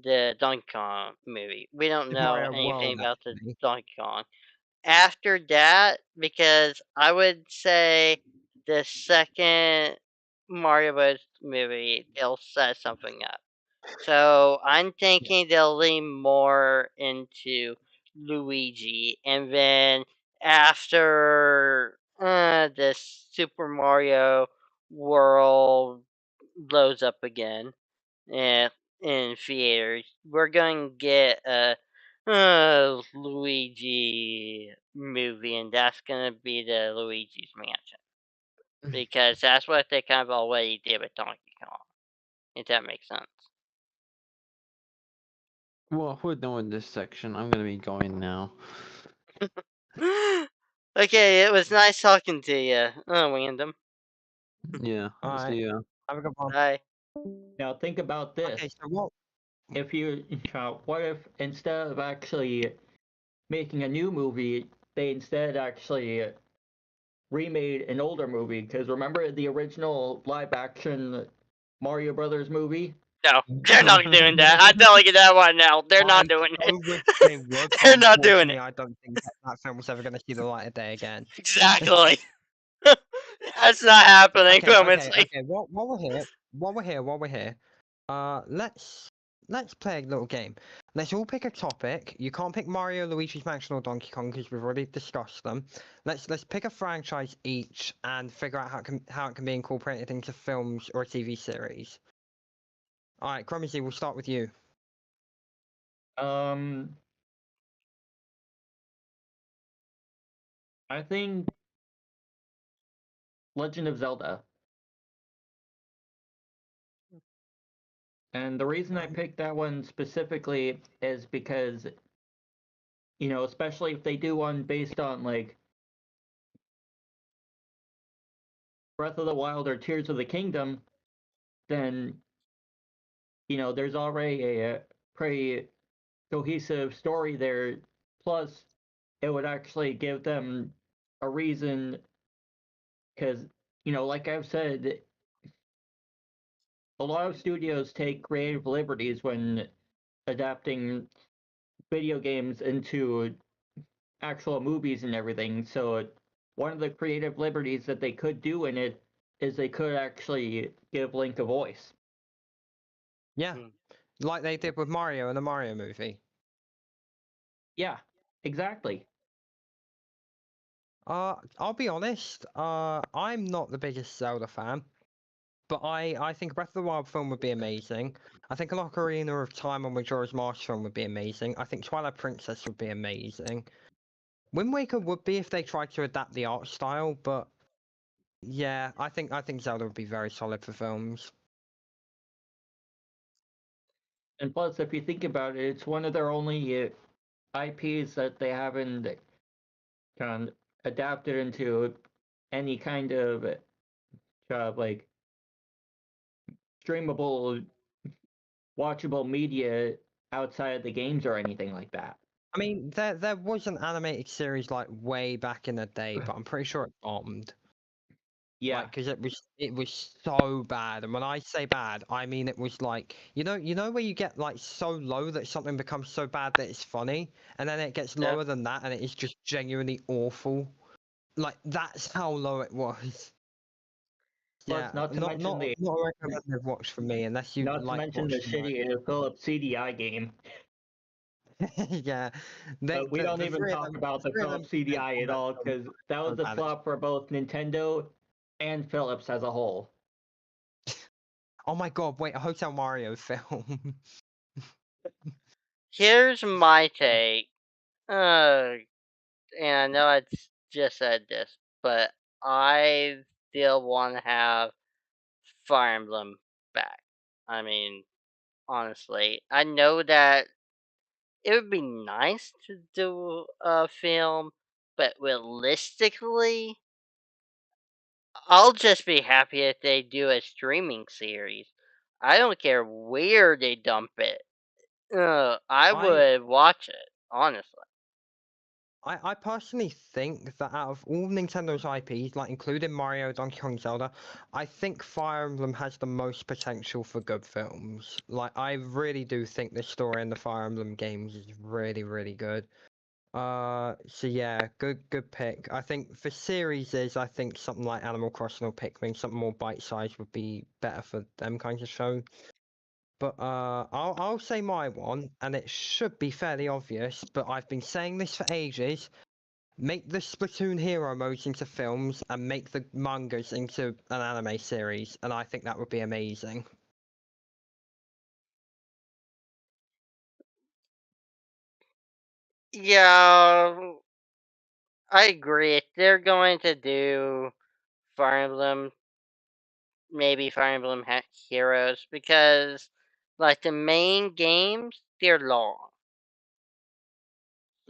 the Donkey Kong movie. We don't Super know Mario anything World, about the actually. Donkey Kong. After that, because I would say the second Mario Bros. Movie, they'll set something up. So I'm thinking they'll lean more into Luigi, and then after the Super Mario World blows up again in theaters, we're going to get a Luigi movie, and that's going to be the Luigi's Mansion. Because that's what they kind of already did with Donkey Kong, if that makes sense. Well, we're done with this section. I'm gonna be going now. Okay, it was nice talking to you, Random. Yeah. Alright. See ya. Have a good one. Bye. Now think about this. Okay, so what? If you, what if instead of actually making a new movie, they instead actually remade an older movie? Because remember the original live-action Mario Brothers movie? No, they're not doing that. I'm telling you that right now. They're not doing I it. wish they would. They're not doing Unfortunately, it. I don't think that film was ever going to see the light of day again. Exactly. That's not happening, honestly. Okay. While we're here, let's let's play a little game. Let's all pick a topic. You can't pick Mario, Luigi's Mansion, or Donkey Kong because we've already discussed them. Let's pick a franchise each and figure out how it can be incorporated into films or a TV series. All right, Chromesy, we'll start with you. I think Legend of Zelda. And the reason I picked that one specifically is because, you know, especially if they do one based on like Breath of the Wild or Tears of the Kingdom, then, you know, there's already a pretty cohesive story there. Plus, it would actually give them a reason, because, you know, like I've said, a lot of studios take creative liberties when adapting video games into actual movies and everything. So one of the creative liberties that they could do in it is they could actually give Link a voice. Yeah, like they did with Mario in the Mario movie. Yeah, exactly. I'll be honest. I'm not the biggest Zelda fan, but I think Breath of the Wild film would be amazing. I think an Ocarina of Time or Majora's Mask film would be amazing. I think Twilight Princess would be amazing. Wind Waker would be if they tried to adapt the art style, but yeah, I think Zelda would be very solid for films. And plus, if you think about it, it's one of their only IPs that they haven't kind of adapted into any kind of like streamable, watchable media outside of the games or anything like that. I mean, there was an animated series like way back in the day, but I'm pretty sure it bombed. Yeah, because it was so bad, and when I say bad, I mean it was like you know where you get like so low that something becomes so bad that it's funny, and then it gets lower than that, and it is just genuinely awful. Like that's how low it was. plus, Yeah, not to mention the not a recommended watch for me unless you not to like mention the watch Mario. shitty Philips CDI game. Yeah, But we don't even three of talk them- about the three of them Philips CDI at on all, that film because that was so a bad, flop for both Nintendo and Philips as a whole. Oh my god! Wait, a Hotel Mario film. Here's my take. And I know I just said this, but I still want to have Fire Emblem back. I mean, honestly, I know that it would be nice to do a film, but realistically, I'll just be happy if they do a streaming series. I don't care where they dump it. I would watch it, honestly. I personally think that out of all Nintendo's IPs, like including Mario, Donkey Kong, Zelda, I think Fire Emblem has the most potential for good films. Like I really do think the story in the Fire Emblem games is really, really good. So yeah, good pick. I think for series I think something like Animal Crossing or Pikmin, something more bite-sized would be better for them kinds of shows. But I'll say my one, and it should be fairly obvious, but I've been saying this for ages. Make the Splatoon hero modes into films and make the mangas into an anime series, and I think that would be amazing. Yeah, I agree. If they're going to do Fire Emblem, maybe Fire Emblem Heroes, because like the main games, they're long.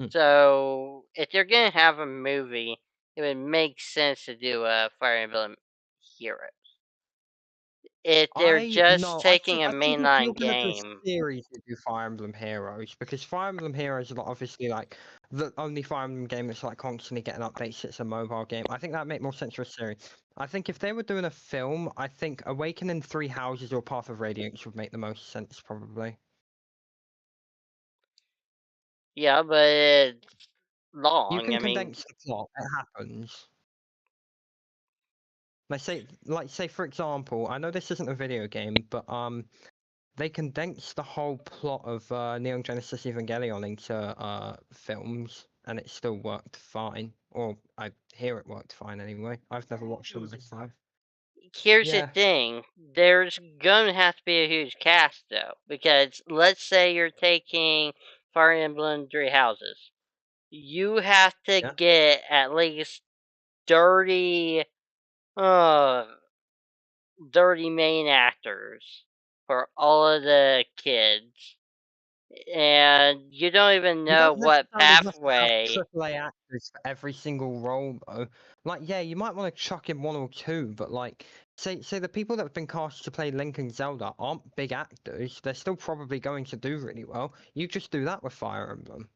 So if they're gonna have a movie, it would make sense to do a Fire Emblem Heroes. If they're just taking a I think if you're mainline gonna do a game, series, you do Fire Emblem Heroes because Fire Emblem Heroes is obviously like the only Fire Emblem game that's like constantly getting updates. It's a mobile game. I think that'd make more sense for a series. I think if they were doing a film, I think Awakening Three Houses or Path of Radiance would make the most sense probably. yeah, but it's You long. can I mean, condense the plot. It happens. Like say for example, I know this isn't a video game, but they condensed the whole plot of Neon Genesis Evangelion into films, and it still worked fine. Or I hear it worked fine anyway. I've never watched them myself. Here's the Yeah. thing. There's gonna have to be a huge cast, though. Because let's say you're taking Fire Emblem Three Houses. You have to Yeah. get at least 30, 30 main actors for all of the kids. And you don't even You know don't what necessarily have to pathway. have AAA actors for every single role, though. Like, yeah, you might want to chuck in one or two, but like, say the people that have been cast to play Link and Zelda aren't big actors. They're still probably going to do really well. You just do that with Fire Emblem,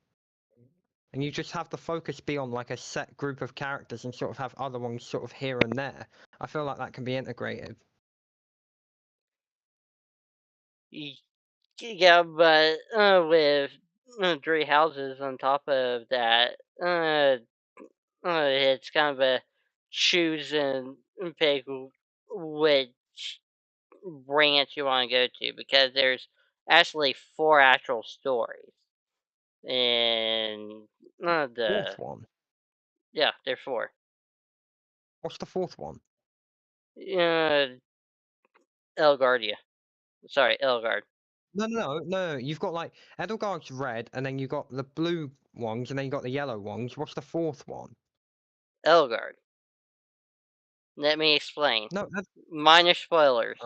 and you just have the focus be on like a set group of characters and sort of have other ones sort of here and there. I feel like that can be integrated. Yeah, but with Three Houses on top of that, it's kind of a choose and pick which branch you want to go to, because there's actually 4 actual stories. And Fourth one. yeah, there are 4. What's the fourth one? Elgardia. Sorry, Elgard. No. You've got like Edelgard's red, and then you got the blue ones, and then you got the yellow ones. What's the fourth one? Elgard. Let me explain. No, that's Minor spoilers.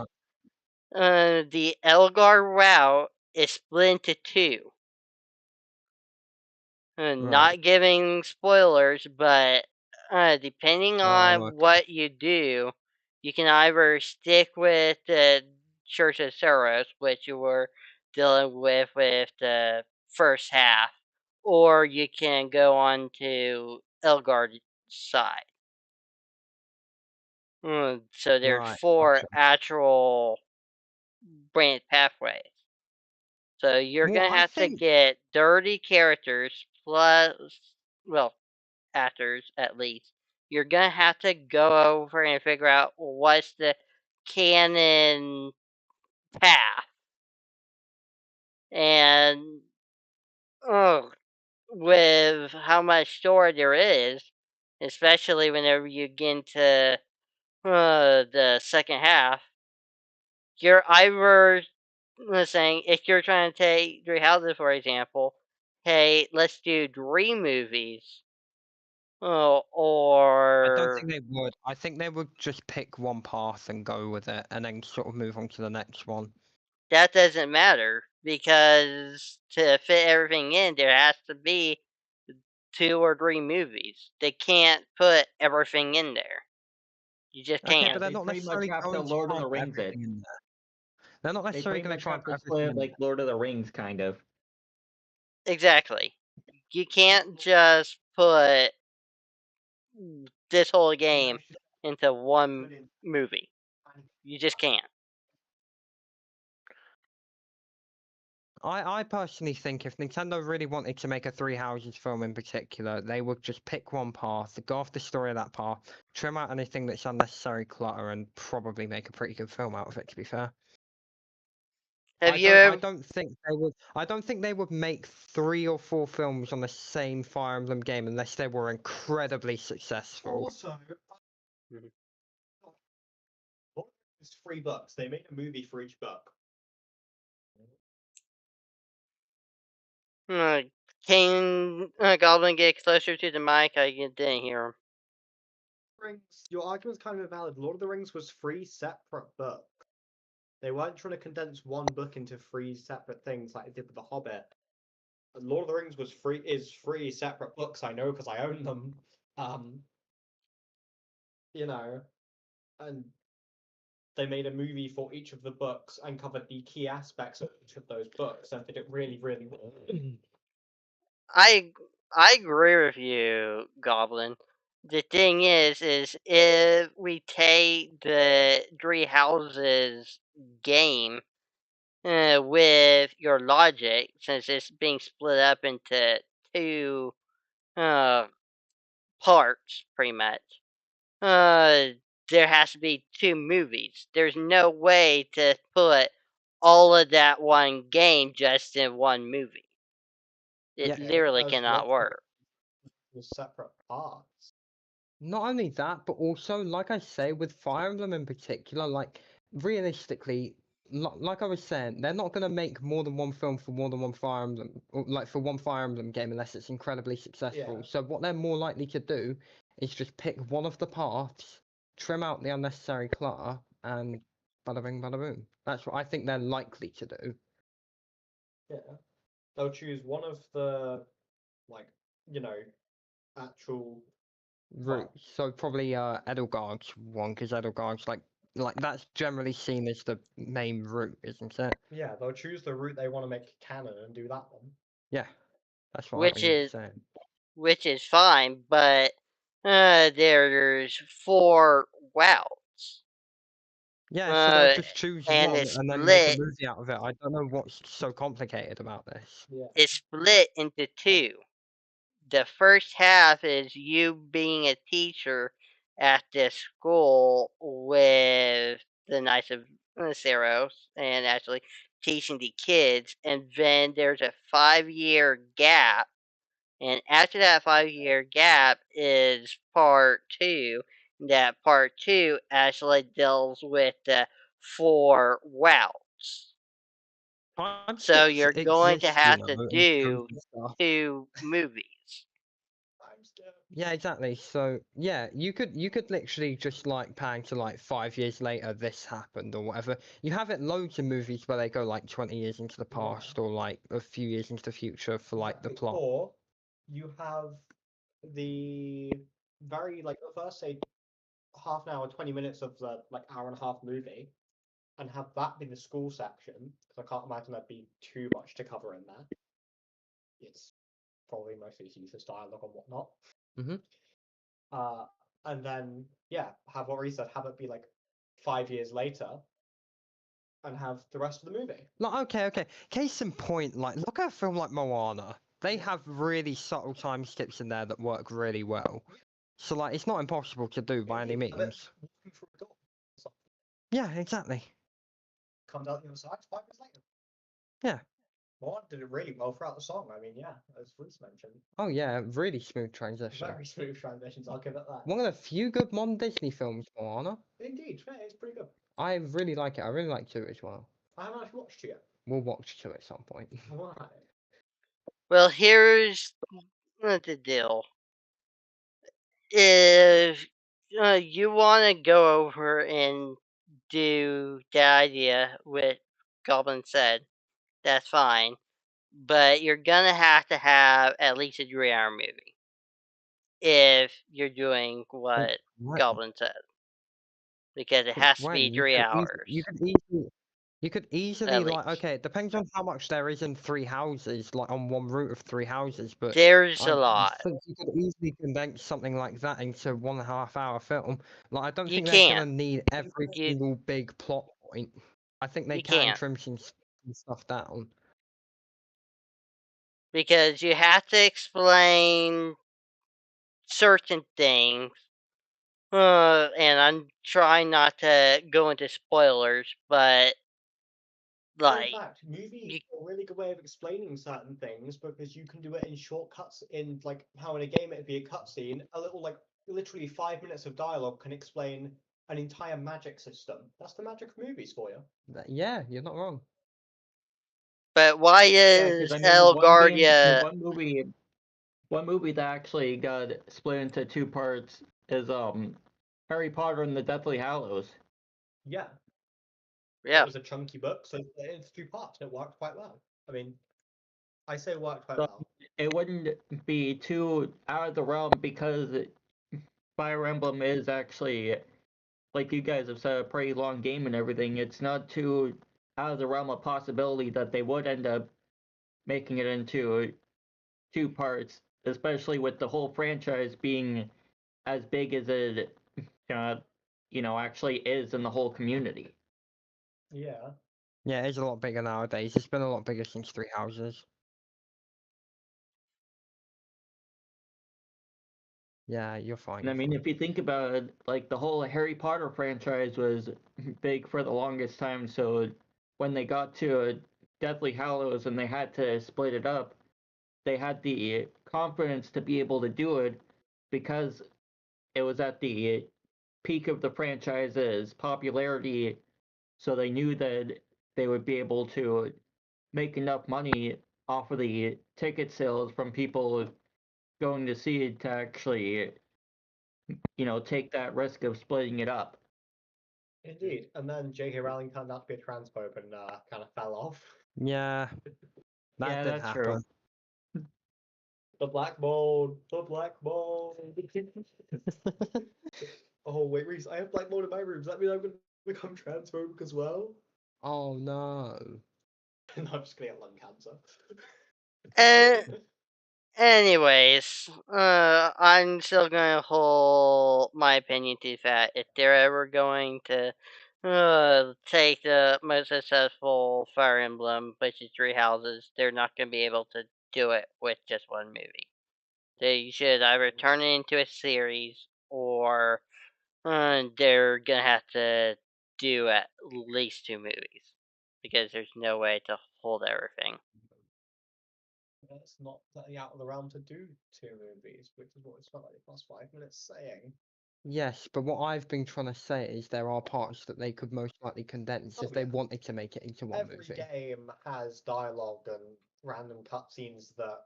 The Elgar route is split into 2. right. Not giving spoilers, but depending on okay. what you do, you can either stick with the Church of Soros, which you were dealing with the first half, or you can go on to Elgard's side. So there's Right, 4 gotcha. actual branch pathways. So you're Well, gonna I have to think get 30 characters plus, well, actors at least. You're gonna have to go over and figure out what's the canon path. And with how much story there is, especially whenever you get into the second half, you're either saying, if you're trying to take Three Houses, for example, hey, let's do 3 movies. I don't Or think they would. I think they would just pick one path and go with it, and then sort of move on to the next one. that doesn't matter, because to fit everything in, there has to be 2 or 3 movies. They can't put everything in there. You just Okay, can't. but they're They not pretty much necessarily have to going to Lord try of the and put Rings it. everything in there. They're not They necessarily pretty going to much try have and to put split everything it in like Lord of the Rings, kind of. Exactly. You can't just put this whole game into one movie. You just can't. I personally think if Nintendo really wanted to make a Three Houses film in particular, they would just pick one path, go off the story of that path, trim out anything that's unnecessary clutter, and probably make a pretty good film out of it. To be fair, Have you I don't think they would. I don't think they would make 3 or 4 films on the same Fire Emblem game unless they were incredibly successful. Also, it's 3 books. They made a movie for each book. Can Goblin get closer to the mic? I didn't hear him. Rings, your argument's kind of invalid. Lord of the Rings was 3 separate books. They weren't trying to condense one book into 3 separate things like they did with The Hobbit. Lord of the Rings was 3 separate books. I know because I own them. You know, and they made a movie for each of the books and covered the key aspects of each of those books and did it really, really well. I agree with you, Goblin. The thing is if we take the Three Houses game with your logic, since it's being split up into 2 parts, pretty much, there has to be 2 movies. There's no way to put all of that one game just in one movie. It Yeah. literally As cannot well work. as separate parts. Not only that, but also, like I say, with Fire Emblem in particular, like, realistically, like I was saying, they're not going to make more than one film for more than one Fire Emblem, or like for one Fire Emblem game unless it's incredibly successful. Yeah. So what they're more likely to do is just pick one of the paths, trim out the unnecessary clutter, and bada bing, bada boom. That's what I think they're likely to do. Yeah. They'll choose one of the, like, actual. Route. So probably Edelgard's one, because Edelgard's like that's generally seen as the main route, isn't it? Yeah, they'll choose the route they want to make canon and do that one. Yeah, that's what Which I was is saying. which is fine, but there's 4 routes. Yeah, so they'll Uh, just choose and one it's and then make a split. movie out of it. I don't know what's so complicated about this. Yeah. It's split into 2. The first half is you being a teacher at this school with the Knights of Ceros and actually teaching the kids, and then there's a 5-year gap, and after that 5-year gap is part 2. That part 2 actually deals with the 4 routes. So you're going to have to do 2 movies. Yeah, exactly. So yeah, you could literally just like pan to like 5 years later this happened or whatever. You have it loads of movies where they go like 20 years into the past or like a few years into the future for like the plot. Or you have the very the first say half an hour, 20 minutes of the hour and a half movie, and have that be the school section, because I can't imagine there'd be too much to cover in there. It's probably mostly used as dialogue and whatnot. Mm-hmm. And then have what Reese said, have it be 5 years later, and have the rest of the movie. Like okay. Case in point, like look at a film like Moana. They have really subtle time skips in there that work really well. So like it's not impossible to do by any means. Walking through a door. Yeah, exactly. Comes out the other side 5 years later. Yeah. Moana did it really well throughout the song. I mean, yeah, as Reese mentioned. Oh yeah, really smooth transition. Very smooth transitions, I'll give it that. One of the few good modern Disney films, Moana. Indeed, yeah, it's pretty good. I really like it. I really like 2 as well. I haven't actually watched it yet. We'll watch 2 at some point. Why? Well, here's the deal. If you want to go over and do the idea with Goblin said, that's fine. But you're gonna have to have at least a 3-hour movie if you're doing what Goblin said, because it has to be 3 hours. You could easily like okay, it depends on how much there is in 3 houses, like on one route of 3 houses, but there's a I lot. think you could easily condense something like that into 1.5 hour film. Like I don't You think they're can't. gonna need every single big plot point. I think they You can can't. trim some stuff down. Because you have to explain certain things. And I'm trying not to go into spoilers, but In fact, movies are a really good way of explaining certain things because you can do it in shortcuts. In how in a game it'd be a cutscene, a little literally 5 minutes of dialogue can explain an entire magic system. That's the magic of movies for you. Yeah, you're not wrong. But why is Elgardia? One movie that actually got split into 2 parts is Harry Potter and the Deathly Hallows. Yeah. Yeah. It was a chunky book, so it's 2 parts, and it worked quite well. I mean, I say it worked quite well. It wouldn't be too out of the realm because Fire Emblem is actually, like you guys have said, a pretty long game and everything. It's not too out of the realm of possibility that they would end up making it into 2 parts, especially with the whole franchise being as big as it, actually is in the whole community. Yeah. Yeah, it's a lot bigger nowadays. It's been a lot bigger since 3 houses. Yeah, you're fine. And I mean, if you think about it, like the whole Harry Potter franchise was big for the longest time, so when they got to Deathly Hallows and they had to split it up, they had the confidence to be able to do it because it was at the peak of the franchise's popularity, so they knew that they would be able to make enough money off of the ticket sales from people going to see it to actually, take that risk of splitting it up. Indeed. And then J.K. Rowling turned out to be a transphobe and kind of fell off. Yeah, that Yeah, did that's happen. true. The black mold. The black mold. Oh, wait, Reese, I have black mold in my room. Does that mean I'm going to become transphobic as well? Oh no. No, I'm just going to get lung cancer. Anyways, I'm still gonna hold my opinion to that. If they're ever going to take the most successful Fire Emblem, which is Three Houses, they're not gonna be able to do it with just one movie. They should either turn it into a series, or they're gonna have to do at least 2 movies, because there's no way to hold everything. It's not totally out of the realm to do 2 movies, which is what it's felt like the past 5 minutes saying. Yes, but what I've been trying to say is there are parts that they could most likely condense Oh, if they yeah. wanted to make it into one Every movie. game has dialogue and random cutscenes that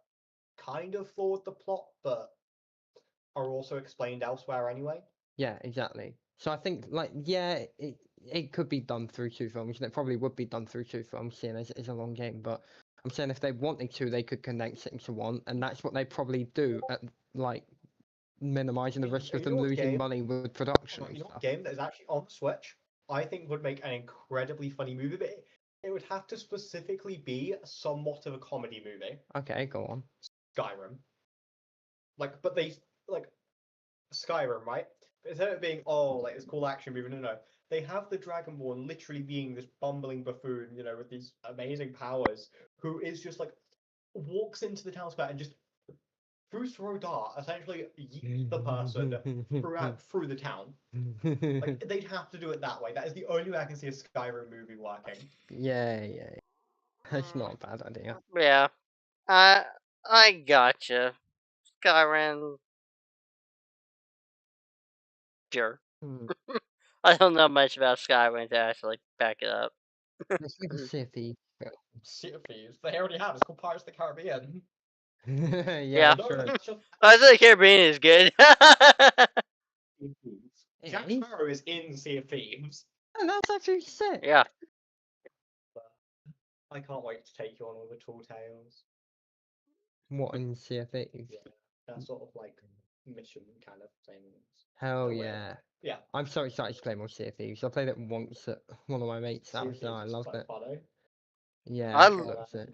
kind of forward the plot, but are also explained elsewhere anyway. Yeah, exactly. So I think, like, yeah, it could be done through 2 films, and it probably would be done through 2 films, seeing as it is a long game. But I'm saying if they wanted to, they could condense it into one, and that's what they probably do at, like, minimizing the risk of them losing money with production and stuff. Game that is actually on the Switch, I think would make an incredibly funny movie, but it would have to specifically be somewhat of a comedy movie. Okay, go on. Skyrim. But they Skyrim, right? But instead of it being this cool action movie, no. They have the Dragonborn literally being this bumbling buffoon, with these amazing powers, who is just walks into the town square and just through dart, essentially yeet the person through the town. They'd have to do it that way. That is the only way I can see a Skyrim movie working. Yeah. That's not a bad idea. Yeah. I gotcha. Skyrim. Sure. I don't know much about Skyrim to actually back it up. It's like a Sea of Thieves film. Sea of Thieves. They already have. It's called Pirates of the Caribbean. Yeah, No, true. I think Caribbean is good. Jack Sparrow is in Sea of Thieves. And that's actually sick. Yeah. I can't wait to take you on all the tall tales. What, in Sea of Thieves? Yeah, that sort of mission kind of things. Hell So, yeah. Yeah. I'm so excited to play more Sea of Thieves. I played it once at one of my mates' house and I loved it. Funny. Yeah, I loved it.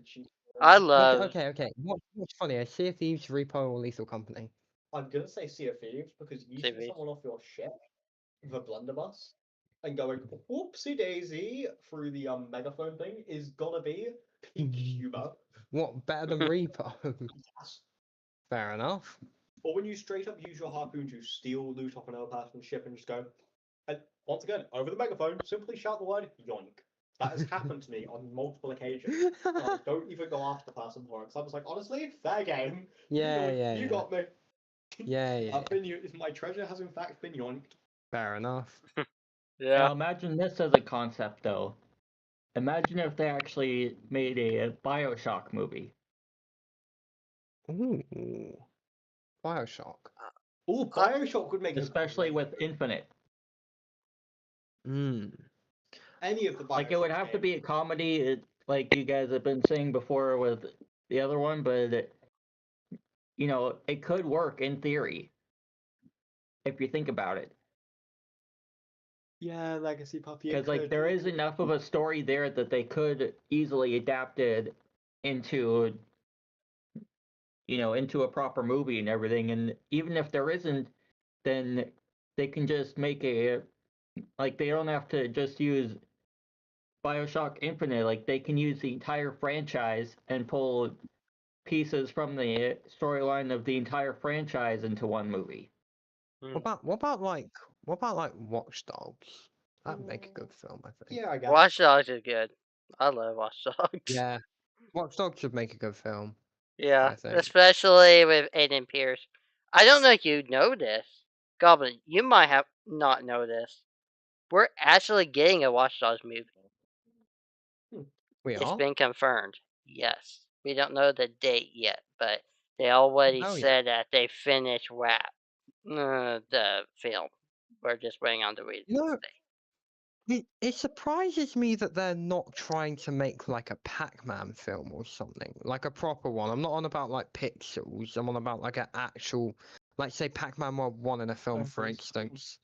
I love. Okay. What's funnier, Sea of Thieves, Repo, or Lethal Company? I'm gonna say Sea of Thieves because using someone off your ship, the blunderbuss, and going whoopsie daisy through the megaphone thing is gonna be peak humor. What, better than Repo? Yes. Fair enough. Or when you straight up use your harpoon to steal loot off another person's ship and just go, and once again, over the megaphone, simply shout the word yoink. That has happened to me on multiple occasions. I don't even go after the person for it, because I was like, honestly, fair game. You got me. Yeah. My treasure has in fact been yoinked. Fair enough. Yeah. Now imagine this as a concept, though. Imagine if they actually made a Bioshock movie. Ooh. Bioshock. Ooh, Bioshock would make especially with Infinite. Any of the Bioshock it would have to be a comedy, like you guys have been saying before with the other one, but it could work in theory if you think about it. Yeah, Legacy Puppy. Because there is enough of a story there that they could easily adapt it into into a proper movie and everything. And even if there isn't, then they can just make they don't have to just use Bioshock Infinite. They can use the entire franchise and pull pieces from the storyline of the entire franchise into one movie. What about Watch Dogs? That'd make a good film, I think. Yeah, I guess. Watch Dogs is good. I love Watch Dogs. Yeah, Watch Dogs should make a good film. Yeah, I think. especially with Aiden Pierce. I don't know if you know this, Goblin. You might have not know this. We're actually getting a Watch Dogs movie. We It's are. been confirmed. Yes, we don't know the date yet, but they already Oh, yeah. said that they finished the film. We're just waiting on the release You know, date. it surprises me that they're not trying to make like a Pac-Man film or something, like a proper one. I'm not on about like pixels. I'm on about like an actual, like say Pac-Man World 1 in a film, for instance.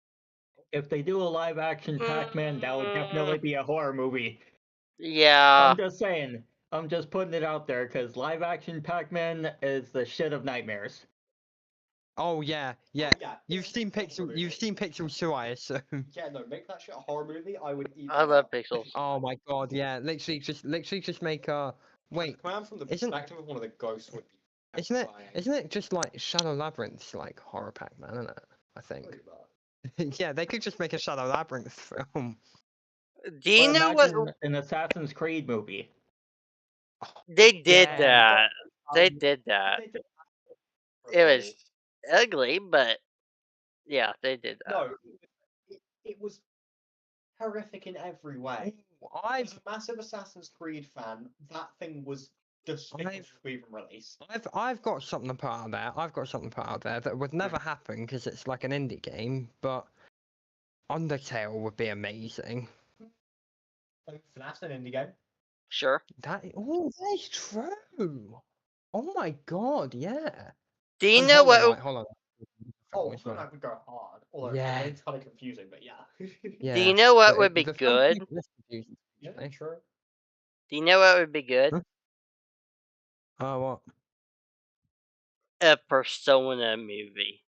If they do a live action Pac-Man, that would definitely be a horror movie. Yeah. I'm just saying. I'm just putting it out there because live action Pac-Man is the shit of nightmares. Oh yeah. Yeah, You've seen Pixels too, I assume. Yeah, no, make that shit a horror movie. I would eat. I love Pixels. Oh my god, yeah. Literally just make a wait. Come out from the Isn't- perspective of one of the ghosts would be. Isn't it just like Shadow Labyrinth's like horror Pac-Man, isn't it? I think. Yeah, they could just make a Shadow Labyrinth film. Do you know what an Assassin's Creed movie? they did? Yeah, That they Um, did that. They did- It was ugly, but yeah, they did that. No, it was horrific in every way. As a massive Assassin's Creed fan, that thing was despicable to even release. I've got something to put out there. That would never happen because it's like an indie game, but Undertale would be amazing. FNAF's an indie game. Sure. That is true. Oh my god, yeah. Do you And know Hollow what? Knight, Hollow Knight Oh, as well. that would go hard. Although Yeah. it's kind of confusing, but yeah. Yeah. Do you know what but would be the film good? could be less confusing, Yeah, eh? sure. Do you know what would be good? Huh? Oh, what? A Persona movie.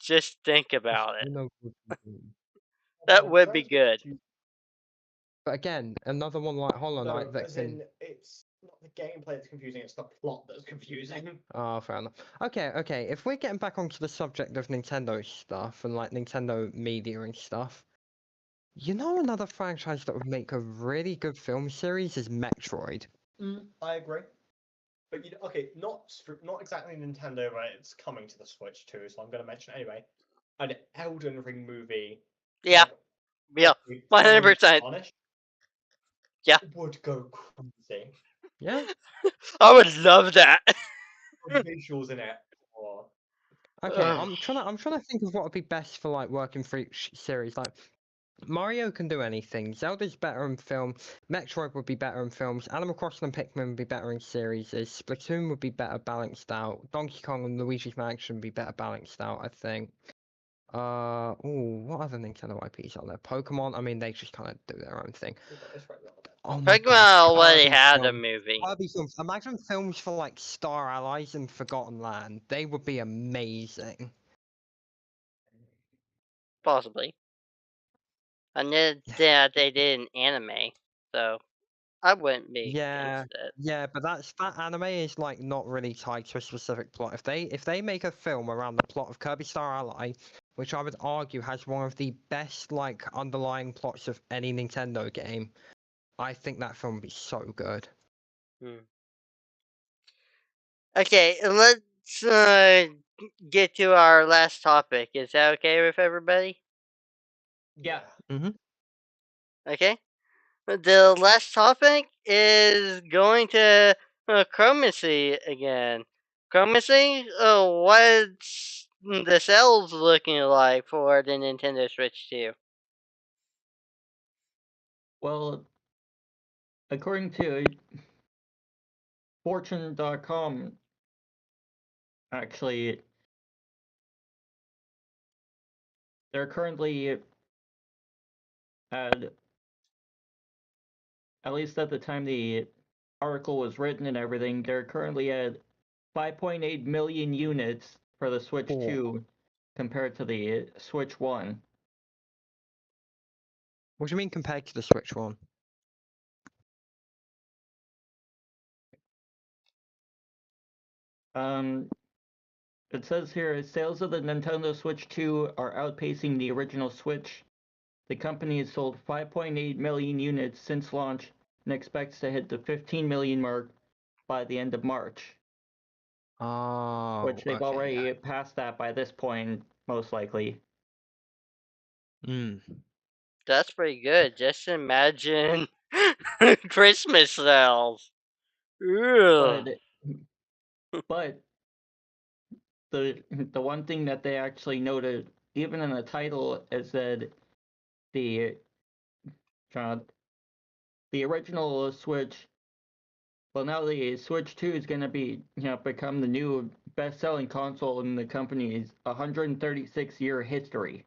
Just think about it. No, That would be good. but again, another one like Hollow No, Knight that as can. in, it's not the gameplay that's confusing, it's the plot that's confusing. Oh, fair enough. Okay. If we're getting back onto the subject of Nintendo stuff and like Nintendo media and stuff, you know, another franchise that would make a really good film series is Metroid. I agree. But okay, not exactly Nintendo, but it's coming to the Switch too, so I'm going to mention it anyway. An Elden Ring movie. Yeah. Yeah. 100%. Honest, Yeah. would go crazy. Yeah. I would love that. The visuals in it. Or... Okay, I'm trying to think of what would be best for like working for each series. Like Mario can do anything. Zelda's better in film. Metroid would be better in films. Animal Crossing and Pikmin would be better in series. Splatoon would be better balanced out. Donkey Kong and Luigi's Mansion would be better balanced out, I think. What other Nintendo IPs are there? Pokemon. I mean, they just kind of do their own thing. Oh my Pokemon gosh, already Kirby had a films. movie. Kirby films. Imagine films for like Star Allies and Forgotten Land. They would be amazing. Possibly. I know that they did an anime, so I wouldn't be Yeah, against it. yeah, but that anime is like not really tied to a specific plot. If they make a film around the plot of Kirby Star Ally, which I would argue has one of the best like underlying plots of any Nintendo game, I think that film would be so good. Okay, let's get to our last topic. Is that okay with everybody? Yeah. Okay. The last topic is going to Chromesy again. Chromesy, what's the sales looking like for the Nintendo Switch 2? Well, according to Fortune.com, actually, they're currently at least at the time the article was written and everything, they're currently at 5.8 million units for the Switch 2 compared to the Switch 1. What do you mean compared to the Switch 1? It says here, sales of the Nintendo Switch 2 are outpacing the original Switch. The company has sold 5.8 million units since launch and expects to hit the 15 million mark by the end of March, Oh, which they've okay, already yeah. passed that by this point, most likely. That's pretty good. Just imagine Christmas sales. Ugh. But the one thing that they actually noted, even in the title, is that the the original Switch. Well, now the Switch 2 is going to be, become the new best-selling console in the company's 136-year history.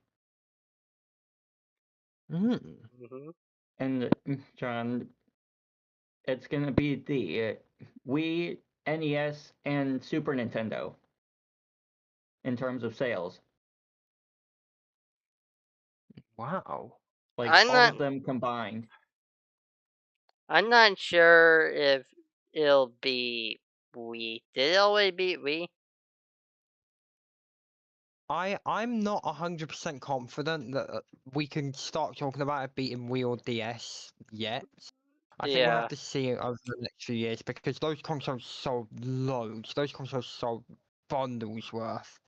Mhm. And John, it's going to be the Wii, NES, and Super Nintendo in terms of sales. Wow. Like I'm all not. of them combined. I'm not sure if it'll be Wii. Did it always beat Wii? I'm not 100% confident that we can start talking about it beating Wii or DS yet. I think we'll Yeah. have to see it over the next few years because those consoles sold loads. Those consoles sold bundles worth.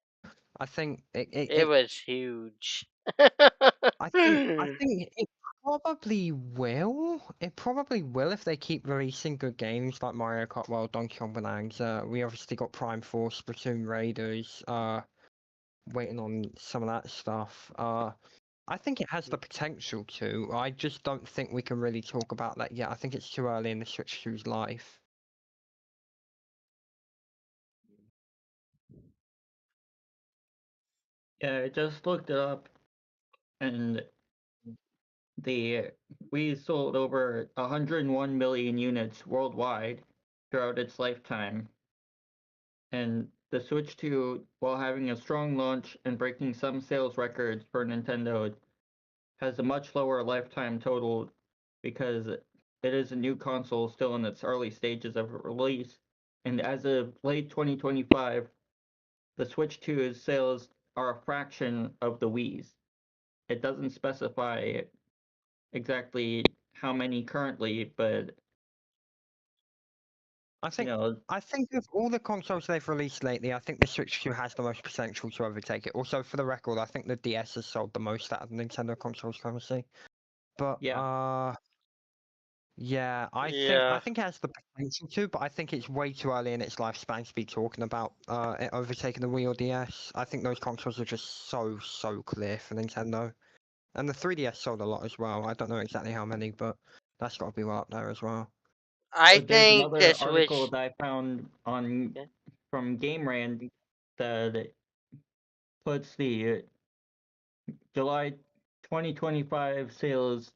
I think It was huge. I think it probably will. It probably will if they keep releasing good games like Mario Kart World, Donkey Kong Bonanza. We obviously got Prime 4, Splatoon Raiders. Waiting on some of that stuff. I think it has the potential to. I just don't think we can really talk about that yet. I think it's too early in the Switch 2's life. Yeah, I just looked it up, and we sold over 101 million units worldwide throughout its lifetime. And the Switch 2, while having a strong launch and breaking some sales records for Nintendo, has a much lower lifetime total because it is a new console still in its early stages of release. And as of late 2025, the Switch 2's sales are a fraction of the Wii's. It doesn't specify exactly how many currently, but I think know, I think of all the consoles they've released lately, I think the Switch 2 has the most potential to overtake it. Also, for the record, I think the DS has sold the most out of Nintendo consoles currently. But yeah. yeah, I Yeah. think it has the potential to, but I think it's way too early in its lifespan to be talking about it overtaking the Wii or DS. I think those consoles are just so clear for Nintendo. And the 3DS sold a lot as well. I don't know exactly how many, but that's got to be well up there as well. I But there's think the another article Switch. that I found on Yeah. from GameRand that puts the July 2025 sales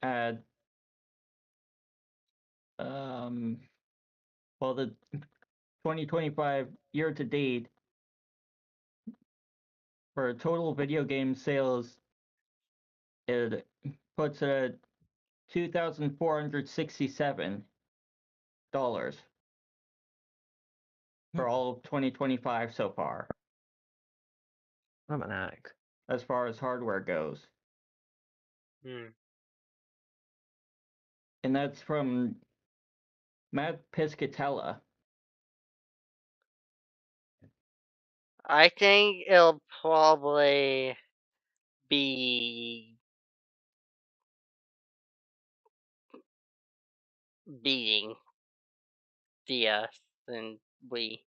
at the 2025 year to date for total video game sales, it puts it at $2,467 for all of 2025 so far, I'm an ack. as far as hardware goes. And that's from Matt Piscatella. I think it'll probably be beating DS and Wii.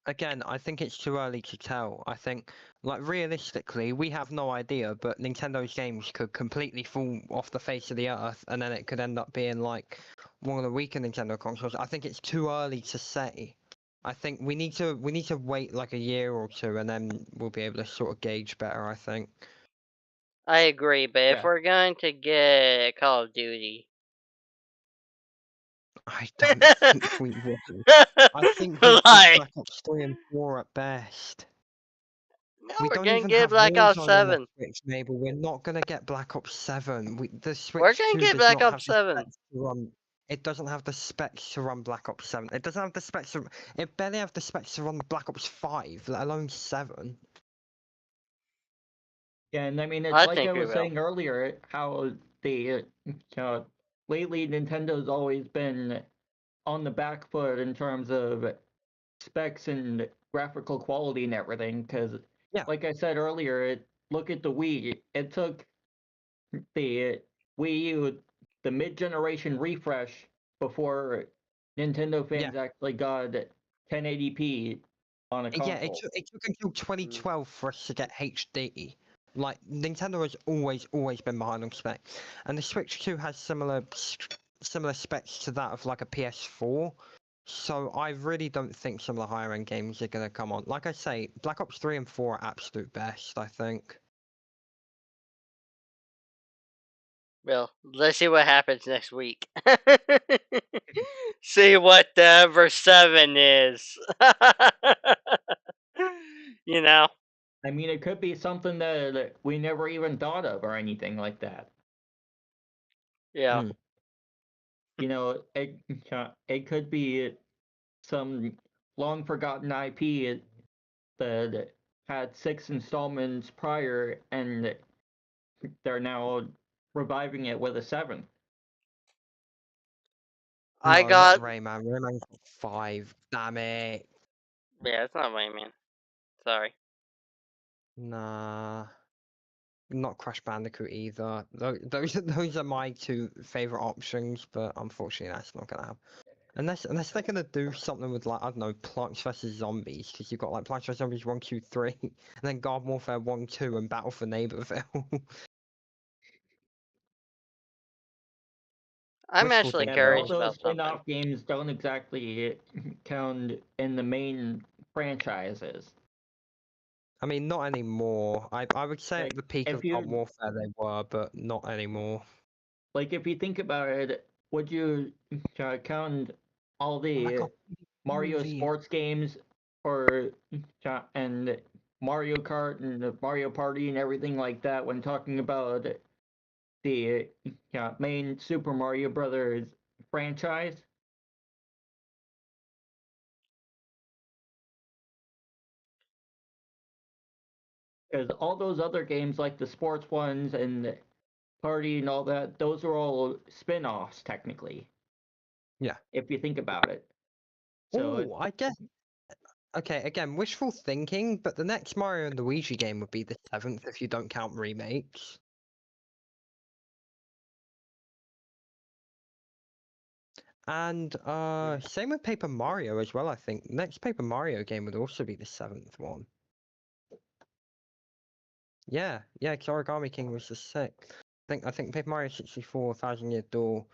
Again, I think it's too early to tell. I think, like, realistically, we have no idea, but Nintendo's games could completely fall off the face of the earth, and then it could end up being like one of the weaker Nintendo consoles. I think it's too early to say. I think we need to wait like a year or two, and then we'll be able to sort of gauge better. I think. I agree, but if Yeah. we're going to get Call of Duty, I don't think we will. I think we get like, Black Ops 3 and 4 at best. no, We we're don't gonna even get have Black Ops Warzone on the 7. Switch, Mabel. We're not gonna get Black Ops 7. The We're Switch gonna 2 get does Black not have Ops the 7. specs to run. It doesn't have the specs to run Black Ops 7. It doesn't have the specs to. It barely have the specs to run Black Ops 5, let alone 7. Yeah, and I mean, it's I like think I we was will. saying earlier, how the lately Nintendo's always been on the back foot in terms of specs and graphical quality and everything. Because, Yeah. like I said earlier, look at the Wii. It took the Wii U, the mid-generation refresh, before Nintendo fans actually got 1080p on a Yeah, console. it took until 2012 for us to get HD. Like, Nintendo has always been behind on spec. And the Switch 2 has similar specs to that of like a PS4. So I really don't think some of the higher end games are going to come on. Like I say, Black Ops 3 and 4 are absolute best, I think. Well, let's see what happens next week. See what the verse 7 is. You know? I mean, it could be something that we never even thought of or anything like that. Yeah. Mm. You know, it could be some long forgotten IP that had 6 installments prior, and they're now reviving it with a 7th. I No, got. not Rayman. Rayman's 5. Damn it. Yeah, it's not Rayman. Sorry. Nah. Not Crash Bandicoot either. Those are my two favorite options, but unfortunately that's not gonna happen. Unless they're gonna do something with, like, I don't know, Plants vs Zombies, because you've got like Plants vs Zombies 1, 2, 3, and then Garden Warfare 1, 2, and Battle for Neighborville. I'm Wishful actually Yeah, thinking. but all curious those about something. spin-off games don't exactly count in the main franchises. I mean, not anymore. I would say Like, at the peak if of you- Garden Warfare they were, but not anymore. Like, if you think about it, would you count all Oh my the God, Mario movie. sports games or and Mario Kart and Mario Party and everything like that when talking about the main Super Mario Brothers franchise? Because all those other games, like the sports ones and Party and all that, those are all spin-offs technically. Yeah. If you think about it. So Oh, I guess. Okay, again, wishful thinking, but the next Mario and Luigi game would be the 7th if you don't count remakes. And same with Paper Mario as well, I think. Next Paper Mario game would also be the 7th one. Yeah, because Origami King was the 6th. I think Paper Mario 64, 1000 Year Door,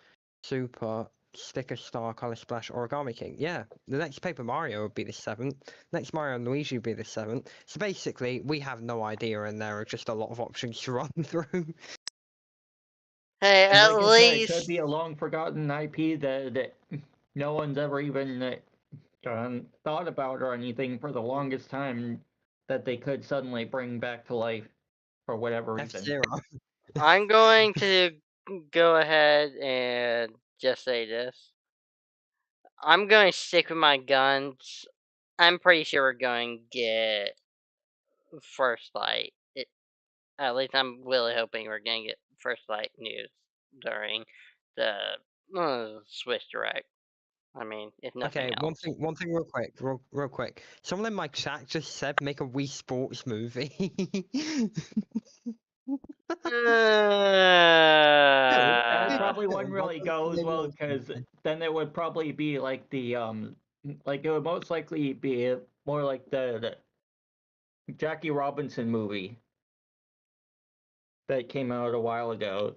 Super, Sticker Star, Color Splash, Origami King. Yeah, the next Paper Mario would be the 7th. Next Mario and Luigi would be the 7th. So basically, we have no idea, and there are just a lot of options to run through. Hey, and at like I said, it could least. be a long forgotten IP that no one's ever even thought about or anything for the longest time that they could suddenly bring back to life for whatever reason. F-Zero. I'm going to go ahead and just say this. I'm going to stick with my guns. I'm pretty sure we're going to get First Light. At least I'm really hoping we're going to get First Light news during the Swiss Direct. I mean, if nothing Okay, else. one thing real quick. Someone in my chat just said make a Wii Sports movie. That Uh, probably wouldn't really go as well, because then it would probably be like the like it would most likely be more like the Jackie Robinson movie that came out a while ago.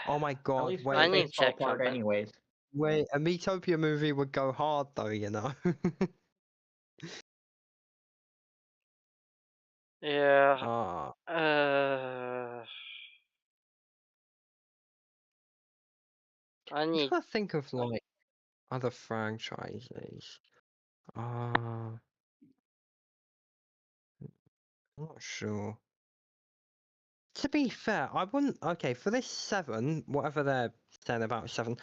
Oh my At God! least for I the need to baseball check part, something. anyways. Wait, a Metopia movie would go hard though, you know. Yeah. Ah, I I'm need. trying to think of like other franchises. I'm not sure. To be fair, I wouldn't. Okay, for this 7, whatever they're saying about 7,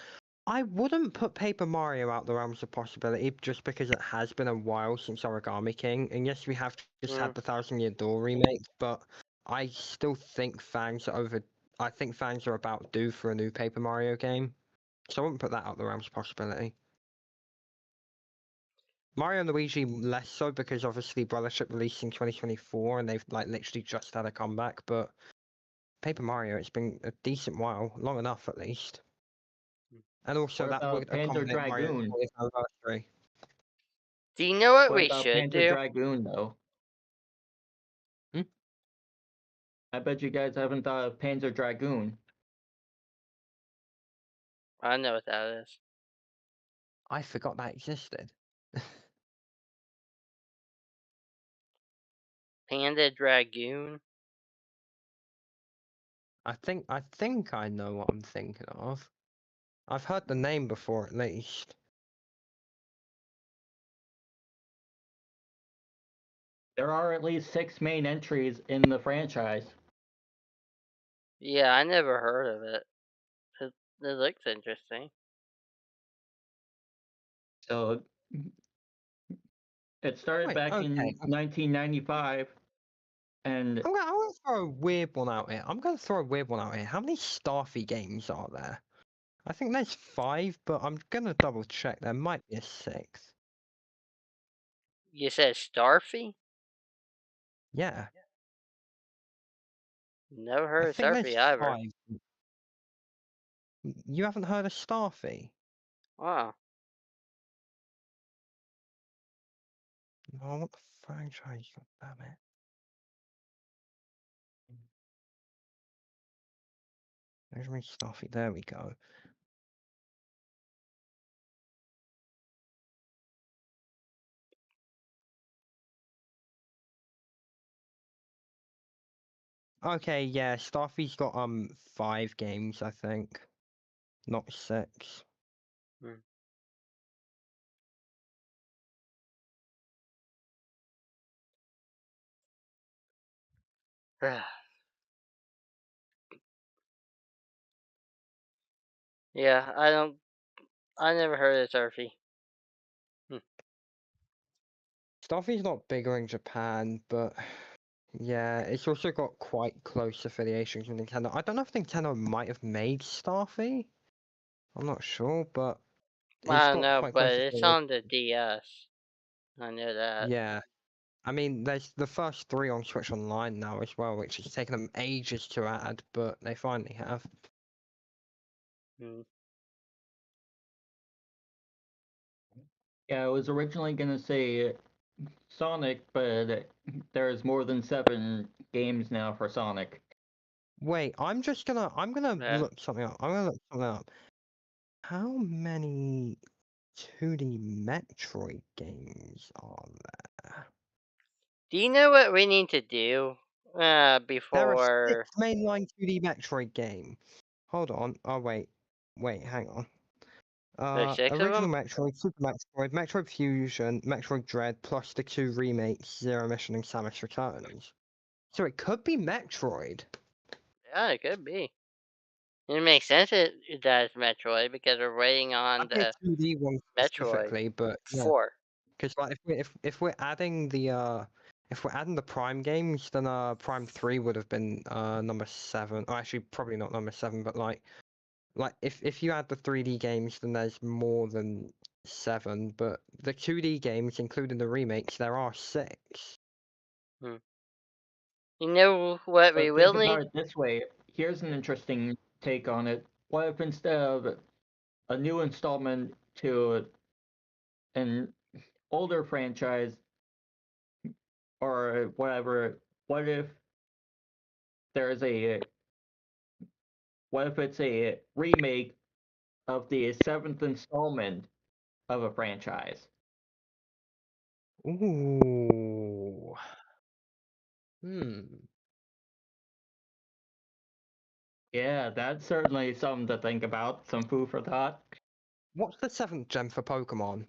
I wouldn't put Paper Mario out the realms of possibility just because it has been a while since Origami King. And yes, we have just had the 1000 Year Door remake, but I still think fans are I think fans are about due for a new Paper Mario game. So I wouldn't put that out the realms of possibility. Mario and Luigi less so because obviously Brothership released in 2024 and they've like literally just had a comeback, but Paper Mario, it's been a decent while, long enough at least. And also What that about would Panzer accommodate Mario's Dragoon? 40th anniversary. Do you know what What we about should Panzer do? Dragoon though? Hmm? I bet you guys haven't thought of Panzer Dragoon. I know what that is. I forgot that existed. Panda Dragoon. I think I know what I'm thinking of. I've heard the name before at least. There are at least 6 main entries in the franchise. Yeah, I never heard of it. It looks interesting. So it started Wait, back in okay. 1995, and I'm gonna throw a weird one out here. How many Starfy games are there? I think there's 5, but I'm gonna double check. There might be a 6th. You said Starfy? Yeah. Never I heard of think there's Starfy either. 5. You haven't heard of Starfy? Wow. No, I want the franchise, damn it. There's me Starfy, there we go. Okay, yeah, Starfy's got 5 games, I think. Not 6. Yeah, I never heard of Starfy. Starfy's not bigger in Japan, but yeah, it's also got quite close affiliations with Nintendo. I don't know if Nintendo might have made Starfy. I'm not sure, but it's I don't got know, quite but close it's on affiliations. the DS. I know that. Yeah. I mean, there's the first 3 on Switch Online now as well, which has taken them ages to add, but they finally have. Hmm. yeah, I was originally gonna say Sonic, but there's more than 7 games now for Sonic. Wait, I'm gonna Yeah. look something up. How many 2D Metroid games are there? Do you know what we need to do? There are 6 Before. mainline 2D Metroid games. Hold on. Oh wait, hang on. There's 6 of Original them? Metroid, Super Metroid, Metroid Fusion, Metroid Dread, plus the 2 remakes, Zero Mission and Samus Returns. So it could be Metroid. Yeah, it could be. It makes sense that it's Metroid because we're waiting on I'd be a the 2D one Metroid specifically, but yeah. 4. Because like if we're adding the Prime games, then Prime 3 would have been number 7. Oh, actually probably not number 7, but like if you add the 3D games, then there's more than 7. But the 2D games, including the remakes, there are 6. You know what we But will think about need? it this way. Here's an interesting take on it. What if instead of a new installment to an older franchise or whatever, what if there's a what if it's a remake of the 7th installment of a franchise? Ooh. Yeah, that's certainly something to think about. Some food for thought. What's the 7th gem for Pokemon?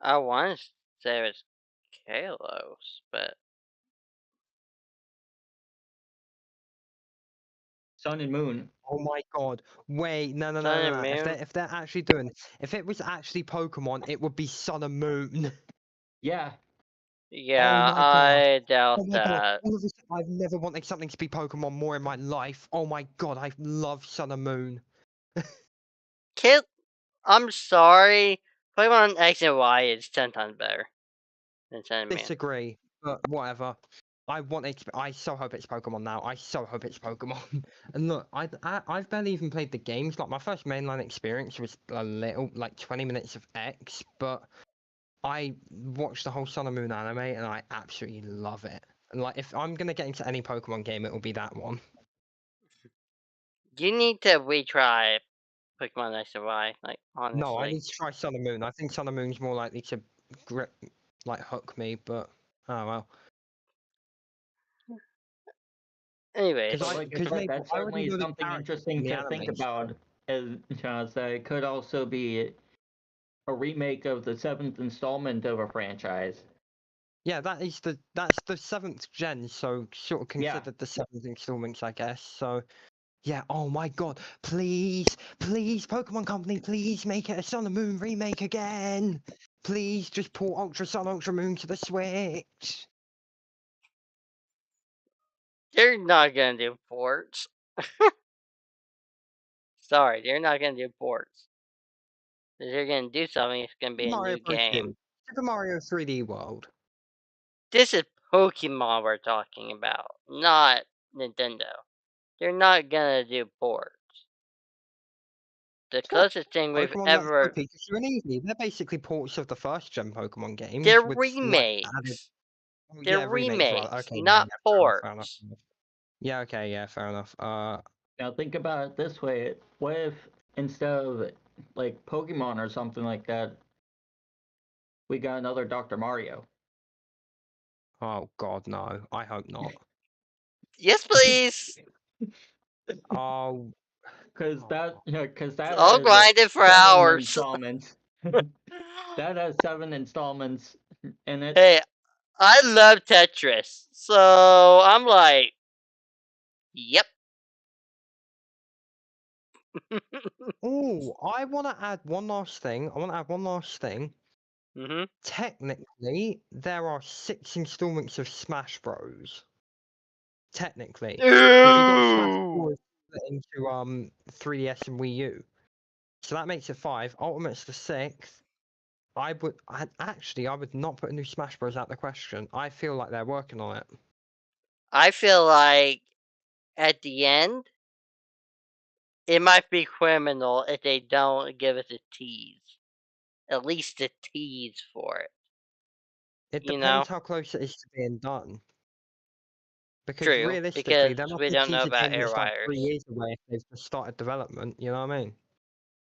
I want to say it's Kalos, but Sun and Moon. Oh my god. Wait, no. Sun and Moon. If they're actually if it was actually Pokemon, it would be Sun and Moon. Yeah, Yeah, my God. I Oh doubt my God. that. All of this, I've never wanted something to be Pokemon more in my life. Oh my God, I love Sun and Moon. Kid, I'm sorry. Pokemon X and Y is 10 times better than Sun and Moon. Disagree, but whatever. I so hope it's Pokemon now. I so hope it's Pokemon. And look, I've barely even played the games. Like my first mainline experience was a little, like 20 minutes of X, but I watched the whole Sun and Moon anime and I absolutely love it. And like, if I'm gonna get into any Pokemon game, it will be that one. You need to retry Pokemon X and Y, like, honestly. No, I need to try Sun and Moon. I think Sun and Moon's more likely to hook me, but oh well. Anyways, But like I Because said, that's I already certainly know the something characters interesting in the to think animes. about. As that it could also be a remake of the 7th installment of a franchise. Yeah, that's the 7th gen, so sort of Yeah. considered the 7th installments, I guess. So yeah, oh my God, please, Pokemon Company, please make it a Sun and Moon remake again. Please just port Ultra Sun, Ultra Moon to the Switch. they're not gonna do ports. Sorry, they're not gonna do ports. If they're gonna do something, it's gonna be a Mario new Bros. game. 2, Super Mario 3D World. This is Pokemon we're talking about, not Nintendo. They're not gonna do ports. The closest thing we've Pokemon Let's Go ever... Pikachu and Eevee, they're basically ports of the first gen Pokemon games. They're with remakes. added... Oh, They're yeah, remakes, right? remakes, Okay, not fair enough, fair enough. ports. Yeah, okay, yeah, fair enough. Now think about it this way: what if instead of like Pokemon or something like that, we got another Dr. Mario? Oh God, no! I hope not. Yes, please. Oh, Because that I'll has grind it for 7 hours. installments. That has 7 installments in it. Hey, I love Tetris, so I'm like, yep. oh! I want to add one last thing. Mm-hmm. Technically, there are 6 installments of Smash Bros. Technically, because you got Smash Bros. Split into 3DS and Wii U, so that makes it 5. Ultimate's the 6th. I would not put a new Smash Bros. Out the question. I feel like they're working on it. I feel like at the end, it might be criminal if they don't give us a tease. At least a tease for it. It You depends know? how close it is to being done. Because True, realistically, because they're not we going don't to know tease a about game that's like 3 Airwires. years away if they've just started development. You know what I mean?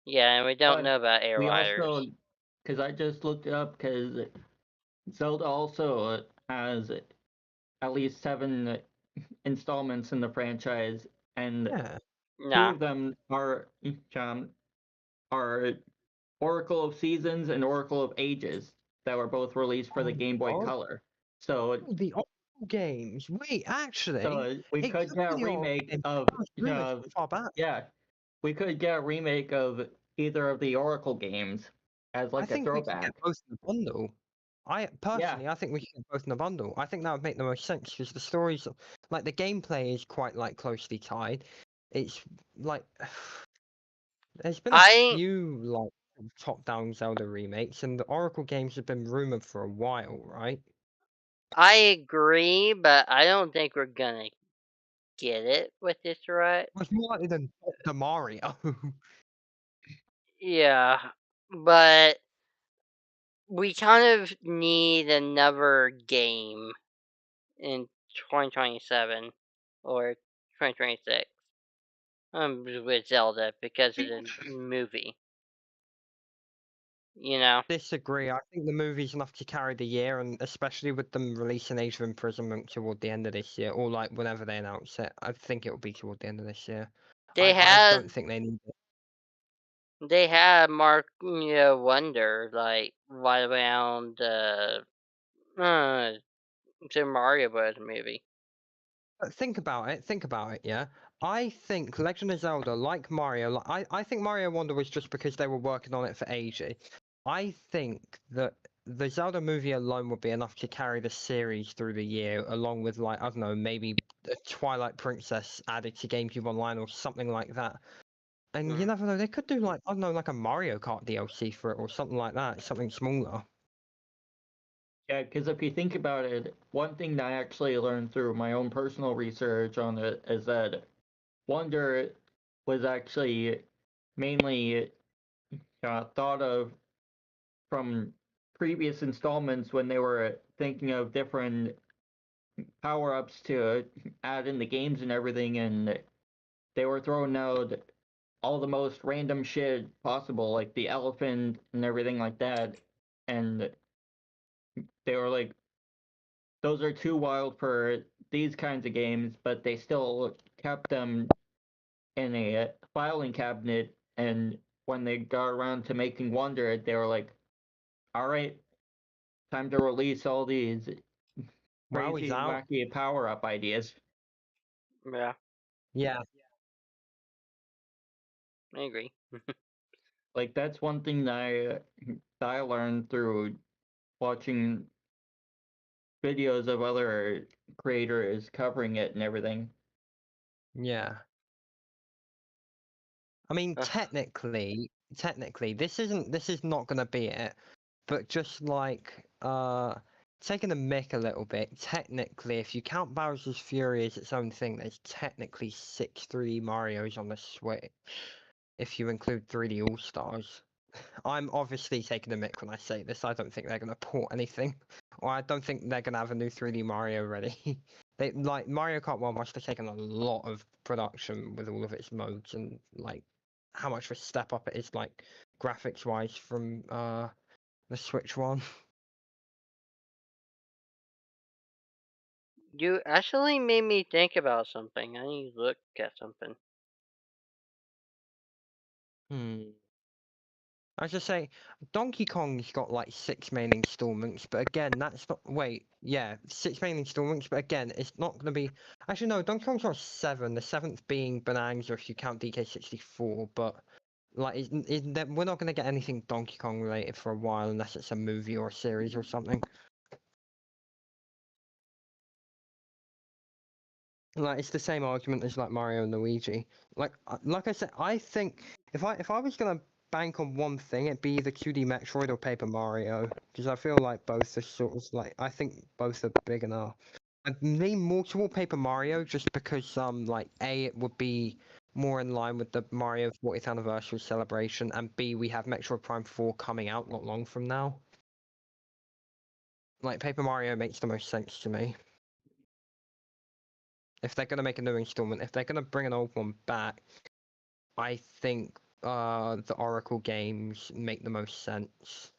Yeah, and we don't But know about we Airwires. also, because I just looked it up, because Zelda also has at least 7 installments in the franchise, and Yeah. 2 Nah. of them are Oracle of Seasons and Oracle of Ages that were both released for the Game Boy Oh, Color. So the Oracle games. Wait, actually, we it could get a be the Oracle remake games. of That was rumored so far back. yeah, we could get a remake of either of the Oracle games as I like a think we should throwback. get both in a bundle. I think we should get both in a bundle. I think that would make the most sense because the stories, like the gameplay, is quite like closely tied. It's like there's been a few like top-down Zelda remakes, and the Oracle games have been rumored for a while, right? I agree, but I don't think we're gonna get it with this, right? It's more likely than the Mario. Yeah, but we kind of need another game in 2027 or 2026 with Zelda because of the movie. You know? Disagree. I think the movie's enough to carry the year, and especially with them releasing Age of Imprisonment toward the end of this year, or like whenever they announce it. I think it will be toward the end of this year. I don't think they need it. They had Mark Wonder like right around Super Mario Bros. Movie. But think about it, yeah. I think Legend of Zelda, like Mario, I think Mario Wonder was just because they were working on it for ages. I think that the Zelda movie alone would be enough to carry the series through the year, along with like I don't know, maybe a Twilight Princess added to GameCube Online or something like that. And you never know, they could do like I don't know, like a Mario Kart DLC for it or something like that, something smaller. Yeah, because if you think about it, one thing that I actually learned through my own personal research on it is that Wonder was actually mainly thought of from previous installments when they were thinking of different power-ups to add in the games and everything, and they were throwing out all the most random shit possible, like the elephant and everything like that, and they were like, those are too wild for these kinds of games, but they still kept them in a filing cabinet, and when they got around to making Wonder, they were like, all right, time to release all these WoW crazy, is out. wacky power-up ideas. Yeah, Yeah. I agree. Like, that's one thing that I learned through watching videos of other creators covering it and everything. Yeah. I mean, Ugh. technically, this is not gonna be it. But just like taking the mick a little bit, technically, if you count Bowser's Fury as its own thing, there's technically 6 3D Marios on the Switch. If you include 3D All Stars. I'm obviously taking the mick when I say this. I don't think they're gonna port anything. Or I don't think they're gonna have a new 3D Mario ready. They like Mario Kart 1 must have taken a lot of production with all of its modes and like how much of a step up it is like graphics wise from the Switch one. You actually made me think about something. I need to look at something. I just say Donkey Kong's got like 6 main installments, but again, that's not. Wait, yeah, 6 main installments, but again, it's not gonna be. Actually, no, Donkey Kong's got 7. The 7th being Bonanza if you count DK64, but like, we're not gonna get anything Donkey Kong related for a while unless it's a movie or a series or something. Like it's the same argument as like Mario and Luigi. Like I said, I think if I was gonna bank on one thing, it'd be either 2D Metroid or Paper Mario, because I feel like both are sort of like I think both are big enough. I'd lean more toward Paper Mario just because like A, it would be more in line with the Mario 40th anniversary celebration, and B, we have Metroid Prime 4 coming out not long from now. Like Paper Mario makes the most sense to me. If they're gonna make a new installment, if they're gonna bring an old one back, I think the Oracle games make the most sense.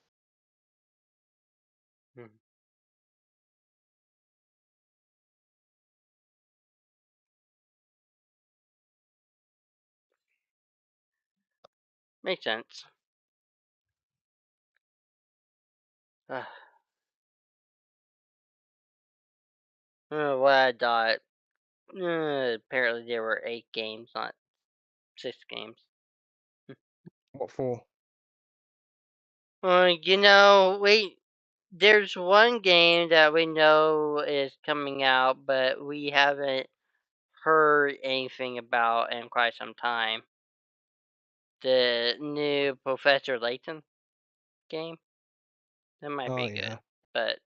Makes sense. What I thought. Apparently there were 8 games, not 6 games. What for? Wait. There's one game that we know is coming out, but we haven't heard anything about in quite some time. The new Professor Layton game. That might Oh be good, yeah. but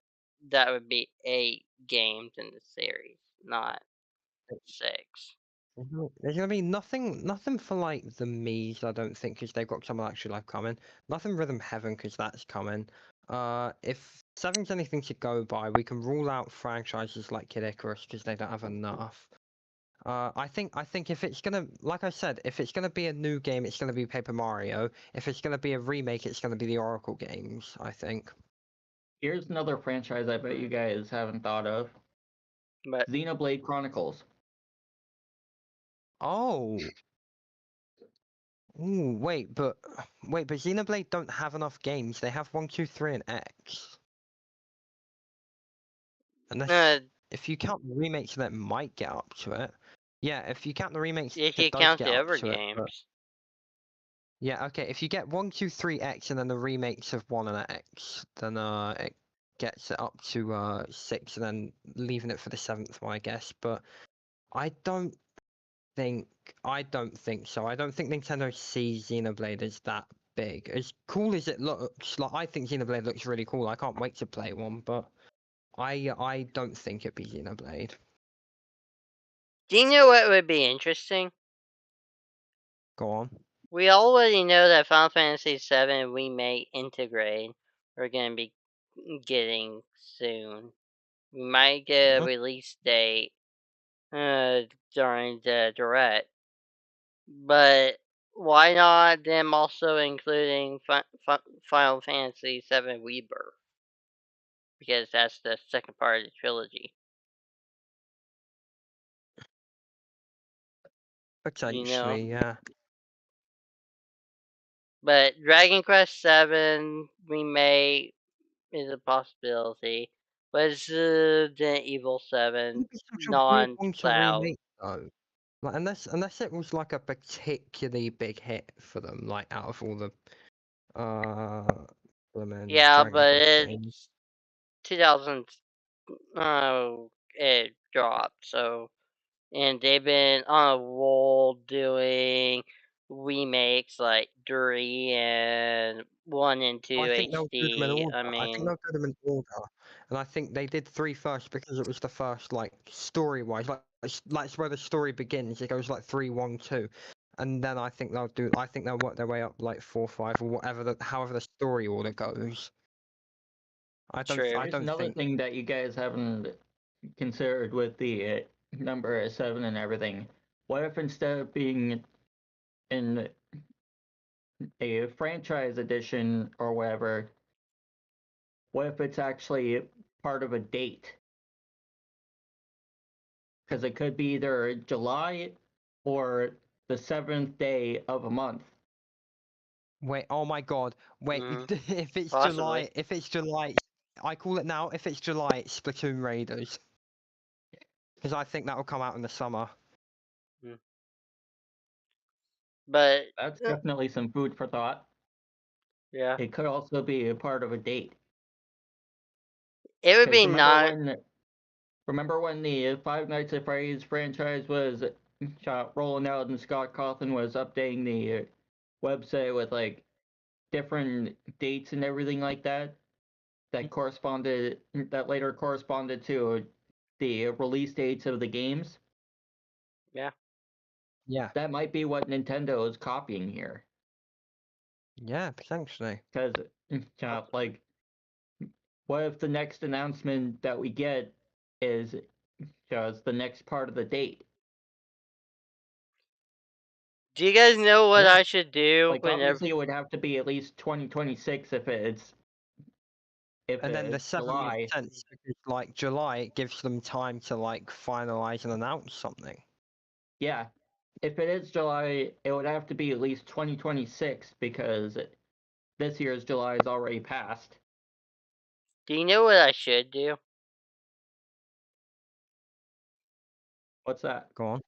that would be 8 games in the series, not 6. There's gonna be nothing for like the Mii's, I don't think, because they've got some actual life coming. Nothing Rhythm Heaven, because that's coming. If 7's anything to go by, we can rule out franchises like Kid Icarus because they don't have enough. I think if it's gonna, like I said, if it's gonna be a new game, it's gonna be Paper Mario. If it's gonna be a remake, it's gonna be the Oracle games, I think. Here's another franchise I bet you guys haven't thought of. But Xenoblade Chronicles. Oh. Ooh, but Xenoblade don't have enough games. They have 1, 2, 3, and X. Unless if you count the remakes that might get up to it. Yeah, if you count the remakes, if it you does count get the up other to it. But games, Yeah, okay. If you get 1, 2, 3 X and then the remakes of 1 and X, then it gets it up to 6 and then leaving it for the 7th one, I guess. But I don't think so. I don't think Nintendo sees Xenoblade as that big. As cool as it looks, like I think Xenoblade looks really cool. I can't wait to play one, but I don't think it'd be Xenoblade. Do you know what would be interesting? Go on. We already know that Final Fantasy VII Remake Integrate we're gonna be getting soon. We might get a Mhm. release date during the direct, but why not them also including Final Fantasy VII Rebirth? Because that's the second part of the trilogy. Potentially, yeah. But Dragon Quest VII Remake is a possibility. But Resident Evil 7 It'd be such a weird one to non-cloud. remake though. Like unless it was like a particularly big hit for them, like out of all the Yeah, Dragon but Quest games. it's 2000. Oh, it dropped. So, and they've been on a roll doing remakes like 3 and 1 and 2 I think they'll do them in HD. order. I think they'll do them in order, and I think they did 3 first because it was the first, like story-wise, like that's where the story begins. It goes like 3, 1, 2, and then I think they'll work their way up like 4, 5, or whatever however the story order goes. I True. Here's don't another think. thing that you guys haven't considered with the number 7 and everything. What if instead of being in a franchise edition or whatever, what if it's actually part of a date? Because it could be either July or the 7th day of a month. Wait, oh my god. Wait, if it's Possibly. July, I call it now. If it's July, it's Splatoon Raiders. Because I think that'll come out in the summer. But That's definitely some food for thought. yeah, It could also be a part of a date. it would be Remember when the Five Nights at Freddy's franchise was rolling out and Scott Cawthon was updating the website with like different dates and everything like that that later corresponded to the release dates of the games? Yeah. Yeah. That might be what Nintendo is copying here. Yeah, potentially. Because, like, what if the next announcement that we get is just the next part of the date? Do you guys know what Yeah. I should do Like, whenever? obviously, it would have to be at least 2026 if And then the it's 7 July. makes sense because like July it gives them time to like finalize and announce something. Yeah, if it is July, it would have to be at least 2026 because this year's July is already passed. Do you know what I should do? What's that? Go on.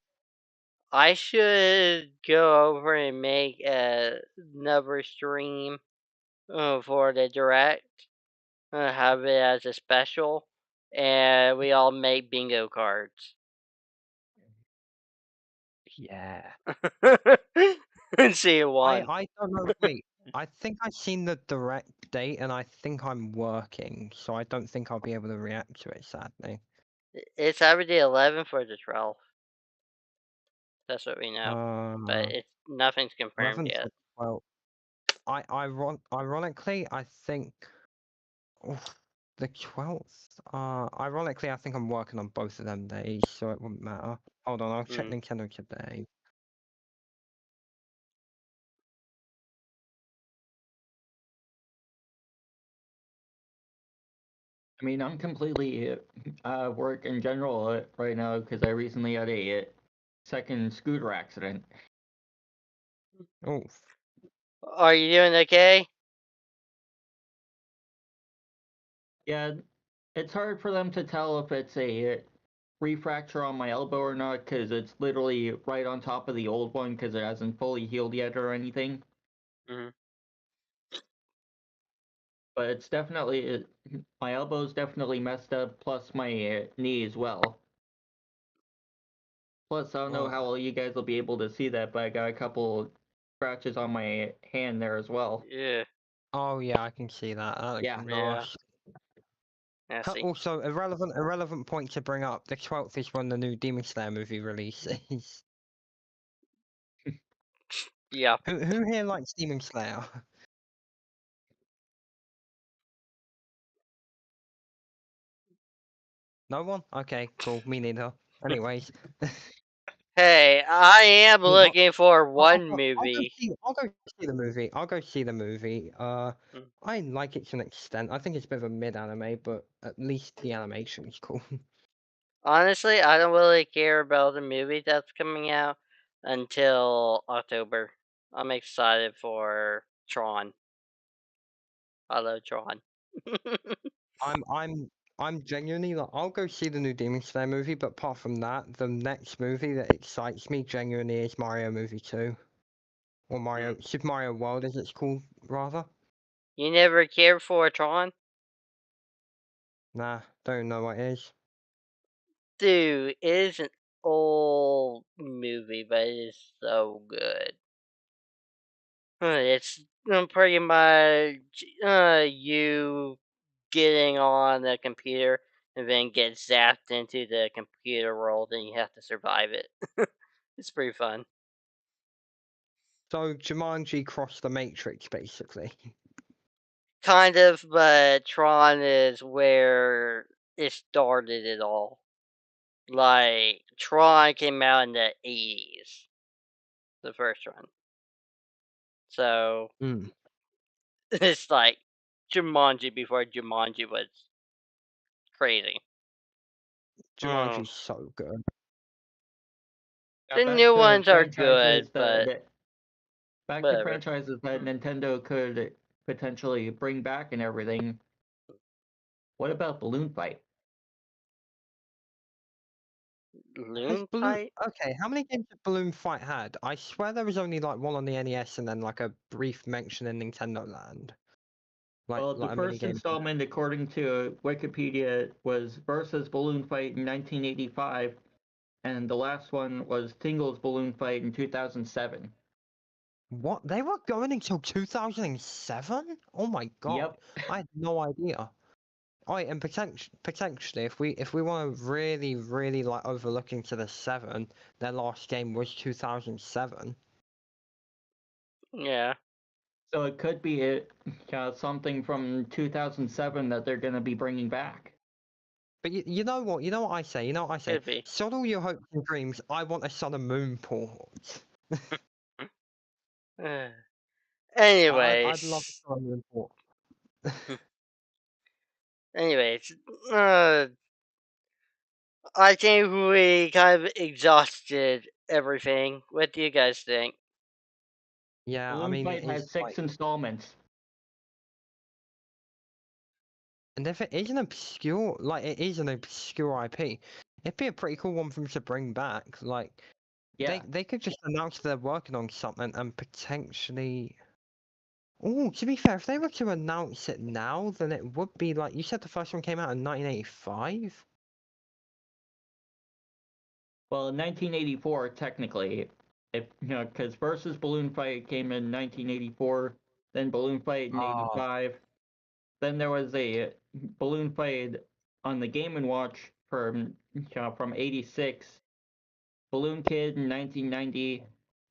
I should go over and make another stream for the direct. Have it as a special, and we all make bingo cards. Yeah. And see who won. I don't know. Wait, I think I've seen the direct date and I think I'm working, so I don't think I'll be able to react to it, sadly. It's either the 11th or the 12th. That's what we know, but nothing's confirmed 11th yet. or 12th. Ironically, I think the 12th. Ironically, I think I'm working on both of them days, so it wouldn't matter. Hold on, I'll check Nintendo today. I mean, I'm completely work in general right now because I recently had a second scooter accident. Oh. Are you doing okay? Yeah, it's hard for them to tell if it's a refracture on my elbow or not because it's literally right on top of the old one because it hasn't fully healed yet or anything. Mhm. But it's definitely my elbow's definitely messed up, plus my knee as well. Plus, I don't know Whoa. how well you guys will be able to see that, but I got a couple scratches on my hand there as well. Yeah. Oh yeah, I can see that. That looks Yeah. nice. I see. Also, irrelevant point to bring up. The 12th is when the new Demon Slayer movie releases. Yeah. Who here likes Demon Slayer? No one? Okay, cool. Me neither. Anyways, Hey, I am Well, looking for I'll one go movie. I'll go see the movie. I'll go see the movie. Mm. I like it to an extent. I think it's a bit of a mid anime, but at least the animation is cool. Honestly, I don't really care about the movie that's coming out until October. I'm excited for Tron. I love Tron. I'm genuinely like, I'll go see the new Demon Slayer movie, but apart from that, the next movie that excites me genuinely is Mario movie 2. Or Mario Super Mario World as it's called rather. You never cared for Tron? Nah, don't know what it is. Dude, it is an old movie, but it is so good. It's pretty much you getting on the computer and then get zapped into the computer world and you have to survive it. It's pretty fun. So Jumanji crossed the Matrix basically. Kind of, but Tron is where it started it all. Like, Tron came out in the 80s, the first one. So, it's like Jumanji before Jumanji was crazy. Jumanji's so good. The Back new to ones are franchises good, but back to whatever. franchises that Nintendo could potentially bring back and everything. What about Balloon Fight? Has Balloon Balloon Fight? Okay, how many games has Balloon Fight had? I swear there was only like one on the NES and then like a brief mention in Nintendo Land. Well, the Like a mini first game. installment, according to Wikipedia, was Versus Balloon Fight in 1985, and the last one was Tingle's Balloon Fight in 2007. What? They were going until 2007? Oh my god. Yep. I had no idea. Oh, and potentially, if we want to really like overlook into the 7, their last game was 2007. Yeah. So it could be something from 2007 that they're going to be bringing back. But you know what? You know what I say? You know what I say? Could be. Sod all your hopes and dreams. I want a Sun and Moon port. Anyways. I'd love a Sun and Moon port. Anyways. I think we kind of exhausted everything. What do you guys think? Yeah, I Balloon mean, Fight has it's 6 like, installments. and if it is an obscure, like it is an obscure IP, it'd be a pretty cool one for them to bring back. Like, Yeah. they could just announce they're working on something and potentially. Oh, to be fair, if they were to announce it now, then it would be like you said. The first one came out in 1985. Well, in 1984, technically, if because Versus Balloon Fight came in 1984, then Balloon Fight in Oh. 85, then there was a Balloon Fight on the Game and Watch from 86, Balloon Kid in 1990,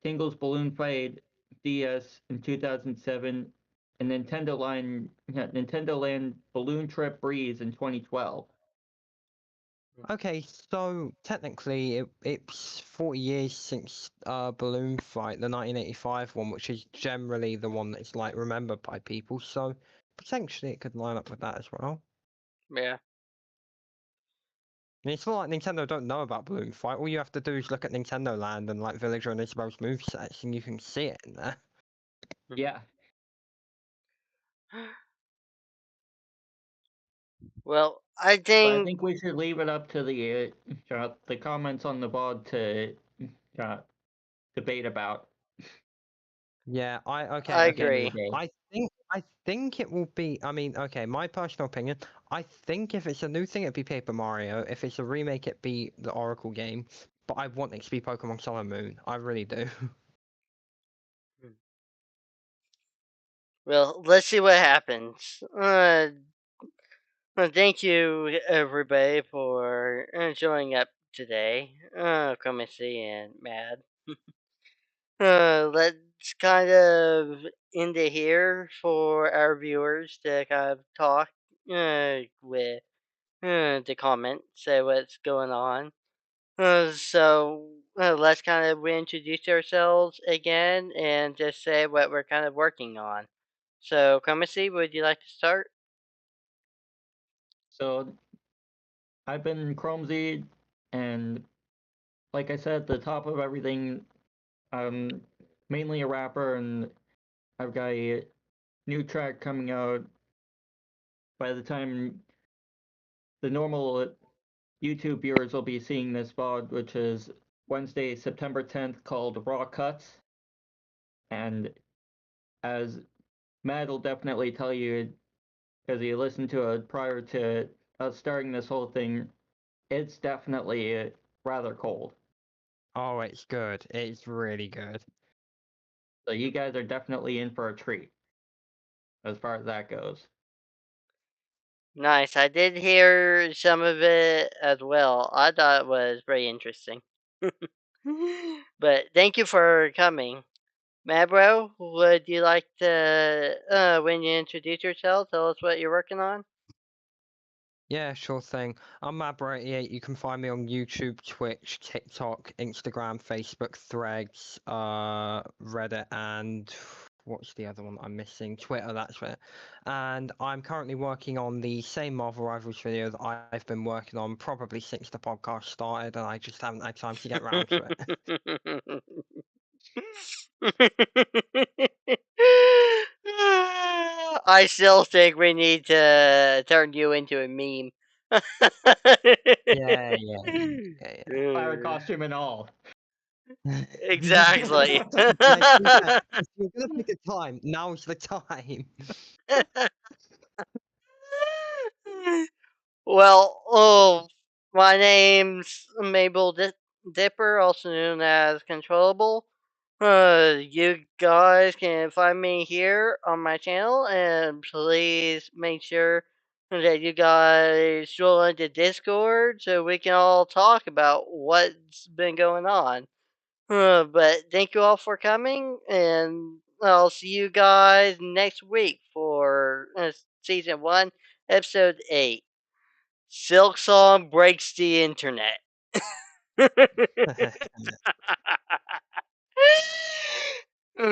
Tingle's Balloon Fight DS in 2007, and Nintendo Land Balloon Trip Breeze in 2012. Okay, so technically it's 40 years since Balloon Fight, the 1985 one, which is generally the one that's like remembered by people. So potentially it could line up with that as well. Yeah. I mean, it's not like Nintendo don't know about Balloon Fight. All you have to do is look at Nintendo Land and like Villager and Isabel's movesets, and you can see it in there. Yeah. Well, I But think. I think we should leave it up to the comments on the VOD to debate about. Yeah, I okay. agree. I think it will be. I mean, okay, my personal opinion. I think if it's a new thing, it'd be Paper Mario. If it's a remake, it'd be the Oracle game. But I want it to be Pokemon Sun and Moon. I really do. Well, let's see what happens. Thank you, everybody, for showing up today. Chromesy and Mad. Let's kind of end it here for our viewers to kind of talk with to comment, say what's going on. So let's kind of reintroduce ourselves again and just say what we're kind of working on. So, Chromesy, would you like to start? So I've been Chromesy, and like I said at the top of everything, I'm mainly a rapper, and I've got a new track coming out by the time the normal YouTube viewers will be seeing this VOD, which is Wednesday, September 10th, called Raw Cuts. And as Matt will definitely tell you, because he listened to it prior to us starting this whole thing, it's definitely rather cold. Oh, it's good. It's really good. So you guys are definitely in for a treat as far as that goes. Nice. I did hear some of it as well. I thought it was very interesting. But thank you for coming. Mabro, would you like to, when you introduce yourself, tell us what you're working on? Yeah, sure thing. I'm MadBro88. You can find me on YouTube, Twitch, TikTok, Instagram, Facebook, Threads, Reddit, and what's the other one I'm missing? Twitter, that's it. And I'm currently working on the same Marvel Rivals video that I've been working on probably since the podcast started, and I just haven't had time to get around to it. I still think we need to turn you into a meme. Yeah. Pirate costume and all. Exactly. Yeah, if you're gonna pick a time, now's the time. Well, oh, my name's Mabel Dipper, also known as CtrlAble. You guys can find me here on my channel, and please make sure that you guys stroll into Discord so we can all talk about what's been going on. But thank you all for coming, and I'll see you guys next week for season 1, episode 8. Silk Song breaks the internet.